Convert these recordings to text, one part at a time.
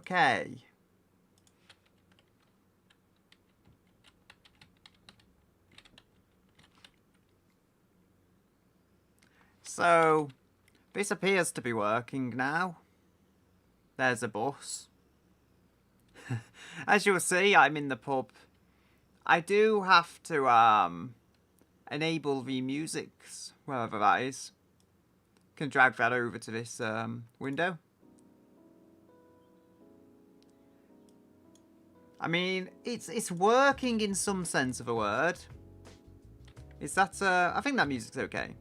okay. So, this appears to be working now. There's a bus. As you'll see, I'm in the pub. I do have to enable the musics, wherever that is. Can drag that over to this window. I mean, it's working in some sense of a word. Is that I think that music's okay.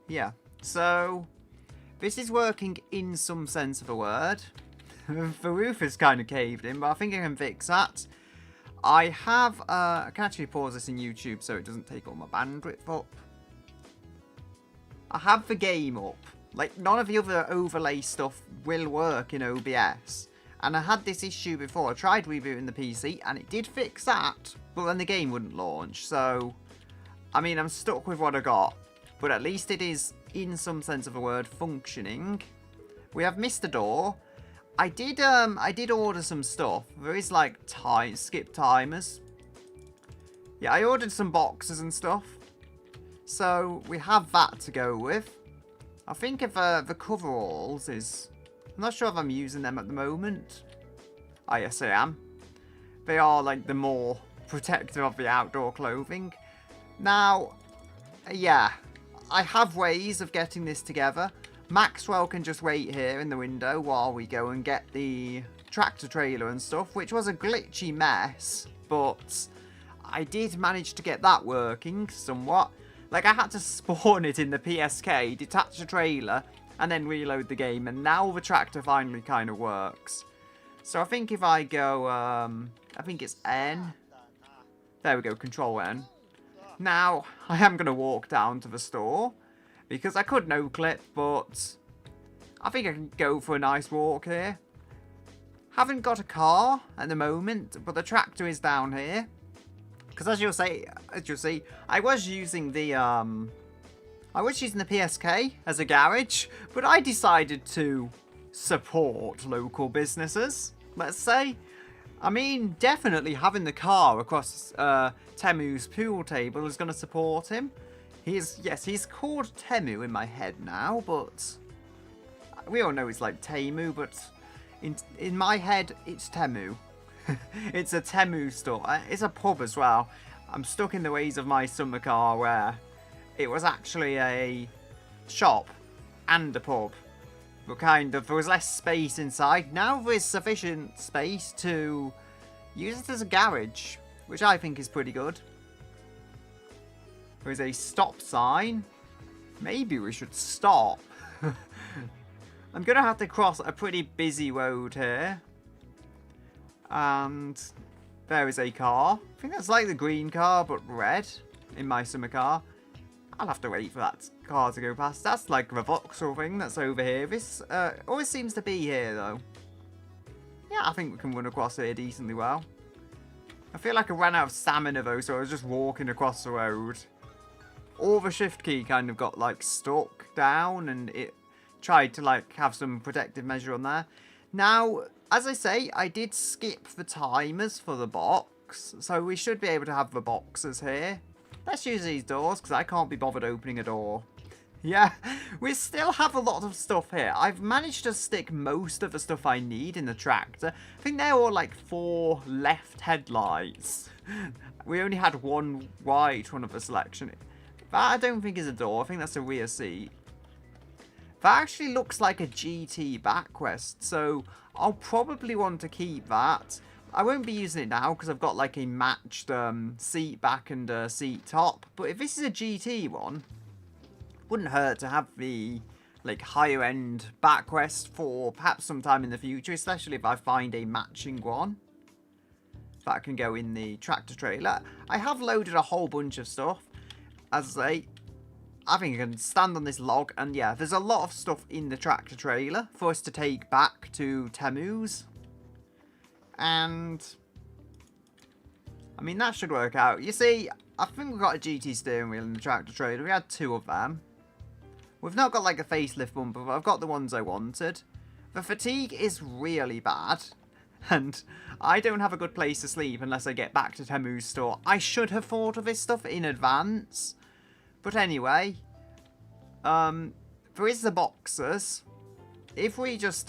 Yeah. So this is working in some sense of a word. The roof is kind of caved in, but I think I can fix that. I have I can actually pause this in YouTube so it doesn't take all my bandwidth up. I have the game up. Like, none of the other overlay stuff will work in OBS. And I had this issue before. I tried rebooting the PC and it did fix that, but then the game wouldn't launch. So, I mean, I'm stuck with what I got. But at least it is, in some sense of a word, functioning. We have missed a door. I did order some stuff. There is like skip timers. Yeah, I ordered some boxes and stuff. So we have that to go with. I think if the coveralls is... I'm not sure if I'm using them at the moment. Oh, yes, I am. They are like the more protective of the outdoor clothing. Now, yeah, I have ways of getting this together. Maxwell can just wait here in the window while we go and get the tractor trailer and stuff, which was a glitchy mess, but I did manage to get that working somewhat. Like, I had to spawn it in the PSK, detach the trailer, and then reload the game, and now the tractor finally kind of works. So I think if I go, I think it's N. There we go, Control N. Now, I am going to walk down to the store, because I could no-clip, but I think I can go for a nice walk here. Haven't got a car at the moment, but the tractor is down here. Because as you'll see, I was using the PSK as a garage, but I decided to support local businesses, let's say. I mean, definitely having the car across Temu's pool table is going to support him. He's called Temu in my head now, but we all know it's like Temu, but in my head, it's Temu. It's a Temu store. It's a pub as well. I'm stuck in the ways of my summer car where it was actually a shop and a pub. But kind of, there was less space inside. Now there's sufficient space to use it as a garage, which I think is pretty good. There is a stop sign. Maybe we should stop. I'm going to have to cross a pretty busy road here. And there is a car. I think that's like the green car, but red in my summer car. I'll have to wait for that car to go past. That's like the Vauxhall thing that's over here. This always seems to be here, though. Yeah, I think we can run across here decently well. I feel like I ran out of stamina, though, so I was just walking across the road. Or the shift key kind of got, like, stuck down, and it tried to, like, have some protective measure on there. Now, as I say, I did skip the timers for the box, so we should be able to have the boxes here. Let's use these doors, because I can't be bothered opening a door. Yeah, we still have a lot of stuff here. I've managed to stick most of the stuff I need in the tractor. I think they're all like 4 left headlights. We only had 1 right one of the selection. That I don't think is a door. I think that's a rear seat. That actually looks like a GT backrest, so I'll probably want to keep that. I won't be using it now because I've got like a matched seat back and seat top. But if this is a GT one, wouldn't hurt to have the like higher end backrest for perhaps sometime in the future, especially if I find a matching one that can go in the tractor trailer. I have loaded a whole bunch of stuff. As I say, I think I can stand on this log, and yeah, there's a lot of stuff in the tractor trailer for us to take back to Temu's. And I mean, that should work out. You see, I think we've got a GT steering wheel in the tractor trailer. We had 2 of them. We've not got like a facelift bumper, but I've got the ones I wanted. The fatigue is really bad. And I don't have a good place to sleep unless I get back to Temu's store. I should have thought of this stuff in advance. But anyway, there is the boxes. If we just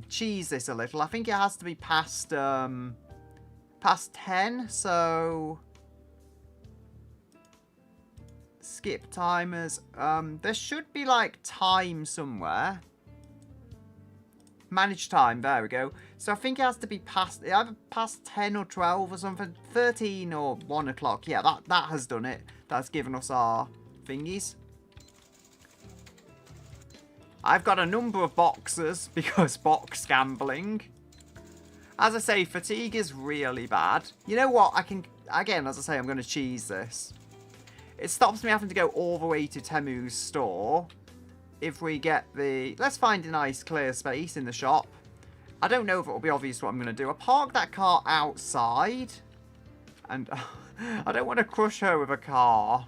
cheese this a little, I think it has to be past 10, so skip timers. There should be like time somewhere. Manage time, there we go. So I think it has to be past, either past 10 or 12 or something. 13 or 1 o'clock. Yeah, that has done it. That's given us our thingies. I've got a number of boxes because box gambling. As I say, fatigue is really bad. You know what? I can, again, as I say, I'm going to cheese this. It stops me having to go all the way to Temu's store. If we get the... Let's find a nice clear space in the shop. I don't know if it'll be obvious what I'm going to do. I'll park that car outside. And I don't want to crush her with a car.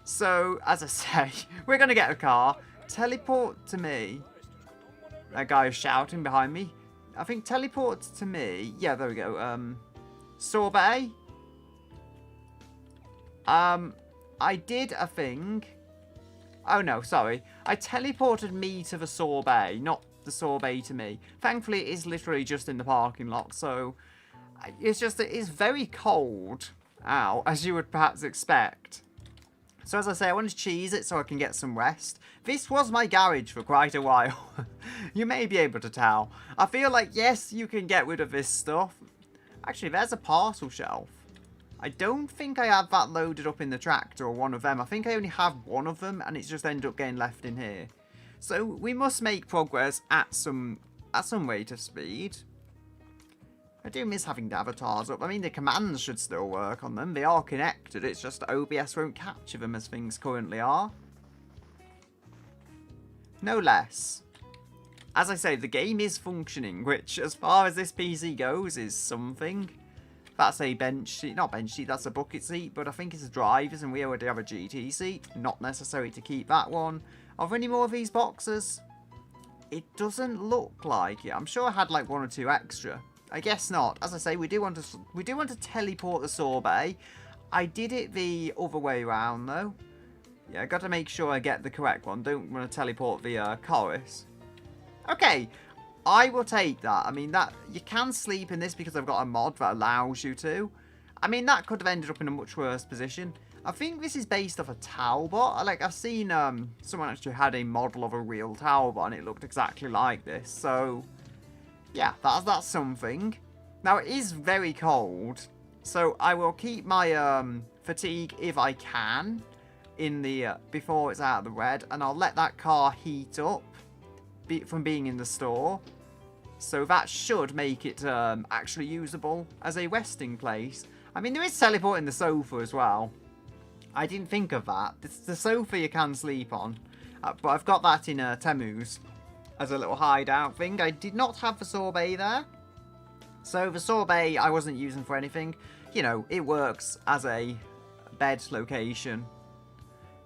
So, as I say, we're going to get a car. Teleport to me. That guy is shouting behind me. I think teleport to me. Yeah, there we go. Sorbet. I did a thing. Oh no, sorry. I teleported me to the sorbet, not the sorbet to me. Thankfully, it is literally just in the parking lot, so it's just that it's very cold out, as you would perhaps expect. So as I say, I want to cheese it so I can get some rest. This was my garage for quite a while. You may be able to tell. I feel like, yes, you can get rid of this stuff. Actually, there's a parcel shelf. I don't think I have that loaded up in the tractor or one of them. I think I only have one of them and it's just ended up getting left in here. So we must make progress at some rate of speed. I do miss having the avatars up. I mean, the commands should still work on them. They are connected. It's just OBS won't capture them as things currently are. No less. As I say, the game is functioning, which as far as this PC goes is something. That's a bench seat, not bench seat, that's a bucket seat, but I think it's a driver's and we already have a GT seat. Not necessary to keep that one. Are there any more of these boxes? It doesn't look like it. I'm sure I had like 1 or 2 extra. I guess not. As I say, we do want to teleport the sorbet. I did it the other way around though. Yeah, I got to make sure I get the correct one. Don't want to teleport the chorus. Okay. I will take that. I mean, that you can sleep in this because I've got a mod that allows you to. I mean, that could have ended up in a much worse position. I think this is based off a Talbot. Like, I've seen someone actually had a model of a real Talbot and it looked exactly like this. So, yeah, that's something. Now, it is very cold. So, I will keep my fatigue if I can in the before it's out of the red. And I'll let that car heat up from being in the store. So that should make it actually usable as a resting place. I mean, there is teleporting the sofa as well. I didn't think of that. It's the sofa you can sleep on. But I've got that in Temu's as a little hideout thing. I did not have the sorbet there. So the sorbet I wasn't using for anything. You know, it works as a bed location.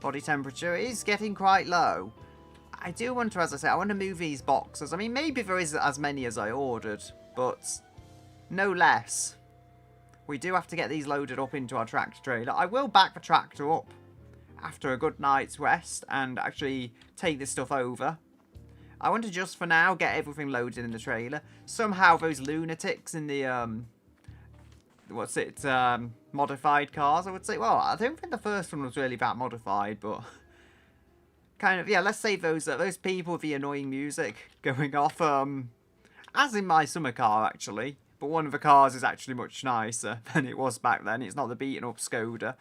Body temperature is getting quite low. I do want to, as I say, I want to move these boxes. I mean, maybe there is as many as I ordered, but no less. We do have to get these loaded up into our tractor trailer. I will back the tractor up after a good night's rest and actually take this stuff over. I want to just for now get everything loaded in the trailer. Somehow those lunatics in the, modified cars, I would say. Well, I don't think the first one was really that modified, but... kind of, yeah, let's save those people with the annoying music going off, as in my summer car, actually. But one of the cars is actually much nicer than it was back then. It's not the beaten up Skoda.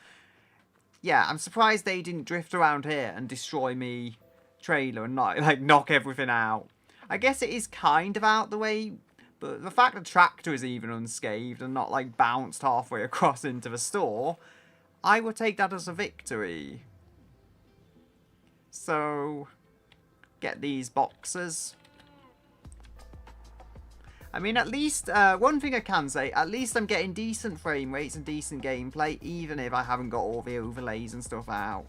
Yeah, I'm surprised they didn't drift around here and destroy me trailer and not, like, knock everything out. I guess it is kind of out the way, but the fact the tractor is even unscathed and not, like, bounced halfway across into the store, I would take that as a victory. So, get these boxes. I mean, at least, one thing I can say, at least I'm getting decent frame rates and decent gameplay, even if I haven't got all the overlays and stuff out.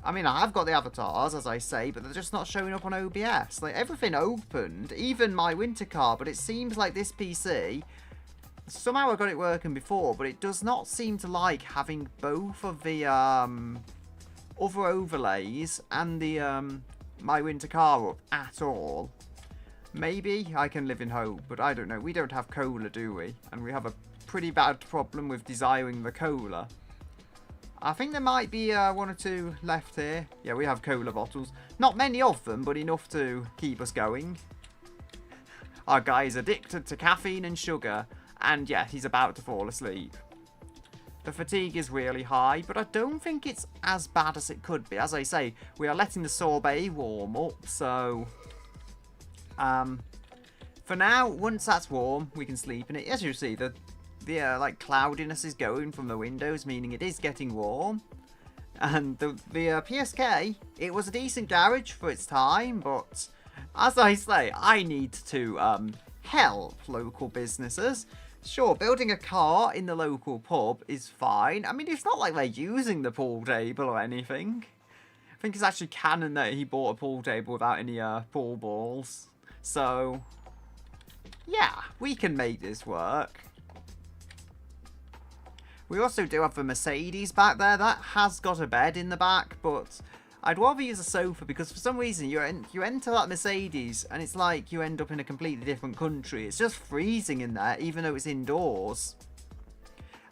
I mean, I have got the avatars, as I say, but they're just not showing up on OBS. Like, everything opened, even my winter car, but it seems like this PC, somehow I got it working before, but it does not seem to like having both of the, other overlays and the, my winter car up at all. Maybe I can live in hope, but I don't know. We don't have cola, do we? And we have a pretty bad problem with desiring the cola. I think there might be one or two left here. Yeah, we have cola bottles. Not many of them, but enough to keep us going. Our guy is addicted to caffeine and sugar. And yeah, he's about to fall asleep. The fatigue is really high, but I don't think it's as bad as it could be. As I say, we are letting the sorbet warm up, so... for now, once that's warm, we can sleep in it. As you see, the like cloudiness is going from the windows, meaning it is getting warm. And the PSK, it was a decent garage for its time, but as I say, I need to help local businesses. Sure, building a car in the local pub is fine. I mean, it's not like they're using the pool table or anything. I think it's actually canon that he bought a pool table without any pool balls. So, yeah, we can make this work. We also do have the Mercedes back there. That has got a bed in the back, but I'd rather use a sofa because for some reason you enter that Mercedes and it's like you end up in a completely different country. It's just freezing in there, even though it's indoors.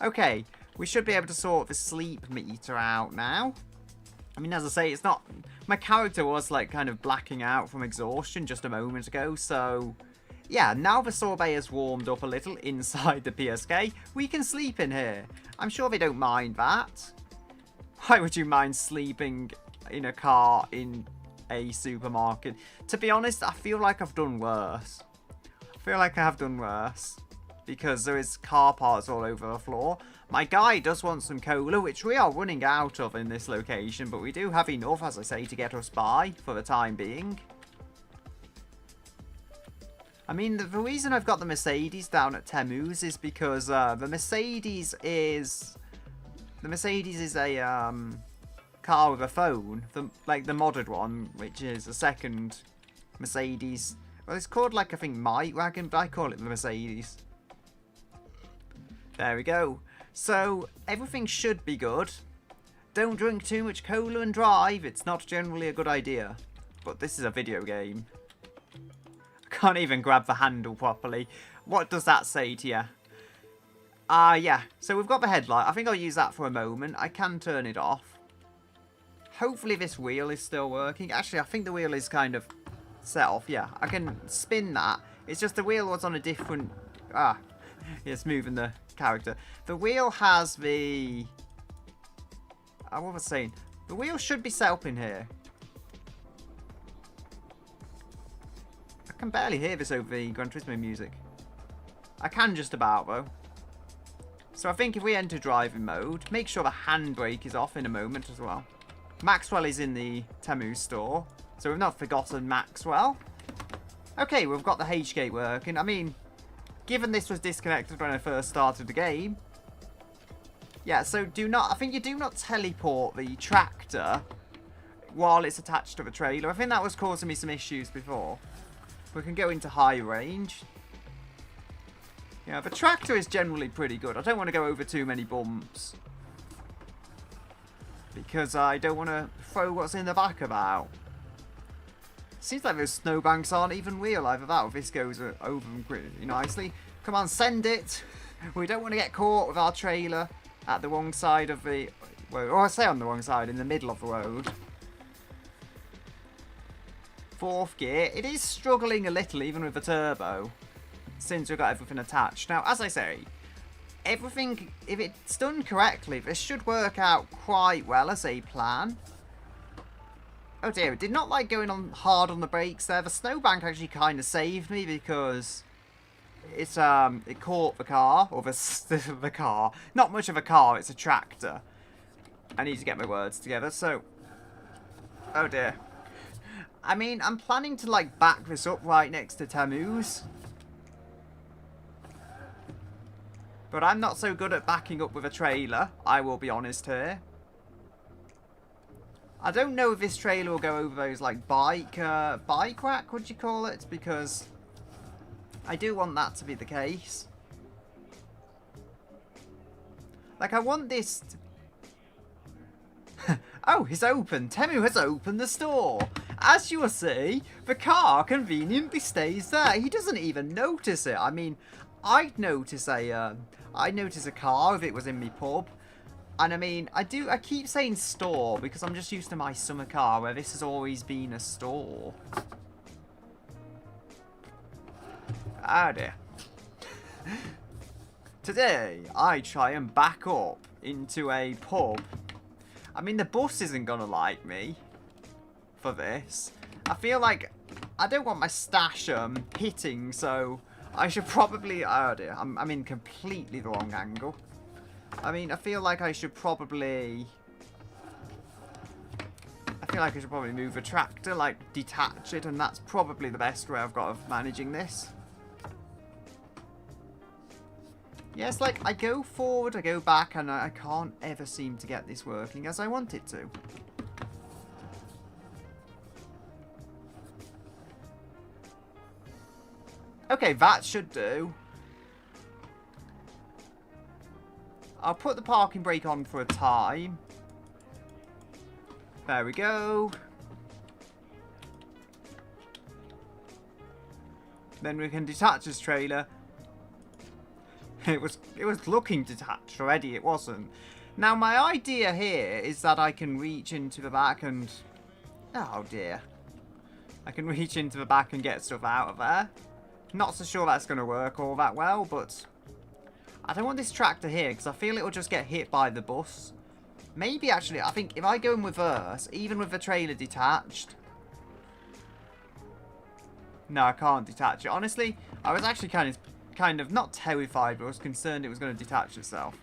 Okay, we should be able to sort the sleep meter out now. I mean, as I say, it's not... My character was like kind of blacking out from exhaustion just a moment ago, so... Yeah, now the sorbet has warmed up a little inside the PSK, we can sleep in here. I'm sure they don't mind that. Why would you mind sleeping in a car in a supermarket? To be honest, I feel like I've done worse. I feel like I have done worse. Because there is car parts all over the floor. My guy does want some cola, which we are running out of in this location, but we do have enough, as I say, to get us by for the time being. I mean, the reason I've got the Mercedes down at Temu's is because the Mercedes is a car with a phone, like the modded one, which is a second Mercedes. Well, it's called like I think my wagon, but I call it the Mercedes. There we go. So everything should be good. Don't drink too much cola and drive. It's not generally a good idea. But this is a video game. Can't even grab the handle properly. What does that say to you? Yeah. So we've got the headlight. I think I'll use that for a moment. I can turn it off. Hopefully this wheel is still working. Actually, I think the wheel is kind of set off. Yeah, I can spin that. It's just the wheel was on a different... it's moving the character. The wheel has the... what was I saying? The wheel should be set up in here. I can barely hear this over the Gran Turismo music. I can just about, though. So I think if we enter driving mode, make sure the handbrake is off in a moment as well. Maxwell is in the Temu store, so we've not forgotten Maxwell. Okay, we've got the H-gate working. I mean, given this was disconnected when I first started the game. Yeah, so I think you do not teleport the tractor while it's attached to the trailer. I think that was causing me some issues before. We can go into high range. Yeah, the tractor is generally pretty good. I don't want to go over too many bumps. Because I don't want to throw what's in the back about. Seems like those snowbanks aren't even real either. That or this goes over them pretty nicely. Come on, send it. We don't want to get caught with our trailer at the wrong side of the... Well, or I say on the wrong side, in the middle of the road. Fourth gear. It is struggling a little, even with the turbo, since we've got everything attached. Now, as I say, everything, if it's done correctly, this should work out quite well as a plan. Oh dear, it did not like going on hard on the brakes there. The snowbank actually kind of saved me because it caught the car, or the car. Not much of a car, it's a tractor. I need to get my words together, so... Oh dear. I mean, I'm planning to, like, back this up right next to Temu's. But I'm not so good at backing up with a trailer, I will be honest here. I don't know if this trailer will go over those, like, bike rack, would you call it? Because I do want that to be the case. Like, I want this... Oh, it's open. Temu has opened the store. As you will see, the car conveniently stays there. He doesn't even notice it. I mean, I'd notice a car if it was in my pub. And I mean, I keep saying store because I'm just used to my summer car where this has always been a store. Oh dear. Today, I try and back up into a pub. I mean, the bus isn't gonna like me for this. I feel like I don't want my stash hitting, so I should probably... Oh dear, I'm in completely the wrong angle. I mean, I feel like I should probably move a tractor, like detach it, and that's probably the best way I've got of managing this. Yes, like, I go forward, I go back, and I can't ever seem to get this working as I want it to. Okay, that should do. I'll put the parking brake on for a time. There we go. Then we can detach this trailer. It was looking detached already, it wasn't. Now my idea here is that I can reach into the back and... Oh dear. I can reach into the back and get stuff out of there. Not so sure that's going to work all that well, but... I don't want this tractor here because I feel it will just get hit by the bus. Maybe actually, I think if I go in reverse, even with the trailer detached... No, I can't detach it. Honestly, I was actually kind of not terrified, but I was concerned it was going to detach itself.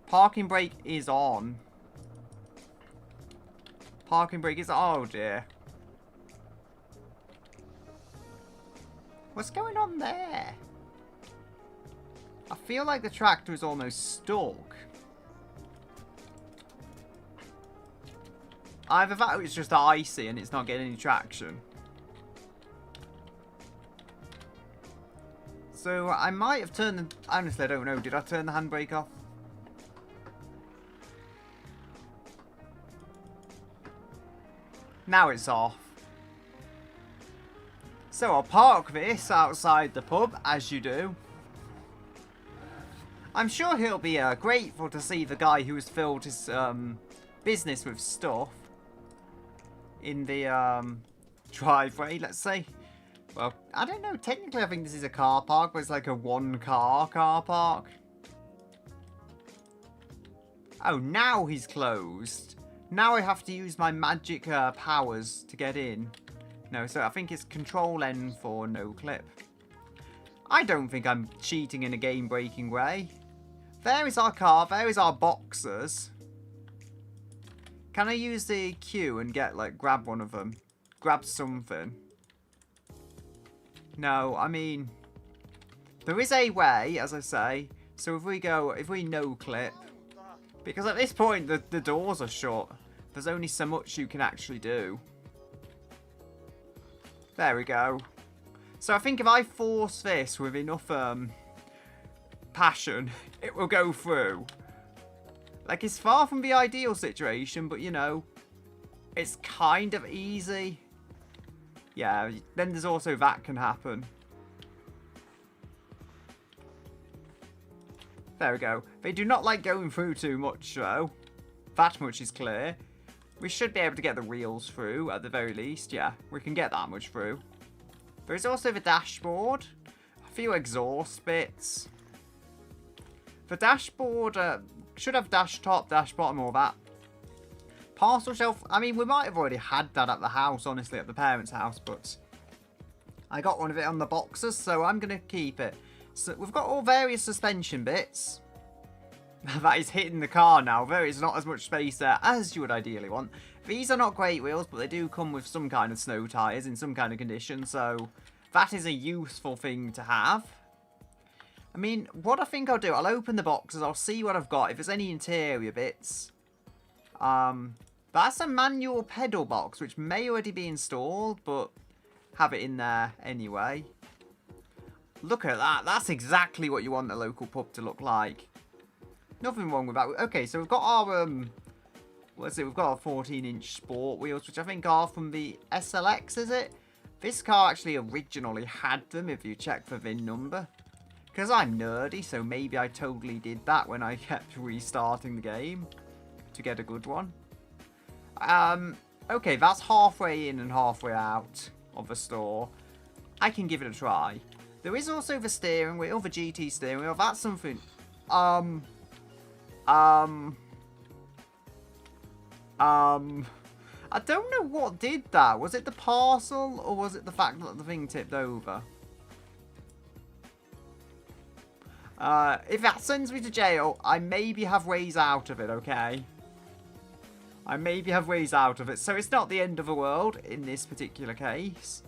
Parking brake is on. Parking brake is... Oh dear. What's going on there? I feel like the tractor is almost stuck. Either that or it's just icy and it's not getting any traction. So I might have turned the... Honestly, I don't know. Did I turn the handbrake off? Now it's off. So I'll park this outside the pub, as you do. I'm sure he'll be grateful to see the guy who has filled his business with stuff in the driveway, let's say. Well, I don't know. Technically, I think this is a car park, but it's like a one-car car park. Oh, now he's closed. Now I have to use my magic powers to get in. No, so I think it's Control-N for no clip. I don't think I'm cheating in a game-breaking way. There is our car. There is our boxers. Can I use the Q and get, like, grab one of them? Grab something. No, I mean... There is a way, as I say. So if we no clip... Because at this point, the doors are shut. There's only so much you can actually do. There we go. So I think if I force this with enough passion, it will go through. Like, it's far from the ideal situation, but, you know, it's kind of easy. Yeah, then there's also that can happen. There we go. They do not like going through too much, though. That much is clear. We should be able to get the wheels through, at the very least. Yeah, we can get that much through. There is also the dashboard. A few exhaust bits. The dashboard should have dash top, dash bottom, all that. Parcel shelf. I mean, we might have already had that at the house, honestly, at the parents' house, but I got one of it on the boxes, so I'm going to keep it. So we've got all various suspension bits. That is hitting the car now. There is not as much space there as you would ideally want. These are not great wheels, but they do come with some kind of snow tyres in some kind of condition, so that is a useful thing to have. I mean, what I think I'll do, I'll open the boxes, I'll see what I've got, if there's any interior bits. That's a manual pedal box, which may already be installed, but have it in there anyway. Look at that, that's exactly what you want the local pub to look like. Nothing wrong with that. Okay, so we've got our, let's see, we've got our 14-inch sport wheels, which I think are from the SLX, is it? This car actually originally had them, if you check the VIN number. Because I'm nerdy, so maybe I totally did that when I kept restarting the game to get a good one. Okay, that's halfway in and halfway out of the store. I can give it a try. There is also the steering wheel, the GT steering wheel. That's something... I don't know what did that. Was it the parcel, or was it the fact that the thing tipped over? If that sends me to jail, I maybe have ways out of it, okay? I maybe have ways out of it. So it's not the end of the world in this particular case.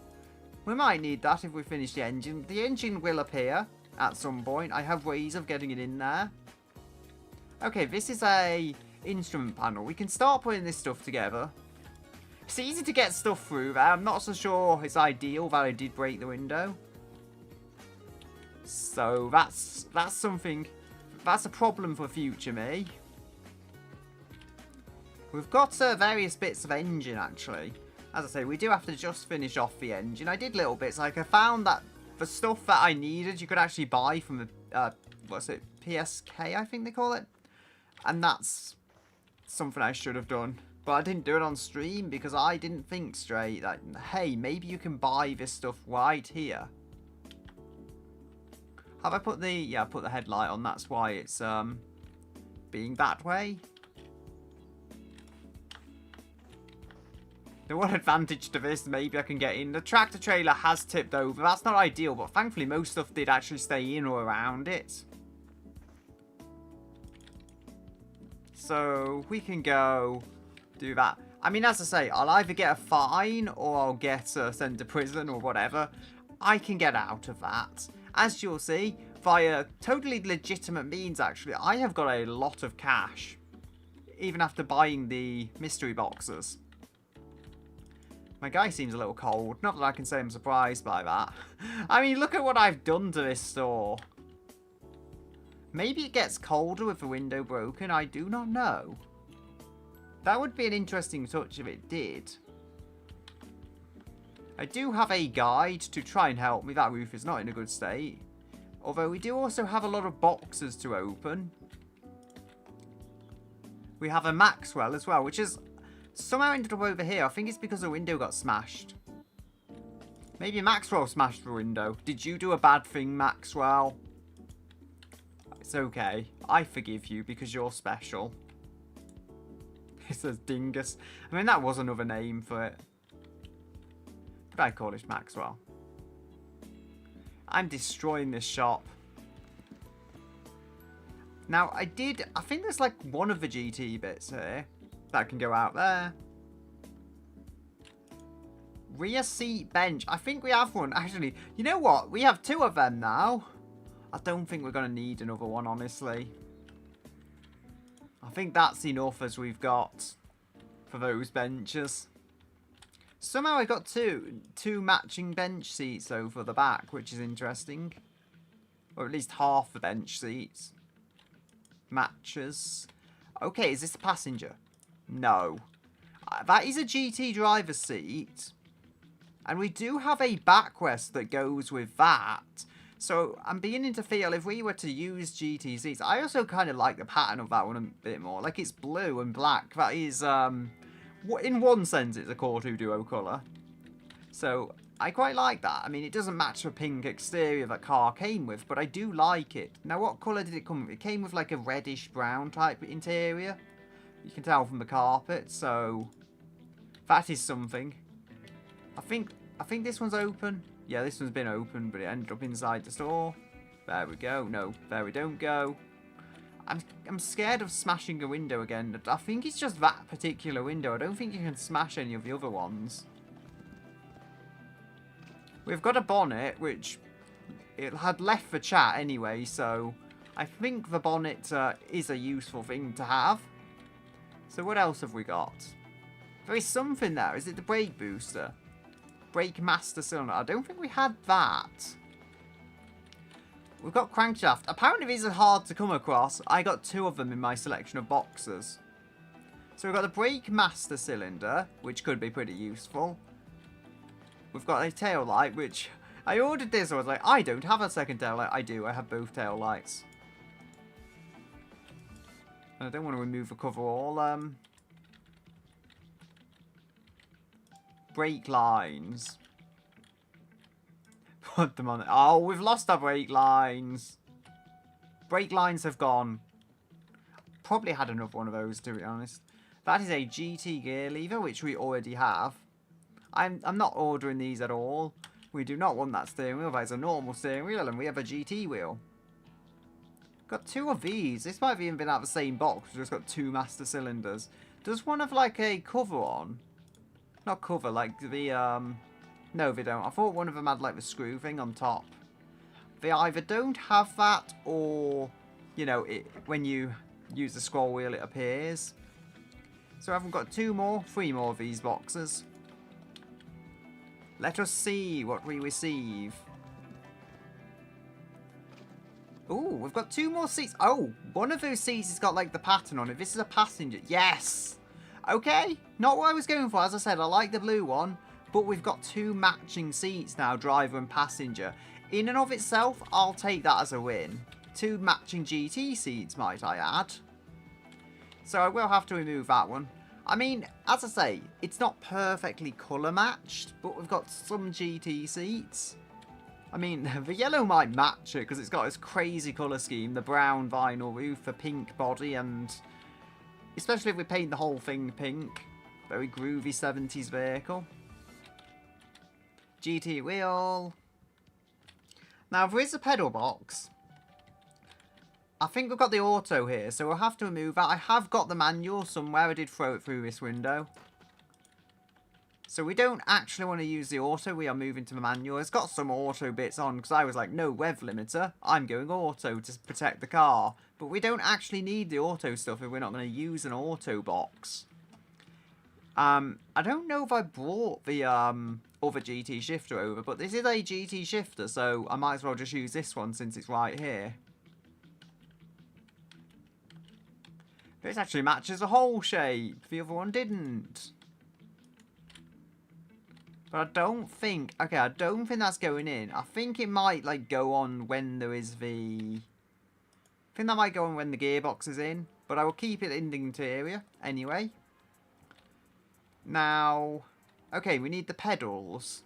We might need that if we finish the engine. The engine will appear at some point. I have ways of getting it in there. Okay, this is a instrument panel. We can start putting this stuff together. It's easy to get stuff through there. I'm not so sure it's ideal that I did break the window. So that's something, that's a problem for future me. We've got various bits of engine actually. As I say, we do have to just finish off the engine. I did little bits, like I found that the stuff that I needed you could actually buy from the, what's it, PSK I think they call it. And that's something I should have done. But I didn't do it on stream because I didn't think straight that, hey, maybe you can buy this stuff right here. Have I put the... Yeah, I put the headlight on. That's why it's being that way. The one advantage to this, maybe I can get in. The tractor trailer has tipped over. That's not ideal, but thankfully most stuff did actually stay in or around it. So we can go do that. I mean, as I say, I'll either get a fine or I'll get sent to prison or whatever. I can get out of that. As you'll see, via totally legitimate means, actually, I have got a lot of cash. Even after buying the mystery boxes. My guy seems a little cold. Not that I can say I'm surprised by that. I mean, look at what I've done to this store. Maybe it gets colder with the window broken. I do not know. That would be an interesting touch if it did. I do have a guide to try and help me. That roof is not in a good state. Although we do also have a lot of boxes to open. We have a Maxwell as well, which is somehow ended up over here. I think it's because the window got smashed. Maybe Maxwell smashed the window. Did you do a bad thing, Maxwell? It's okay. I forgive you because you're special. It says Dingus. I mean, that was another name for it. But I call it Maxwell. I'm destroying this shop. Now, I think there's like one of the GT bits here. That can go out there. Rear seat bench. I think we have one. Actually, you know what? We have two of them now. I don't think we're going to need another one, honestly. I think that's enough as we've got for those benches. Somehow I got two matching bench seats over the back, which is interesting. Or at least half the bench seats. Matches. Okay, is this a passenger? No. That is a GT driver's seat. And we do have a backrest that goes with that. So I'm beginning to feel if we were to use GT seats, I also kind of like the pattern of that one a bit more. Like it's blue and black. That is, in one sense, it's a Core 2 Duo colour. So I quite like that. I mean, it doesn't match the pink exterior that car came with, but I do like it. Now, what colour did it come with? It came with like a reddish brown type interior. You can tell from the carpet, so that is something. I think this one's open. Yeah, this one's been open, but it ended up inside the store. There we go. No, there we don't go. I'm scared of smashing a window again. I think it's just that particular window. I don't think you can smash any of the other ones. We've got a bonnet, which it had left for chat anyway, so I think the bonnet is a useful thing to have. So what else have we got? There is something there. Is it the brake booster? Brake master cylinder. I don't think we had that. We've got crankshaft. Apparently these are hard to come across. I got 2 of them in my selection of boxes. So we've got the brake master cylinder, which could be pretty useful. We've got a tail light, which I ordered this. I was like, I don't have a second tail light. I do. I have both tail lights. And I don't want to remove the cover all. Brake lines. Put them on. Oh, we've lost our brake lines. Brake lines have gone. Probably had another one of those, to be honest. That is a GT gear lever, which we already have. I'm not ordering these at all. We do not want that steering wheel. That is a normal steering wheel, and we have a GT wheel. Got 2 of these. This might have even been out of the same box. We've just got 2 master cylinders. Does one have like a cover on? Not cover, like the no, they don't. I thought one of them had like the screw thing on top. They either don't have that, or when you use the scroll wheel it appears. So I haven't got 3 more of these boxes. Let us see what we receive. Ooh, we've got 2 more seats. Oh, one of those seats has got like the pattern on it. This is a passenger. Yes! Okay, not what I was going for. As I said, I like the blue one. But we've got 2 matching seats now, driver and passenger. In and of itself, I'll take that as a win. 2 matching GT seats, might I add. So I will have to remove that one. I mean, as I say, it's not perfectly colour matched, but we've got some GT seats. I mean, the yellow might match it because it's got this crazy colour scheme. The brown vinyl roof, the pink body, and especially if we paint the whole thing pink. Very groovy 70s vehicle. GT wheel. Now, there is a pedal box. I think we've got the auto here, so we'll have to remove that. I have got the manual somewhere. I did throw it through this window. So we don't actually want to use the auto. We are moving to the manual. It's got some auto bits on because I was like, no rev limiter. I'm going auto to protect the car. But we don't actually need the auto stuff if we're not going to use an auto box. I don't know if I brought the other GT shifter over, but this is a GT shifter, so I might as well just use this one since it's right here. This actually matches the whole shape. The other one didn't. But I don't think... Okay, I don't think that's going in. I think it might, like, go on when there is the... I think that might go on when the gearbox is in. But I will keep it in the interior anyway. Now... Okay, we need the pedals.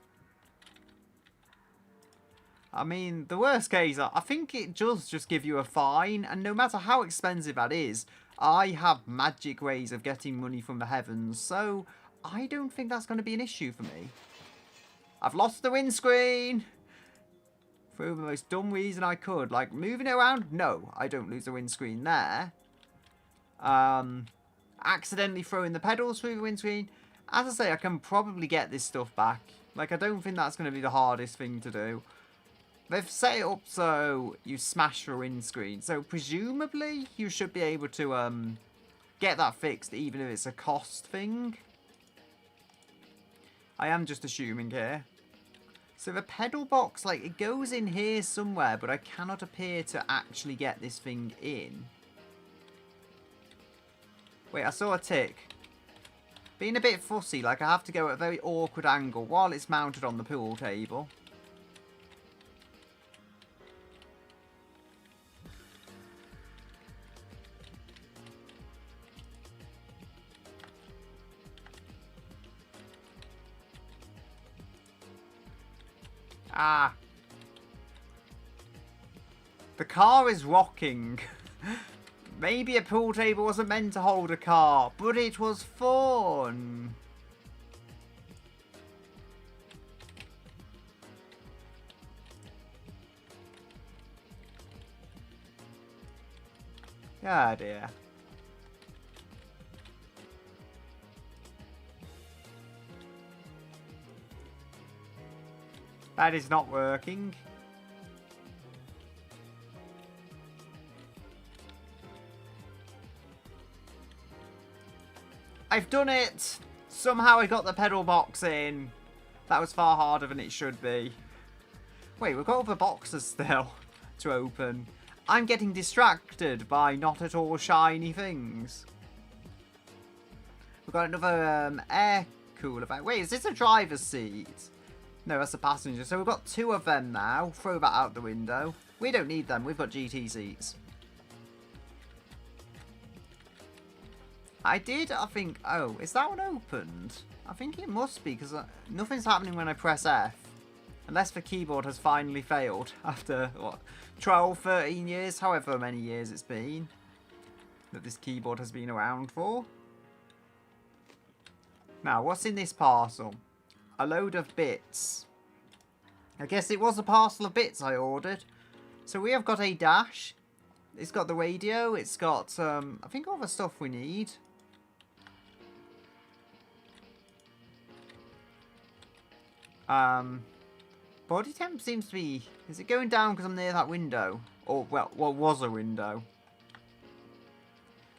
I mean, the worst case, I think it does just give you a fine. And no matter how expensive that is, I have magic ways of getting money from the heavens. So, I don't think that's going to be an issue for me. I've lost the windscreen! For the most dumb reason I could. Like, moving it around? No, I don't lose the windscreen there. Accidentally throwing the pedals through the windscreen. As I say, I can probably get this stuff back. Like, I don't think that's going to be the hardest thing to do. They've set it up so you smash the windscreen. So, presumably, you should be able to get that fixed, even if it's a cost thing. I am just assuming here. So, the pedal box, like, it goes in here somewhere, but I cannot appear to actually get this thing in. Wait, I saw a tick. Being a bit fussy, like, I have to go at a very awkward angle while it's mounted on the pool table. Ah. The car is rocking. Maybe a pool table wasn't meant to hold a car, but it was fun. Ah, dear. That is not working. I've done it! Somehow I got the pedal box in. That was far harder than it should be. Wait, we've got other boxes still to open. I'm getting distracted by not at all shiny things. We've got another air cooler back. Wait, is this a driver's seat? No, that's a passenger. So we've got 2 of them now. Throw that out the window. We don't need them. We've got GT seats. I think... Oh, is that one opened? I think it must be, because nothing's happening when I press F. Unless the keyboard has finally failed after, what, 12, 13 years? However many years it's been that this keyboard has been around for. Now, what's in this parcel? A load of bits. I guess it was a parcel of bits I ordered. So we have got a dash. It's got the radio. It's got, I think, all the stuff we need. Body temp seems to be... Is it going down because I'm near that window? Or, well, what was a window?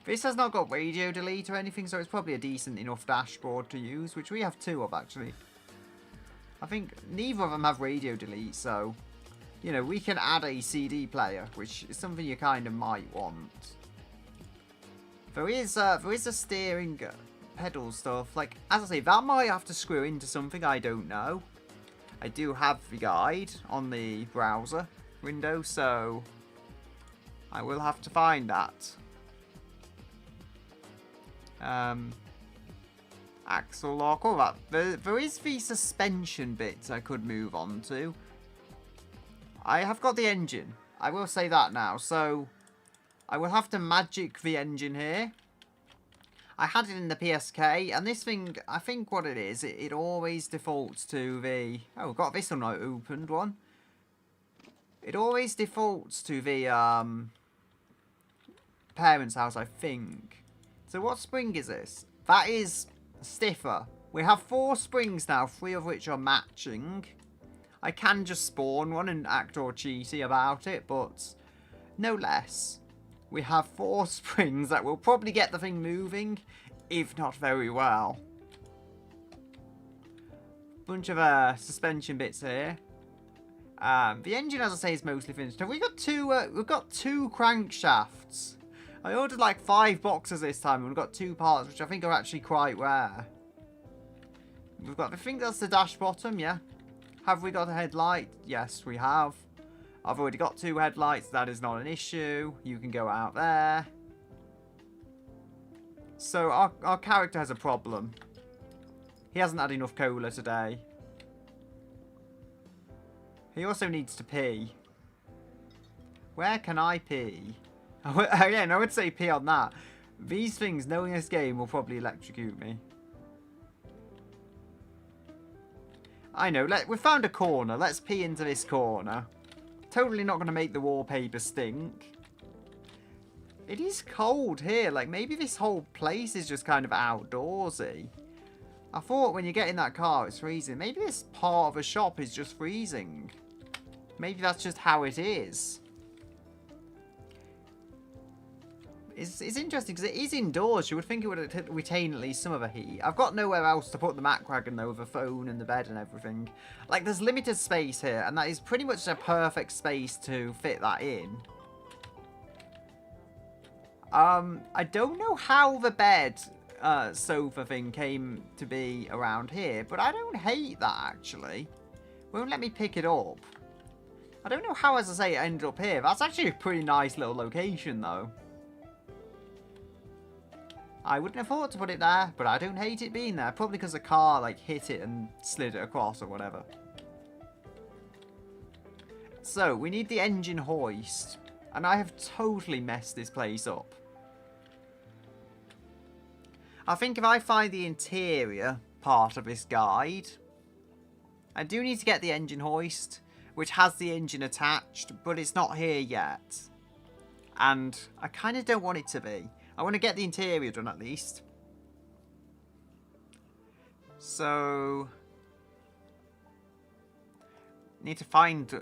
This has not got radio delete or anything, so it's probably a decent enough dashboard to use, which we have 2 of, actually. I think neither of them have radio delete, so... You know, we can add a CD player, which is something you kind of might want. There is a steering pedal stuff. Like, as I say, that might have to screw into something, I don't know. I do have the guide on the browser window, so I will have to find that. Axle lock, all that. There is the suspension bits I could move on to. I have got the engine. I will say that now. So I will have to magic the engine here. I had it in the PSK, and this thing, I think what it is, it always defaults to the... Oh, we've got this one opened one. It always defaults to the parents' house, I think. So what spring is this? That is stiffer. We have 4 springs now, 3 of which are matching. I can just spawn one and act all cheaty about it, but no less. We have 4 springs that will probably get the thing moving, if not very well. Bunch of suspension bits here. The engine, as I say, is mostly finished. Have we got 2? We've got 2 crankshafts. I ordered like 5 boxes this time, and we've got 2 parts, which I think are actually quite rare. We've got. I think that's the dash bottom. Yeah. Have we got a headlight? Yes, we have. I've already got 2 headlights. That is not an issue. You can go out there. So our character has a problem. He hasn't had enough cola today. He also needs to pee. Where can I pee? Again, I would say pee on that. These things, knowing this game, will probably electrocute me. I know. We found a corner. Let's pee into this corner. Totally not going to make the wallpaper stink. It is cold here. Like, maybe this whole place is just kind of outdoorsy. I thought when you get in that car, it's freezing. Maybe this part of a shop is just freezing. Maybe that's just how it is. It's interesting because it is indoors. You would think it would retain at least some of the heat. I've got nowhere else to put the Mac wagon though, the phone and the bed and everything. Like, there's limited space here, and that is pretty much a perfect space to fit that in. I don't know how the bed sofa thing came to be around here, but I don't hate that actually. Won't let me pick it up. I don't know how, as I say, it ended up here. That's actually a pretty nice little location though. I wouldn't have thought to put it there, but I don't hate it being there. Probably because the car, like, hit it and slid it across or whatever. So, we need the engine hoist. And I have totally messed this place up. I think if I find the interior part of this guide, I do need to get the engine hoist, which has the engine attached, but it's not here yet. And I kind of don't want it to be. I want to get the interior done at least. So, need to find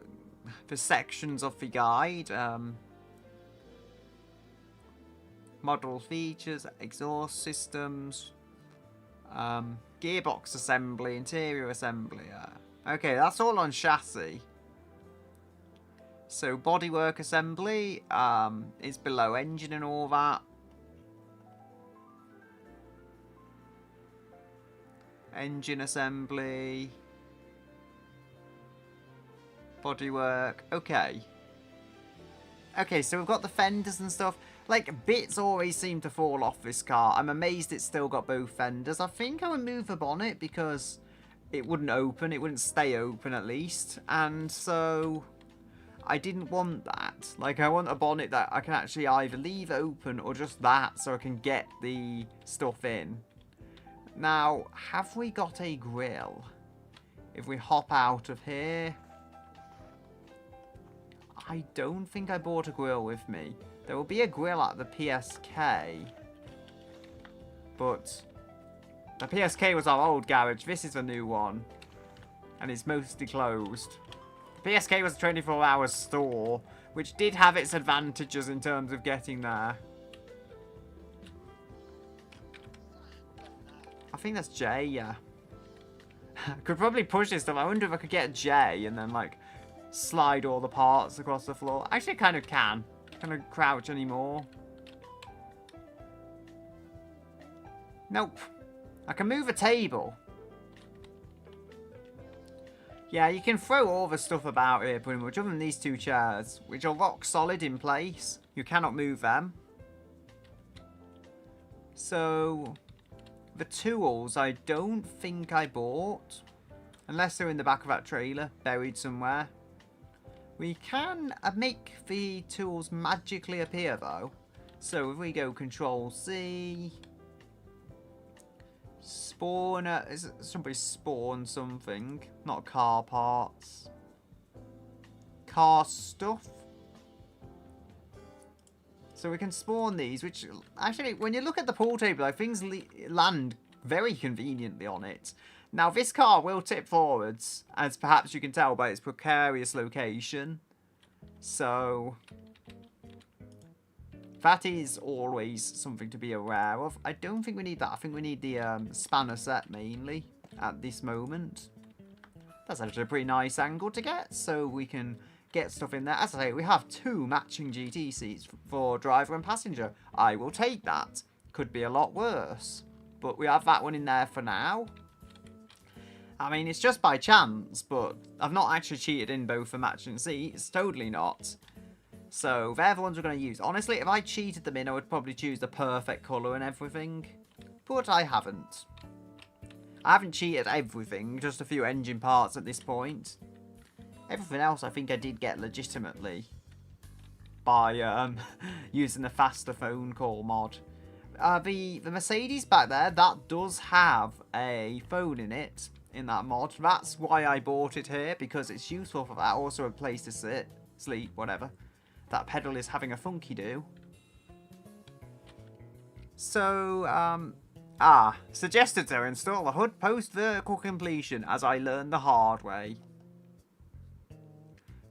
the sections of the guide. Model features, exhaust systems, Gearbox assembly, interior assembly. Okay, that's all on chassis. So bodywork assembly is below engine and all that. Engine assembly. Bodywork. Okay. Okay, so we've got the fenders and stuff. Like, bits always seem to fall off this car. I'm amazed it's still got both fenders. I think I would move the bonnet because it wouldn't open. It wouldn't stay open, at least. And so I didn't want that. Like, I want a bonnet that I can actually either leave open or just that so I can get the stuff in. Now, have we got a grill? If we hop out of here... I don't think I bought a grill with me. There will be a grill at the PSK. But the PSK was our old garage. This is a new one. And it's mostly closed. The PSK was a 24-hour store, which did have its advantages in terms of getting there. I think that's J, yeah. I could probably push this stuff. I wonder if I could get J and then, like, slide all the parts across the floor. Actually, I kind of can. Kind of crouch anymore. Nope. I can move a table. Yeah, you can throw all the stuff about here pretty much, other than these two chairs, which are rock solid in place. You cannot move them. So, the tools I don't think I bought. Unless they're in the back of that trailer, buried somewhere. We can make the tools magically appear, though. So if we go Control-C... Spawner... Is it somebody spawn something? Not car parts. Car stuff. So we can spawn these, which... Actually, when you look at the pool table, like, things land very conveniently on it. Now, this car will tip forwards, as perhaps you can tell by its precarious location. So, that is always something to be aware of. I don't think we need that. I think we need the spanner set, mainly, at this moment. That's actually a pretty nice angle to get, so we can get stuff in there. As I say, we have 2 matching GT seats for driver and passenger. I will take that. Could be a lot worse. But we have that one in there for now. I mean, it's just by chance, but I've not actually cheated in both the matching seats. Totally not. So, they're the ones we're going to use. Honestly, if I cheated them in, I would probably choose the perfect colour and everything. But I haven't. I haven't cheated everything, just a few engine parts at this point. Everything else I think I did get legitimately by using the faster phone call mod. The Mercedes back there, that does have a phone in it. In that mod. That's why I bought it here, because it's useful for that. Also a place to sit, sleep, whatever. That pedal is having a funky do. So, suggested to install the hood post vertical completion, as I learned the hard way.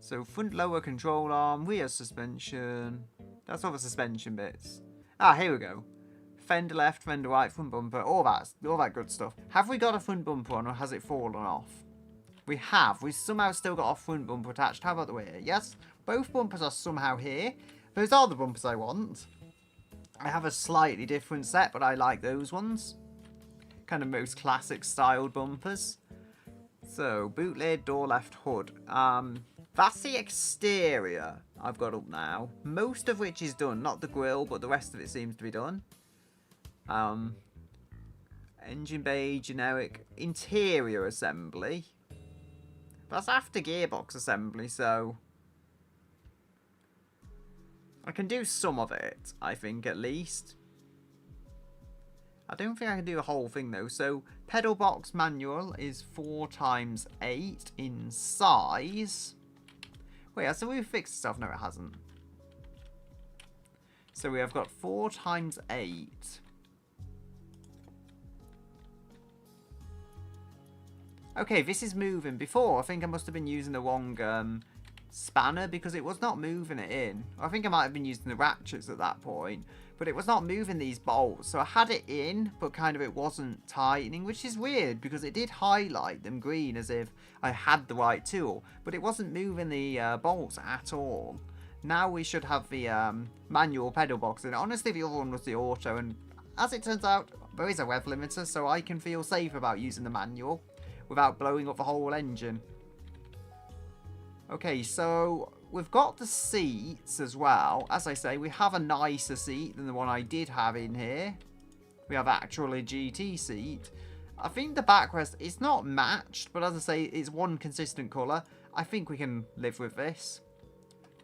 So, front lower control arm, rear suspension. That's all the suspension bits. Here we go. Fender left, fender right, front bumper, all that good stuff. Have we got a front bumper on, or has it fallen off? We have. We've somehow still got our front bumper attached. How about the rear? Yes, both bumpers are somehow here. Those are the bumpers I want. I have a slightly different set, but I like those ones. Kind of most classic styled bumpers. So, boot lid, door left, hood. That's the exterior I've got up now. Most of which is done. Not the grille, but the rest of it seems to be done. Engine bay, generic, interior assembly. That's after gearbox assembly, so I can do some of it, I think, at least. I don't think I can do the whole thing, though. So, pedal box manual is 4x8 in size. Wait, so we've fixed stuff? No, it hasn't. So we have got 4x8. Okay, this is moving. Before, I think I must have been using the wrong spanner because it was not moving it in. I think I might have been using the ratchets at that point, but it was not moving these bolts. So I had it in, but kind of it wasn't tightening, which is weird because it did highlight them green as if I had the right tool, but it wasn't moving the bolts at all. Now we should have the manual pedal box in. Honestly, the other one was the auto, and as it turns out, there is a rev limiter, so I can feel safe about using the manual without blowing up the whole engine. Okay, so we've got the seats as well. As I say, we have a nicer seat than the one I did have in here. We have actually a GT seat. I think the backrest is not matched, but as I say, it's one consistent colour. I think we can live with this.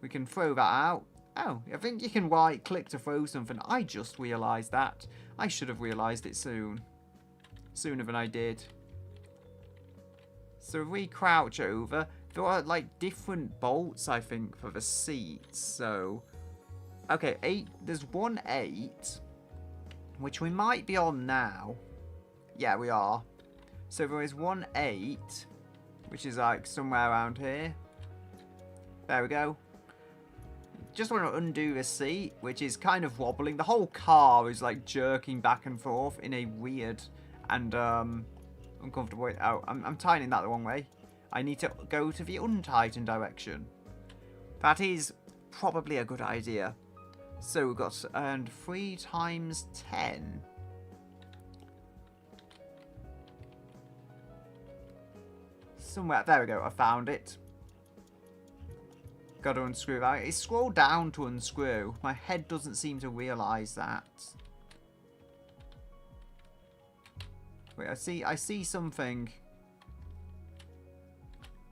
We can throw that out. Oh, I think you can right click to throw something. I just realised that. I should have realised it soon. Sooner than I did. So if we crouch over, there are like different bolts, I think, for the seats. So, okay, 8. There's 1 8, which we might be on now. Yeah, we are. So there is 1 8, which is like somewhere around here. There we go. Just want to undo this seat, which is kind of wobbling. The whole car is like jerking back and forth in a weird and uncomfortable way. Oh, I'm tightening that the wrong way. I need to go to the untightened direction. That is probably a good idea. So we've got 3 times 10. Somewhere. There we go. I found it. Got to unscrew that. It's scrolled down to unscrew. My head doesn't seem to realise that. Wait, I see something.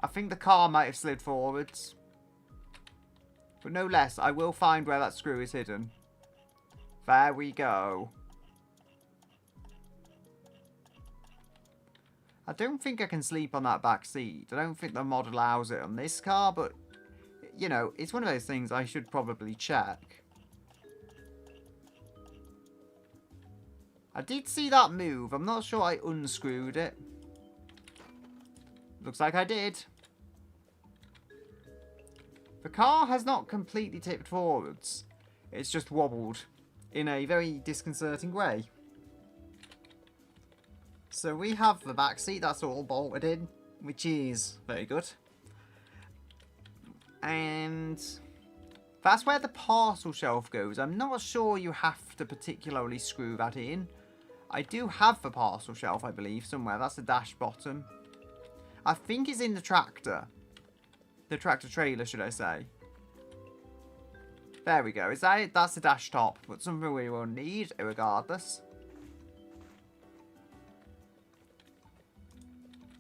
I think the car might have slid forwards. But no less, I will find where that screw is hidden. There we go. I don't think I can sleep on that back seat. I don't think the mod allows it on this car, but you know, it's one of those things I should probably check. I did see that move. I'm not sure I unscrewed it. Looks like I did. The car has not completely tipped forwards. It's just wobbled in a very disconcerting way. So we have the back seat. That's all bolted in, which is very good. And that's where the parcel shelf goes. I'm not sure you have to particularly screw that in. I do have the parcel shelf, I believe, somewhere. That's the dash bottom. I think it's in the tractor. The tractor trailer, should I say. There we go. Is that it? That's the dash top, but something we will need regardless.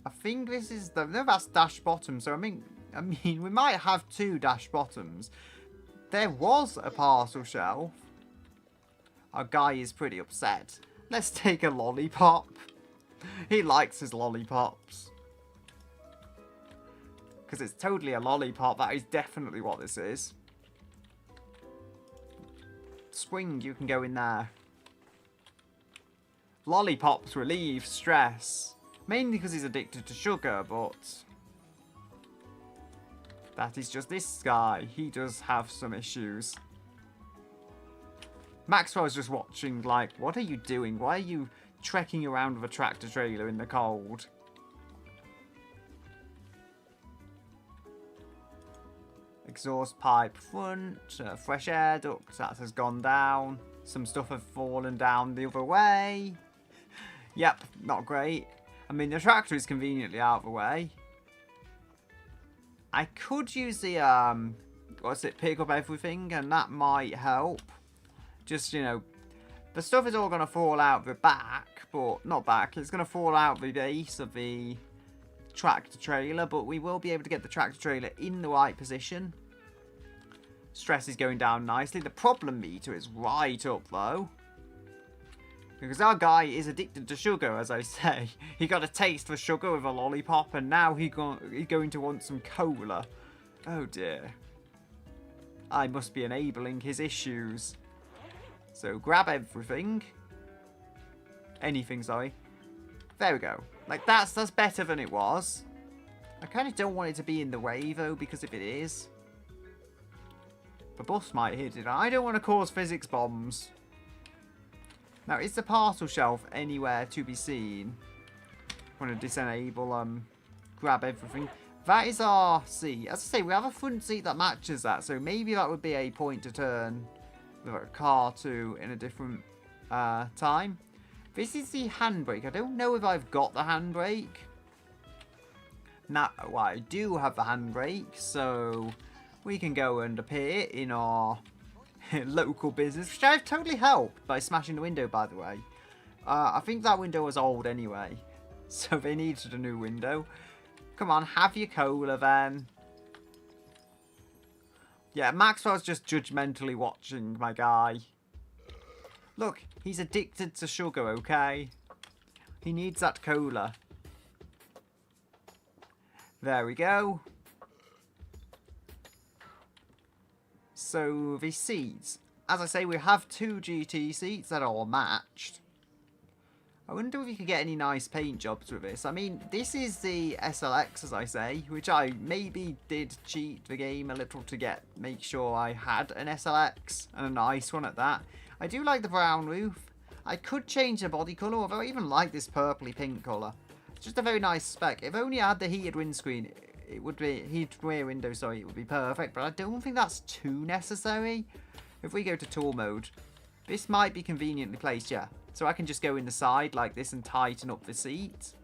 I think this is the... No, that's dash bottom, so I mean, we might have 2 dash bottoms. There was a parcel shelf. Our guy is pretty upset. Let's take a lollipop. He likes his lollipops. Because it's totally a lollipop. That is definitely what this is. Spring, you can go in there. Lollipops relieve stress. Mainly because he's addicted to sugar, but... that is just this guy. He does have some issues. Maxwell's just watching like, what are you doing? Why are you trekking around with a tractor trailer in the cold? Exhaust pipe front, fresh air duct, that has gone down. Some stuff has fallen down the other way. Yep, not great. I mean, the tractor is conveniently out of the way. I could use the, pick up everything, and that might help. Just, you know, the stuff is all going to fall out the back, but not back. It's going to fall out the base of the tractor trailer, but we will be able to get the tractor trailer in the right position. Stress is going down nicely. The problem meter is right up, though. Because our guy is addicted to sugar, as I say. He got a taste for sugar with a lollipop, and now he's going to want some cola. Oh dear. I must be enabling his issues. So grab everything. Anything, sorry. There we go. Like, that's better than it was. I kind of don't want it to be in the way, though, because if it is, the bus might hit it. I don't want to cause physics bombs. Now, is the parcel shelf anywhere to be seen? I want to disable, grab everything. That is our seat. As I say, we have a front seat that matches that, so maybe that would be a point to turn the car to in a different time. This is the handbrake. I don't know if I've got the handbrake. Now, well, I do have the handbrake, so we can go and appear in our local business, which I've totally helped by smashing the window, by the way. I think that window was old anyway, so they needed a new window. Come on, have your cola then. Yeah, Maxwell's just judgmentally watching my guy. Look, he's addicted to sugar, okay? He needs that cola. There we go. So, the seats. As I say, we have 2 GT seats that are all matched. I wonder if you could get any nice paint jobs with this. I mean, this is the SLX, as I say, which I maybe did cheat the game a little to make sure I had an SLX, and a nice one at that. I do like the brown roof. I could change the body colour, although I even like this purpley pink colour. It's just a very nice spec. If only I had the heated windscreen, it would be heated rear window, sorry, it would be perfect, but I don't think that's too necessary. If we go to tool mode, this might be conveniently placed, yeah. So I can just go in the side like this and tighten up the seat.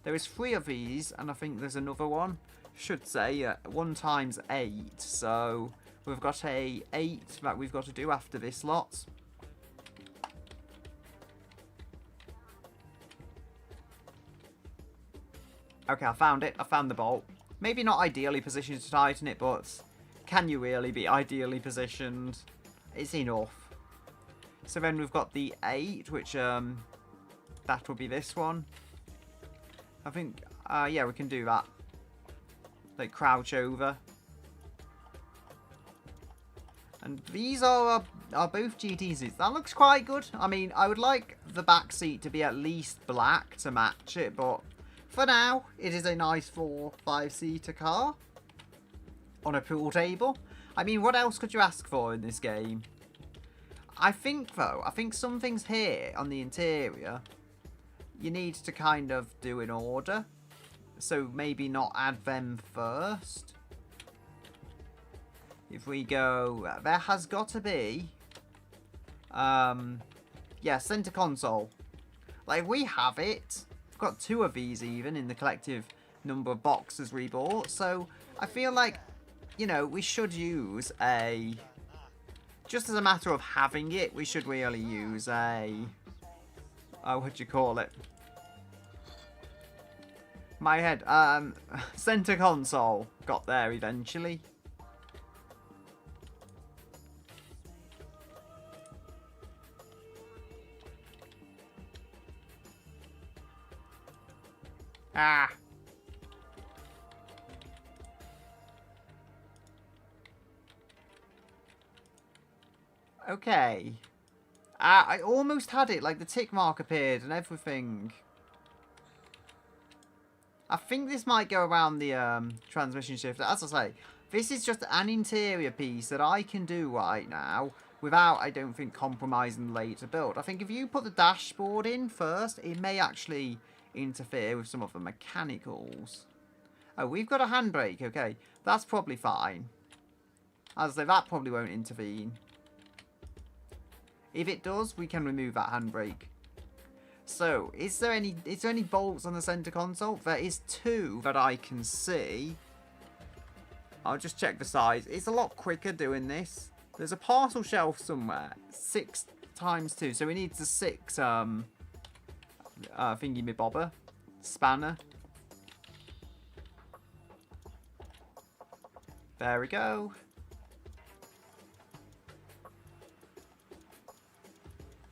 There is 3 of these, and I think there's another one. Should say 1 times 8. So we've got a 8 that we've got to do after this lot. Okay, I found it. I found the bolt. Maybe not ideally positioned to tighten it, but can you really be ideally positioned? It's enough. So then we've got the 8, which, that will be this one. I think, yeah, we can do that. Like, crouch over. And these are both GT seats. That looks quite good. I mean, I would like the back seat to be at least black to match it, but for now, it is a nice 4-5-seater car on a pool table. I mean, what else could you ask for in this game? I think, though, some things here on the interior, you need to kind of do in order. So maybe not add them first. If we go, there has got to be, yeah, center console. Like, we have it. We've got 2 of these even in the collective number of boxes we bought. So I feel like, you know, we should use a... Just as a matter of having it, we should really use a... what do you call it? My head. Center console. Got there eventually. Ah. Okay. I almost had it, like the tick mark appeared and everything. I think this might go around the transmission shifter. As I say, this is just an interior piece that I can do right now without, I don't think, compromising the later build. I think if you put the dashboard in first, it may actually interfere with some of the mechanicals. Oh, we've got a handbrake, okay. That's probably fine. As I say, that probably won't intervene. If it does, we can remove that handbrake. So, is there any bolts on the center console? There is 2 that I can see. I'll just check the size. It's a lot quicker doing this. There's a parcel shelf somewhere. 6 times 2. So we need the 6 thingy-me-bobber spanner. There we go.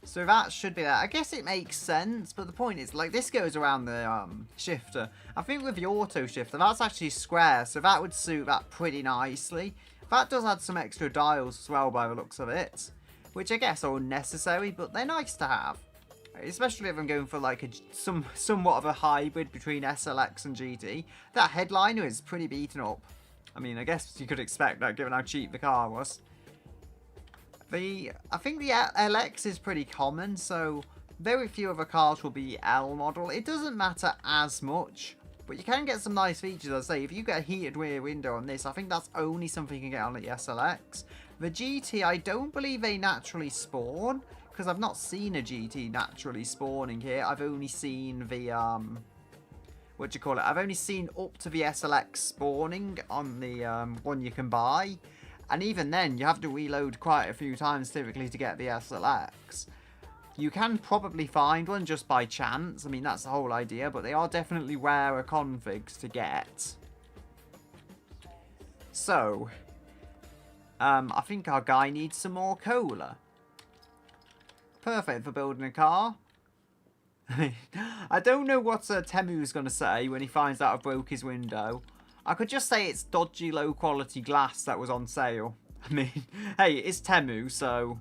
So that should be that. I guess it makes sense, but the point is, like, this goes around the shifter. I think with the auto shifter, that's actually square, so that would suit that pretty nicely. That does add some extra dials as well by the looks of it, which I guess are unnecessary, but they're nice to have. Especially if I'm going for like somewhat of a hybrid between SLX and GT. That headliner is pretty beaten up. I mean, I guess you could expect that given how cheap the car was. I think the LX is pretty common, so very few other cars will be L model. It doesn't matter as much, but you can get some nice features. I'd say if you get a heated rear window on this, I think that's only something you can get on the SLX. The GT, I don't believe they naturally spawn, because I've not seen a GT naturally spawning here. I've only seen the, I've only seen up to the SLX spawning on the one you can buy. And even then, you have to reload quite a few times typically to get the SLX. You can probably find one just by chance. I mean, that's the whole idea, but they are definitely rarer configs to get. So, I think our guy needs some more cola. Perfect for building a car. I don't know what Temu's going to say when he finds out I broke his window. I could just say it's dodgy, low-quality glass that was on sale. I mean, hey, it's Temu, so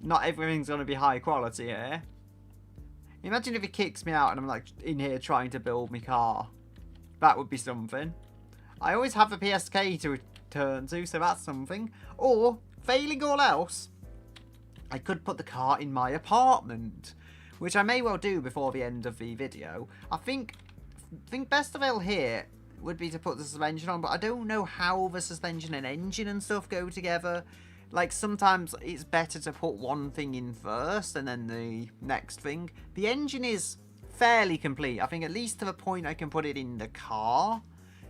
not everything's going to be high quality here. Imagine if he kicks me out and I'm like in here trying to build my car. That would be something. I always have a PSK to return to, so that's something. Or, failing all else, I could put the car in my apartment, which I may well do before the end of the video. I think best avail here would be to put the suspension on, but I don't know how the suspension and engine and stuff go together. Like, sometimes it's better to put one thing in first and then the next thing. The engine is fairly complete. I think at least to the point I can put it in the car.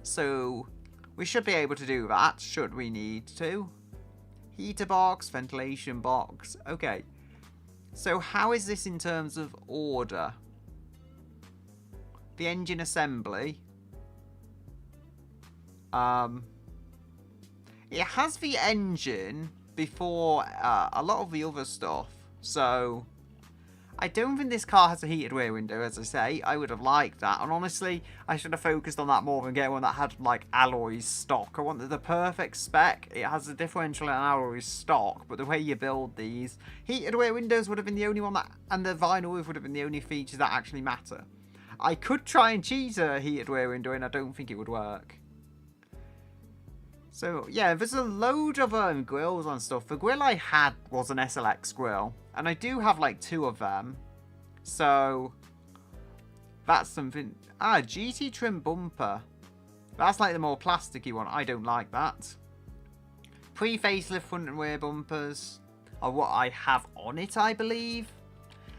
So, we should be able to do that, should we need to. Heater box, ventilation box. Okay. So, how is this in terms of order? The engine assembly. It has the engine before a lot of the other stuff, so I don't think this car has a heated rear window, as I say. I would have liked that, and honestly, I should have focused on that more than getting one that had, like, alloys stock. I wanted the perfect spec. It has a differential and alloys stock, but the way you build these, heated rear windows would have been the only one that, and the vinyl roof would have been the only features that actually matter. I could try and cheese a heated rear window, and I don't think it would work. So, yeah, there's a load of grills and stuff. The grill I had was an SLX grill, and I do have, like, 2 of them. So, that's something. GT trim bumper. That's, like, the more plasticky one. I don't like that. Pre-facelift front and rear bumpers are what I have on it, I believe.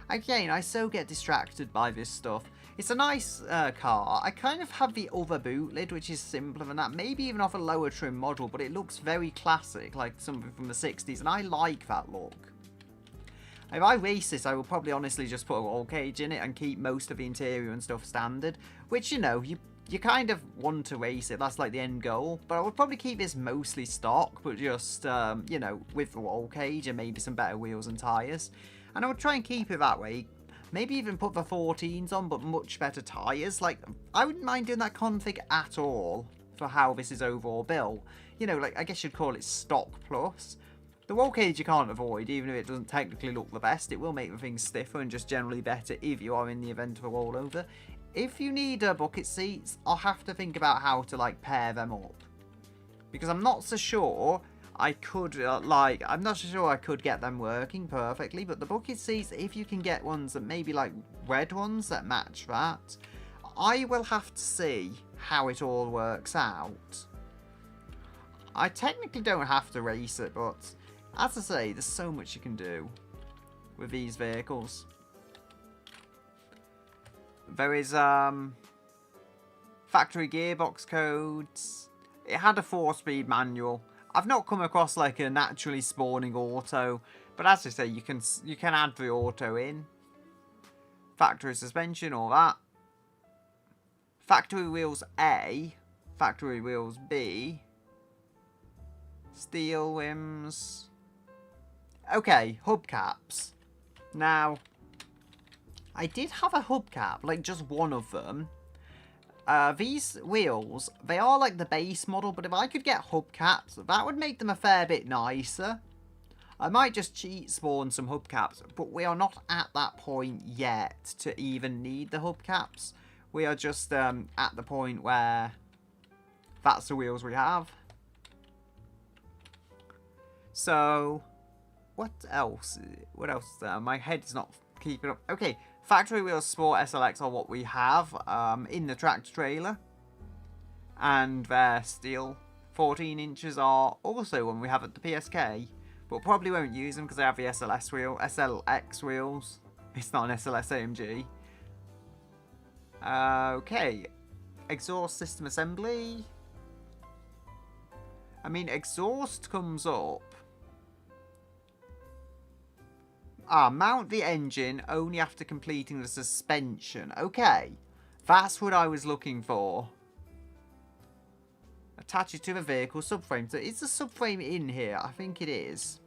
Again, I so get distracted by this stuff. It's a nice car. I kind of have the other boot lid, which is simpler than that. Maybe even off a lower trim model, but it looks very classic, like something from the 60s, and I like that look. If I race this, I will probably honestly just put a roll cage in it and keep most of the interior and stuff standard, which, you know, you kind of want to race it. That's like the end goal. But I would probably keep this mostly stock, but just, you know, with the roll cage and maybe some better wheels and tyres. And I would try and keep it that way. Maybe even put the 14s on, but much better tyres. Like, I wouldn't mind doing that config at all for how this is overall built. You know, like, I guess you'd call it stock plus. The roll cage you can't avoid, even if it doesn't technically look the best. It will make the thing stiffer and just generally better if you are in the event of a rollover. If you need bucket seats, I'll have to think about how to, like, pair them up. Because I'm not so sure I could, I'm not so sure I could get them working perfectly, but the bucket seats, if you can get ones that maybe like red ones that match that, I will have to see how it all works out. I technically don't have to race it, but as I say, there's so much you can do with these vehicles. There is, factory gearbox codes. It had a 4-speed manual. I've not come across like a naturally spawning auto, but as I say, you can add the auto in. Factory suspension, all that. Factory wheels A, factory wheels B. Steel rims. Okay, hubcaps. Now, I did have a hubcap, like just one of them. These wheels, they are like the base model, but if I could get hubcaps, that would make them a fair bit nicer. I might just cheat spawn some hubcaps, but we are not at that point yet to even need the hubcaps. We are just at the point where that's the wheels we have. So, what else? What else is there? My head is not keeping up. Okay, factory wheels Sport SLX are what we have in the tractor trailer. And their steel 14 inches are also one we have at the PSK. But probably won't use them because they have the SLX wheels. It's not an SLS AMG. Okay. Exhaust system assembly. I mean, exhaust comes up. Mount the engine only after completing the suspension. Okay. That's what I was looking for. Attach it to the vehicle subframe. So is the subframe in here? I think it is.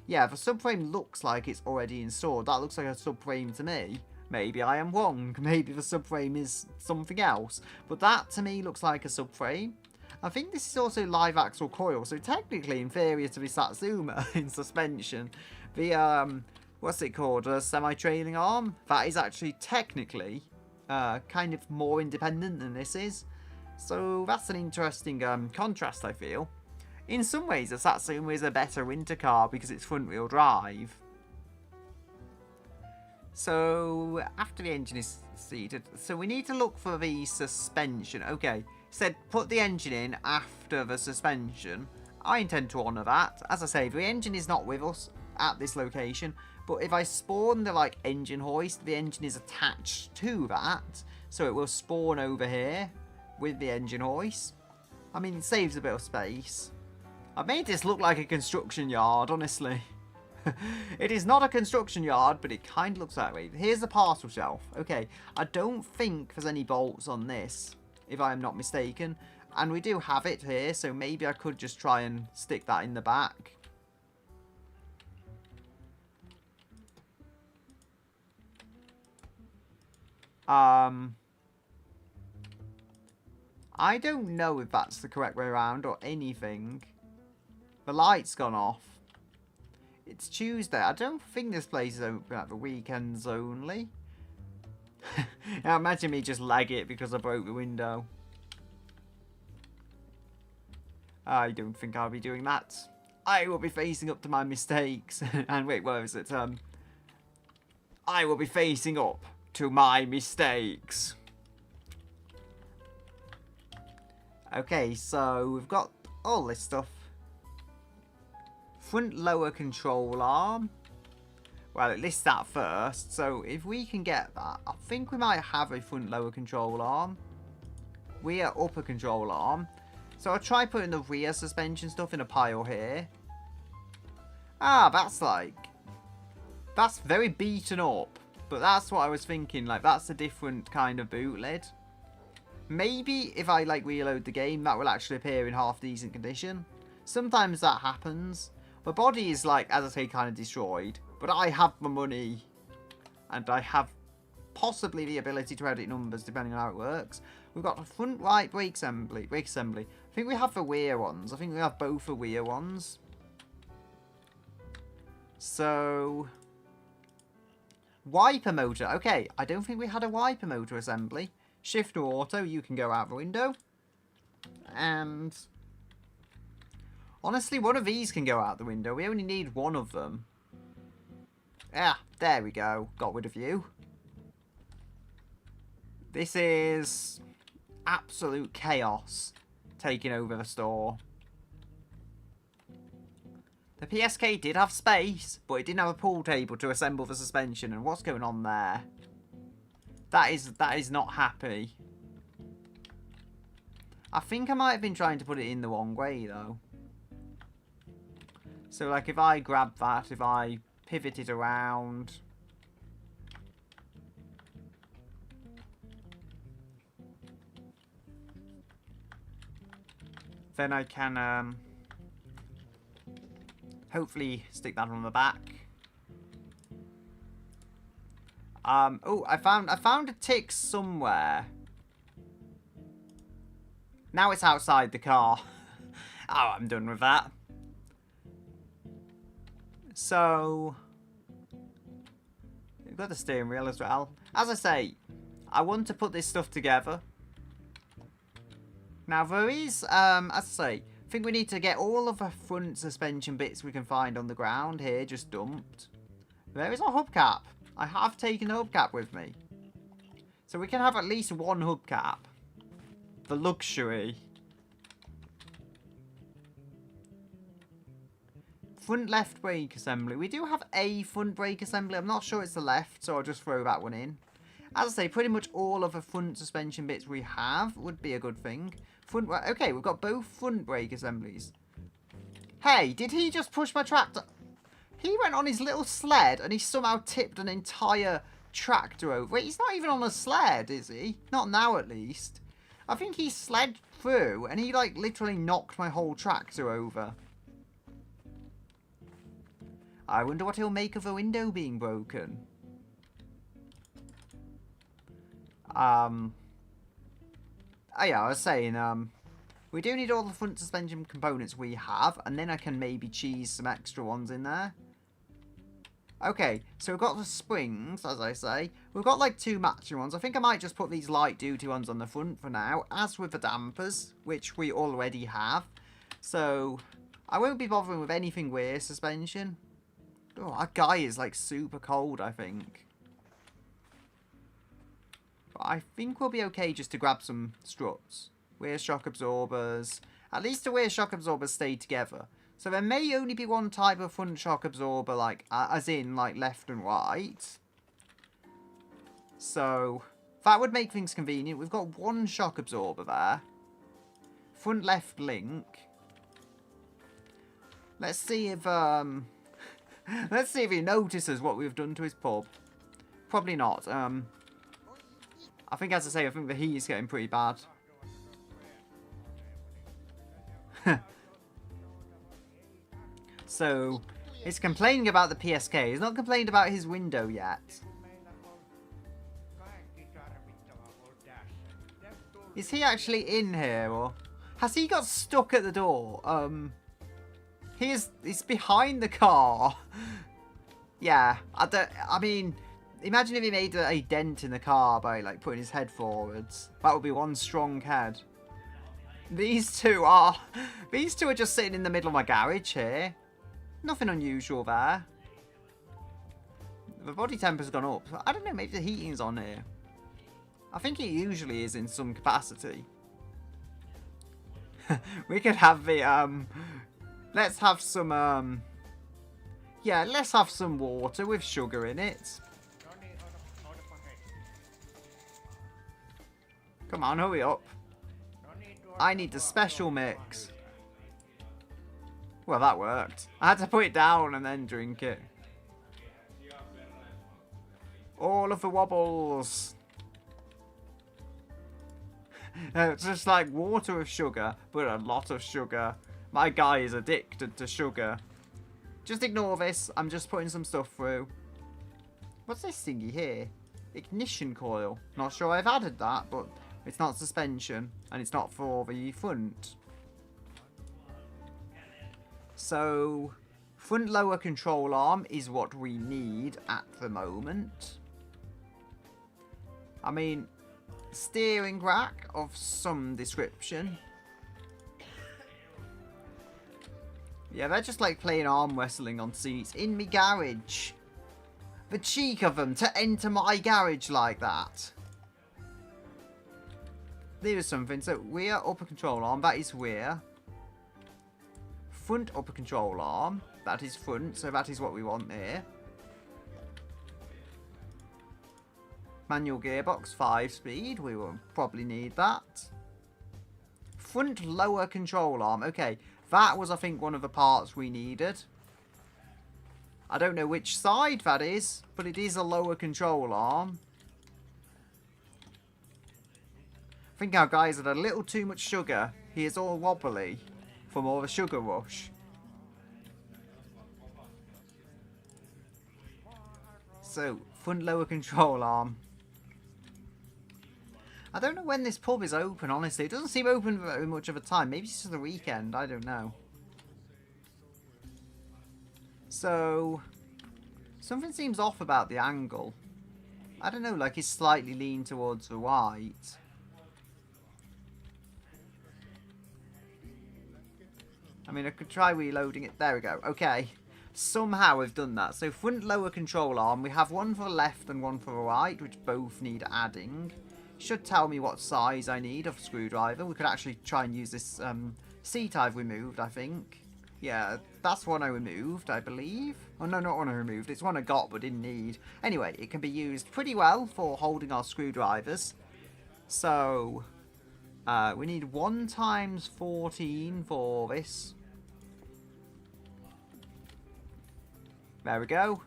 Yeah, the subframe looks like it's already installed. That looks like a subframe to me. Maybe I am wrong. Maybe the subframe is something else. But that to me looks like a subframe. I think this is also live axle coil. So technically inferior to the Satsuma in suspension. The, what's it called? A semi-trailing arm. That is actually technically kind of more independent than this is. So that's an interesting contrast, I feel. In some ways, the Satsuma is a better winter car because it's front-wheel drive. So, after the engine is seated, so we need to look for the suspension. Okay, said put the engine in after the suspension. I intend to honour that. As I say, the engine is not with us at this location, but if I spawn the like engine hoist, the engine is attached to that, so it will spawn over here with the engine hoist. I mean, it saves a bit of space. I made this look like a construction yard, honestly. It is not a construction yard, but it kind of looks that way. Here's the parcel shelf. Okay, I don't think there's any bolts on this, if I am not mistaken. And we do have it here, so maybe I could just try and stick that in the back. I don't know if that's the correct way around or anything. The light's gone off. It's Tuesday. I don't think this place is open at the weekends only. Now imagine me just lag it because I broke the window. I don't think I'll be doing that. I will be facing up to my mistakes. And wait, what was it? I will be facing up to my mistakes. Okay, so we've got all this stuff. Front lower control arm. Well, it lists that first. So if we can get that, I think we might have a front lower control arm. Rear upper control arm. So I'll try putting the rear suspension stuff in a pile here. That's very beaten up. But that's what I was thinking. Like, that's a different kind of boot lid. Maybe if I, like, reload the game, that will actually appear in half decent condition. Sometimes that happens. My body is, like, as I say, kind of destroyed. But I have the money. And I have possibly the ability to edit numbers, depending on how it works. We've got the front right brake assembly. I think we have the rear ones. I think we have both the rear ones. So, wiper motor. Okay, I don't think we had a wiper motor assembly. Shift to auto, you can go out the window. And honestly, one of these can go out the window. We only need one of them. Yeah, there we go. Got rid of you. This is absolute chaos taking over the store. The PSK did have space, but it didn't have a pool table to assemble the suspension. And what's going on there? That is not happy. I think I might have been trying to put it in the wrong way, though. So, like, if I grab that, if I pivot it around. Then I can, hopefully stick that on the back. Oh, I found a tick somewhere. Now it's outside the car. Oh, I'm done with that. So, we've got the steering wheel as well. As I say, I want to put this stuff together. Now there is, as I say, I think we need to get all of the front suspension bits we can find on the ground here just dumped. There is a hubcap. I have taken the hubcap with me. So we can have at least one hubcap. The luxury. Front left brake assembly. We do have a front brake assembly. I'm not sure it's the left, so I'll just throw that one in. As I say, pretty much all of the front suspension bits we have would be a good thing. Okay, we've got both front brake assemblies. Hey, did he just push my tractor? He went on his little sled and he somehow tipped an entire tractor over. Wait, he's not even on a sled, is he? Not now, at least. I think he slid through and he, like, literally knocked my whole tractor over. I wonder what he'll make of a window being broken. Oh yeah, I was saying, we do need all the front suspension components we have, and then I can maybe cheese some extra ones in there. Okay, so we've got the springs, as I say. We've got like 2 matching ones. I think I might just put these light duty ones on the front for now, as with the dampers, which we already have. So, I won't be bothering with anything rear suspension. Oh, that guy is like super cold, I think. But I think we'll be okay just to grab some struts. Rear shock absorbers. At least the rear shock absorbers stay together. So there may only be one type of front shock absorber, like, as in, like, left and right. So, that would make things convenient. We've got one shock absorber there. Front left link. Let's see if, let's see if he notices what we've done to his pub. Probably not. I think, as I say, I think the heat is getting pretty bad. So, he's complaining about the PSK. He's not complained about his window yet. Is he actually in here, or has he got stuck at the door? He's behind the car. Yeah, I mean, imagine if he made a dent in the car by, like, putting his head forwards. That would be one strong head. These two are just sitting in the middle of my garage here. Nothing unusual there. The body temperature's gone up. I don't know, maybe the heating's on here. I think it usually is in some capacity. We could have the, let's have some, yeah, let's have some water with sugar in it. Come on, hurry up. I need the special mix. Well, that worked. I had to put it down and then drink it. All of the wobbles. It's just like water with sugar, but a lot of sugar. My guy is addicted to sugar. Just ignore this. I'm just putting some stuff through. What's this thingy here? Ignition coil. Not sure I've added that, but it's not suspension. And it's not for the front. So, front lower control arm is what we need at the moment. I mean, steering rack of some description. Yeah, they're just like playing arm wrestling on seats in me garage. The cheek of them to enter my garage like that. There is something. So, rear upper control arm, that is rear. Front upper control arm, that is front, so that is what we want there. Manual gearbox, 5-speed, we will probably need that. Front lower control arm, okay, that was I think one of the parts we needed. I don't know which side that is, but it is a lower control arm. I think our guys had a little too much sugar. He is all wobbly from all the sugar rush. So, front lower control arm. I don't know when this pub is open, honestly. It doesn't seem open very much of a time. Maybe it's just the weekend. I don't know. So, something seems off about the angle. I don't know, like it's slightly leaned towards the right. I mean, I could try reloading it. There we go. Okay. Somehow we've done that. So front lower control arm. We have one for the left and one for the right, which both need adding. Should tell me what size I need of screwdriver. We could actually try and use this seat I've removed, I think. Yeah, that's one I removed, I believe. Oh, no, not one I removed. It's one I got but didn't need. Anyway, it can be used pretty well for holding our screwdrivers. So, we need 1 times 14 for this. There we go.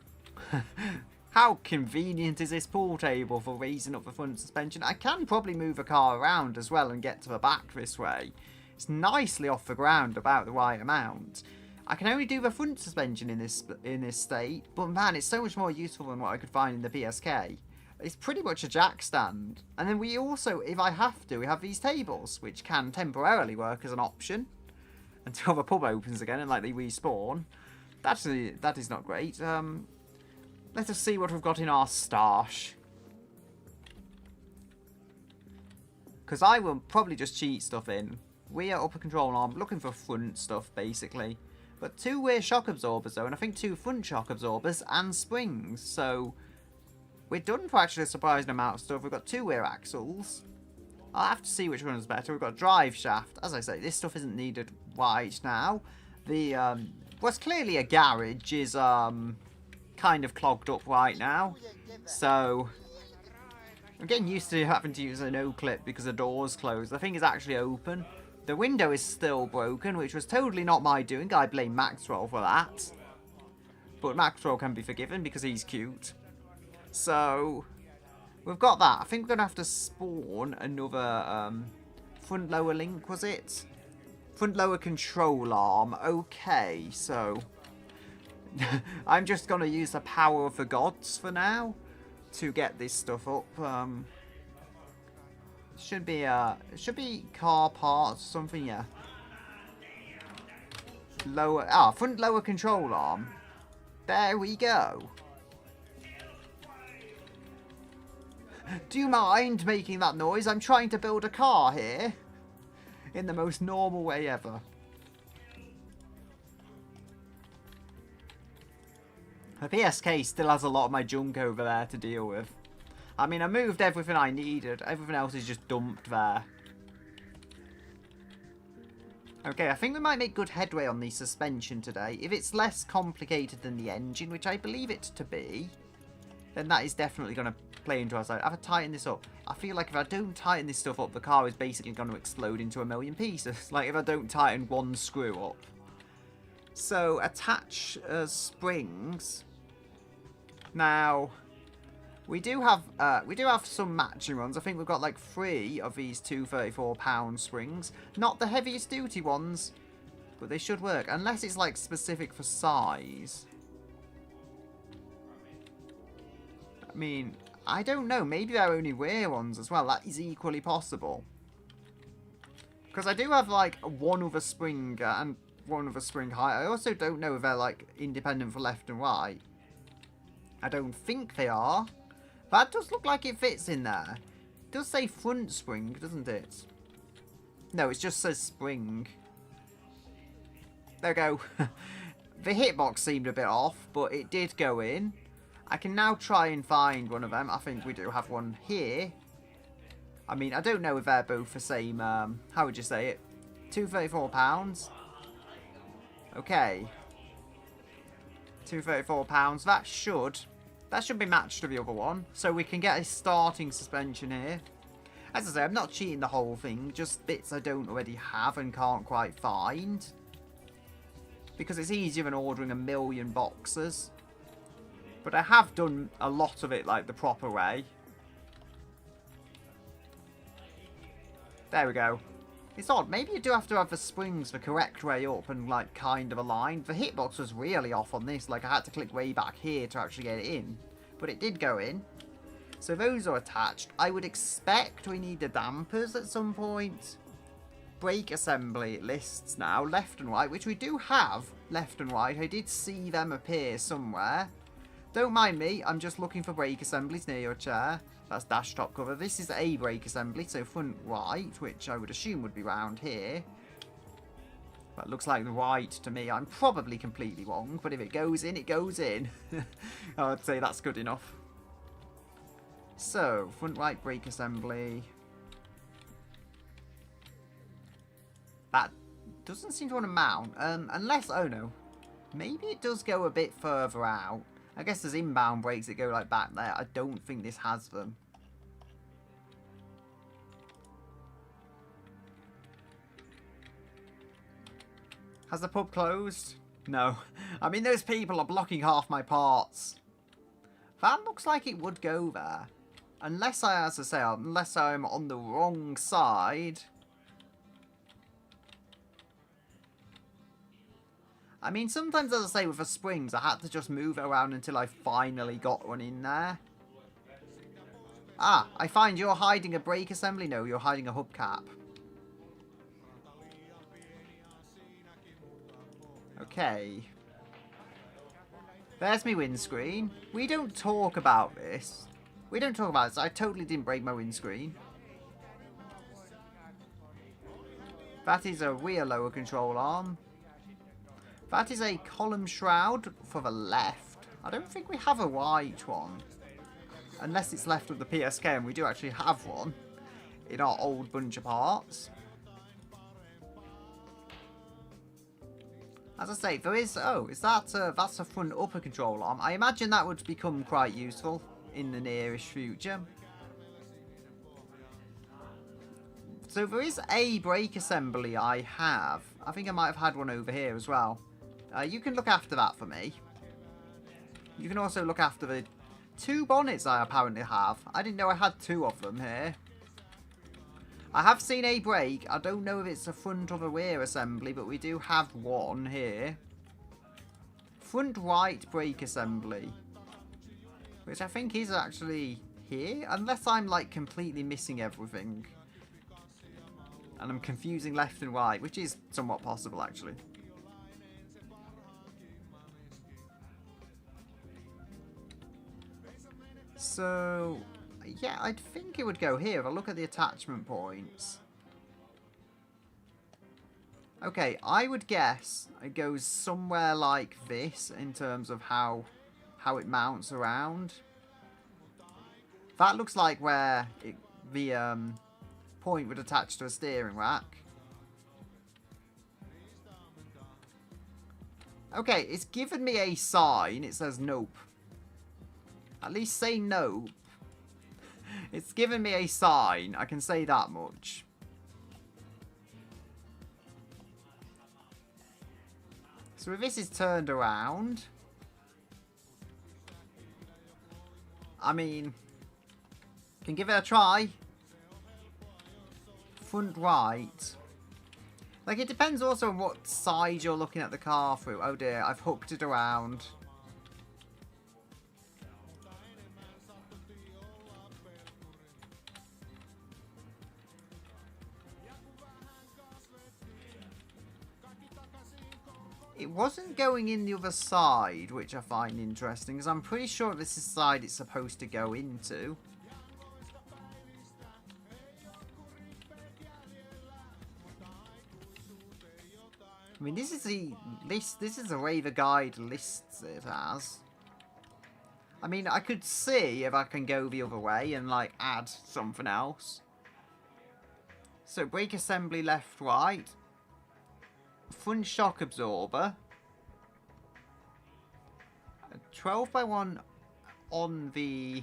How convenient is this pool table for raising up the front suspension? I can probably move a car around as well and get to the back this way. It's nicely off the ground, about the right amount. I can only do the front suspension in this state, but man, it's so much more useful than what I could find in the PSK. It's pretty much a jack stand. And then we also, if I have to, we have these tables, which can temporarily work as an option until the pub opens again and like they respawn. That is not great. Let us see what we've got in our stash. Because I will probably just cheat stuff in. Rear upper control arm, looking for front stuff, basically. But 2 rear shock absorbers, though, and I think 2 front shock absorbers and springs. So, we're done for actually a surprising amount of stuff. We've got 2 rear axles. I'll have to see which one is better. We've got a drive shaft. As I say, this stuff isn't needed right now. The, what's clearly a garage is, kind of clogged up right now. So, I'm getting used to having to use a no-clip because the door's closed. The thing is actually open. The window is still broken, which was totally not my doing. I blame Maxwell for that. But Maxwell can be forgiven because he's cute. So, we've got that. I think we're going to have to spawn another front lower link, was it? Front lower control arm. Okay, so I'm just going to use the power of the gods for now to get this stuff up. Should be car parts or something, yeah. Front lower control arm. There we go. Do you mind making that noise? I'm trying to build a car here in the most normal way ever. The PSK still has a lot of my junk over there to deal with. I mean, I moved everything I needed. Everything else is just dumped there. Okay, I think we might make good headway on the suspension today. If it's less complicated than the engine, which I believe it to be, then that is definitely going to play into our side. I have to tighten this up. I feel like if I don't tighten this stuff up, the car is basically going to explode into a million pieces. Like if I don't tighten one screw up. So, attach springs. Now, we do have some matching ones. I think we've got like 3 of these 234-pound springs. Not the heaviest duty ones, but they should work. Unless it's like specific for size. I mean, I don't know. Maybe they're only rear ones as well. That is equally possible. Because I do have like one other spring and one other spring height. I also don't know if they're like independent for left and right. I don't think they are. That does look like it fits in there. It does say front spring, doesn't it? No, it just says spring. There we go. The hitbox seemed a bit off, but it did go in. I can now try and find one of them. I think we do have one here. I mean, I don't know if they're both the same, how would you say it? £234. Okay. £234. That should be matched to the other one. So we can get a starting suspension here. As I say, I'm not cheating the whole thing. Just bits I don't already have and can't quite find. Because it's easier than ordering a million boxes. But I have done a lot of it like the proper way. There we go. It's odd. Maybe you do have to have the springs the correct way up and like kind of aligned. The hitbox was really off on this. Like I had to click way back here to actually get it in. But it did go in. So those are attached. I would expect we need the dampers at some point. brake assembly lists now, left and right, which we do have left and right. I did see them appear somewhere. Don't mind me, I'm just looking for brake assemblies near your chair. That's dash top cover. This is a brake assembly, so front right, which I would assume would be round here. That looks like the right to me. I'm probably completely wrong, but if it goes in, it goes in. I would say that's good enough. So, front right brake assembly. That doesn't seem to want to mount. Unless, oh no. Maybe it does go a bit further out. I guess there's inbound brakes that go like back there. I don't think this has them. Has the pub closed? No. I mean, those people are blocking half my parts. That looks like it would go there. Unless as I say, unless I'm on the wrong side. I mean, sometimes, as I say, with the springs, I had to just move it around until I finally got one in there. Ah, I find you're hiding a brake assembly. No, you're hiding a hubcap. Okay. There's my windscreen. We don't talk about this. We don't talk about this. I totally didn't break my windscreen. That is a rear lower control arm. That is a column shroud for the left. I don't think we have a right one. Unless it's left with the PSK, and we do actually have one in our old bunch of parts. As I say, there is... Oh, is that... that's a front upper control arm. I imagine that would become quite useful in the nearish future. So there is a brake assembly I have. I think I might have had one over here as well. You can look after that for me. You can also look after the 2 bonnets I apparently have. I didn't know I had 2 of them here. I have seen a brake. I don't know if it's a front or the rear assembly, but we do have one here. Front right brake assembly. Which I think is actually here. Unless I'm like completely missing everything. And I'm confusing left and right, which is somewhat possible actually. So, yeah, I'd think it would go here if I look at the attachment points. Okay, I would guess it goes somewhere like this in terms of how it mounts around. That looks like where the point would attach to a steering rack. Okay, it's given me a sign. It says nope. At least say nope. It's given me a sign. I can say that much. So if this is turned around... I mean... Can give it a try. Front right. Like, it depends also on what side you're looking at the car through. Oh dear, I've hooked it around. It wasn't going in the other side, which I find interesting, because I'm pretty sure this is the side it's supposed to go into. I mean, this is the way the guide lists it as. I mean, I could see if I can go the other way and, like, add something else. So, brake assembly left, right. Front shock absorber. A 12x1 on the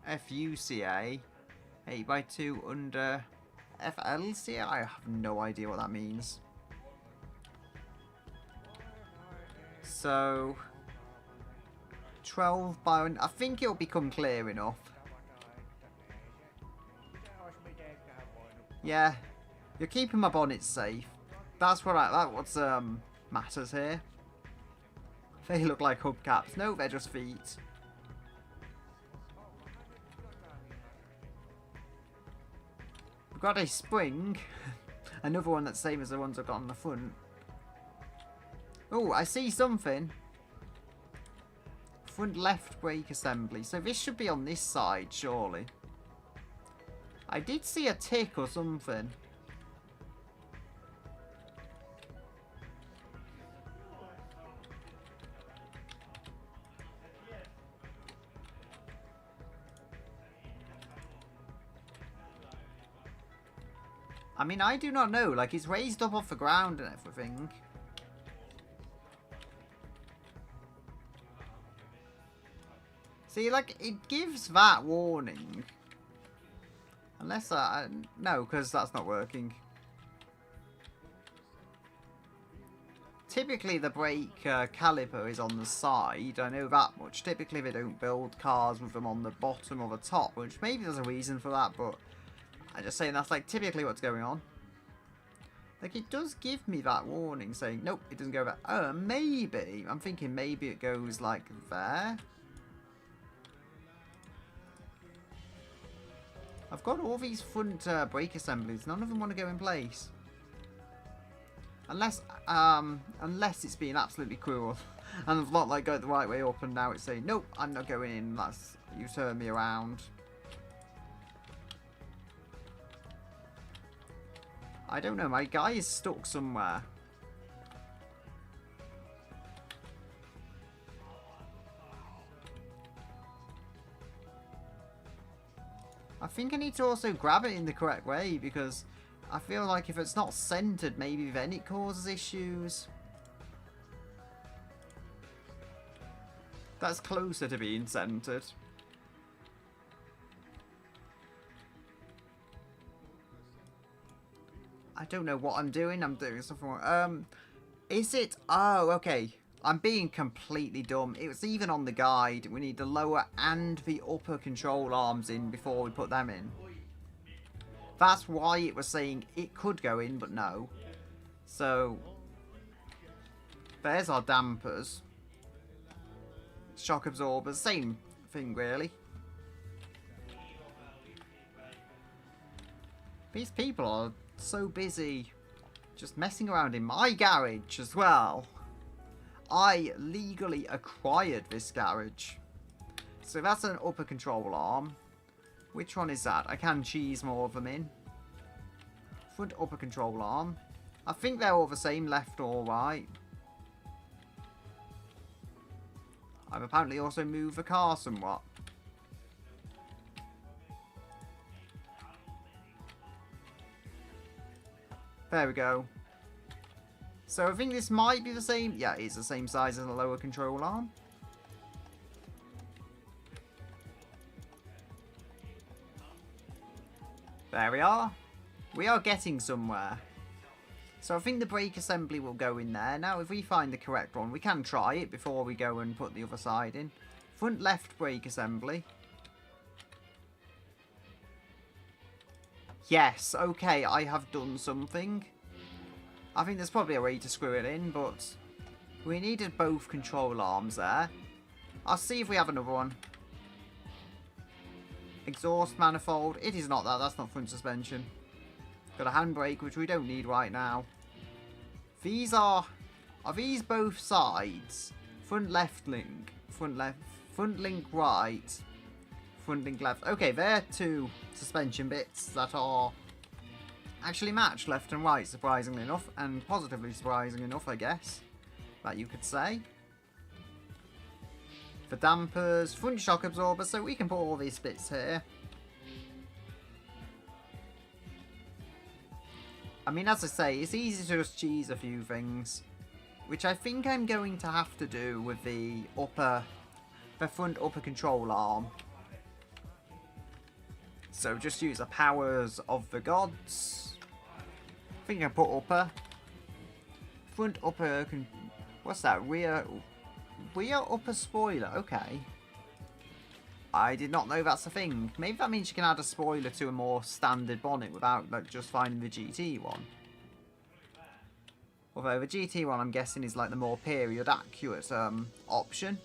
FUCA. 8x2 under FLCA. I have no idea what that means. So 12x1. I think it'll become clear enough. Yeah, you're keeping my bonnet safe. That's what matters here. They look like hubcaps. No, they're just feet. We've got a spring. Another one that's the same as the ones I've got on the front. Oh, I see something. Front left brake assembly. So this should be on this side, surely. I did see a tick or something. I mean, I do not know. Like, it's raised up off the ground and everything. See, like, it gives that warning. Unless I... No, because that's not working. Typically, the brake caliper is on the side. I know that much. Typically, they don't build cars with them on the bottom or the top, which maybe there's a reason for that, but... I'm just saying that's, like, typically what's going on. Like, it does give me that warning saying, nope, it doesn't go there. Oh, maybe. I'm thinking maybe it goes, like, there. I've got all these front brake assemblies. None of them want to go in place. Unless it's being absolutely cruel. And I've not, like, got the right way up and now it's saying, nope, I'm not going in. That's, you turn me around. I don't know, my guy is stuck somewhere. I think I need to also grab it in the correct way because I feel like if it's not centered, maybe then it causes issues. That's closer to being centered. I don't know what I'm doing. I'm doing something wrong. Is it? Oh, okay. I'm being completely dumb. It was even on the guide. We need the lower and the upper control arms in before we put them in. That's why it was saying it could go in, but no. So, there's our dampers. Shock absorbers. Same thing, really. These people are so busy just messing around in my garage as well. I legally acquired this garage. So that's an upper control arm. Which one is that? I can cheese more of them in. Front upper control arm. I think they're all the same, left or right. I've apparently also moved the car somewhat. There we go. So I think this might be the same. Yeah, it's the same size as the lower control arm. There we are. We are getting somewhere. So I think the brake assembly will go in there. Now if we find the correct one, we can try it before we go and put the other side in. Front left brake assembly. Yes, okay, I have done something. I think there's probably a way to screw it in, but we needed both control arms there. I'll see if we have another one. Exhaust manifold. It is not that. That's not front suspension. Got a handbrake, which we don't need right now. These are these both sides? Front left link. Front left. Front link right. Front link left. Okay, they're two suspension bits that are actually matched left and right, surprisingly enough. And positively surprising enough, I guess. That you could say. For dampers, front shock absorber, so we can put all these bits here. I mean, as I say, it's easy to just cheese a few things. Which I think I'm going to have to do with the front upper control arm. So just use the powers of the gods. I think I put upper. Front upper, what's that? Rear upper spoiler, okay. I did not know that's a thing. Maybe that means you can add a spoiler to a more standard bonnet without like just finding the GT one. Although the GT one I'm guessing is like the more period accurate option.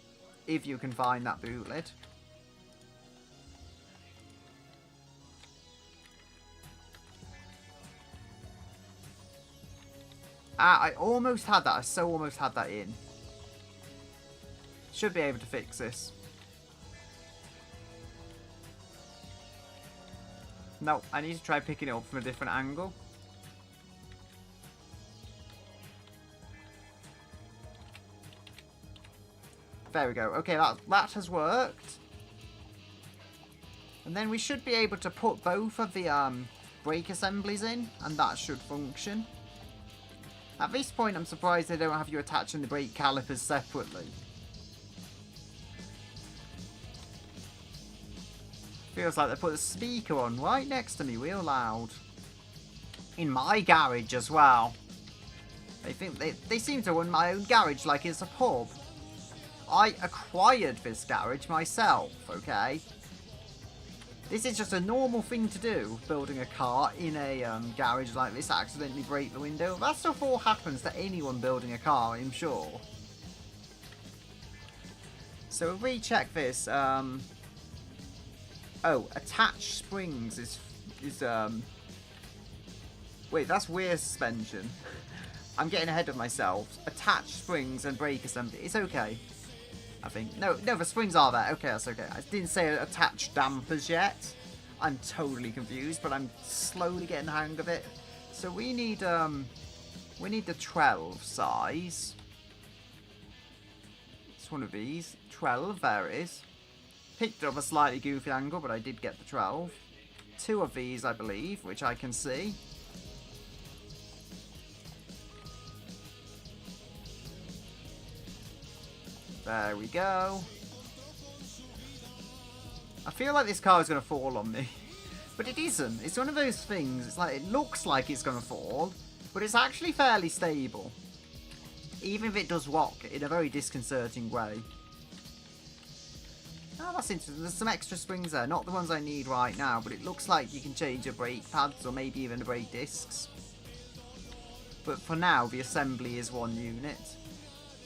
If you can find that boot lid. Ah, I almost had that. I so almost had that in. Should be able to fix this. No, I need to try picking it up from a different angle. There we go. Okay, that has worked. And then we should be able to put both of the brake assemblies in, and that should function. At this point, I'm surprised they don't have you attaching the brake calipers separately. Feels like they put a speaker on right next to me, real loud. In my garage as well. They seem to run my own garage like it's a pub. I acquired this garage myself, okay? This is just a normal thing to do, building a car in a garage like this, accidentally break the window. That stuff all happens to anyone building a car, I'm sure. So we'll recheck this. Oh, attached springs is wait, that's rear suspension. I'm getting ahead of myself. Attached springs and brake assembly. It's okay. I think. No, the springs are there. Okay, that's okay. I didn't say attached dampers yet. I'm totally confused, but I'm slowly getting the hang of it. So we need the 12 size. It's one of these. 12, there it is. Picked up a slightly goofy angle, but I did get the 12. 2 of these, I believe, which I can see. There we go. I feel like this car is going to fall on me. But it isn't. It's one of those things, it's like, it looks like it's going to fall, but it's actually fairly stable. Even if it does rock in a very disconcerting way. Oh, that's interesting. There's some extra springs there. Not the ones I need right now, but it looks like you can change your brake pads or maybe even the brake discs. But for now, the assembly is one unit.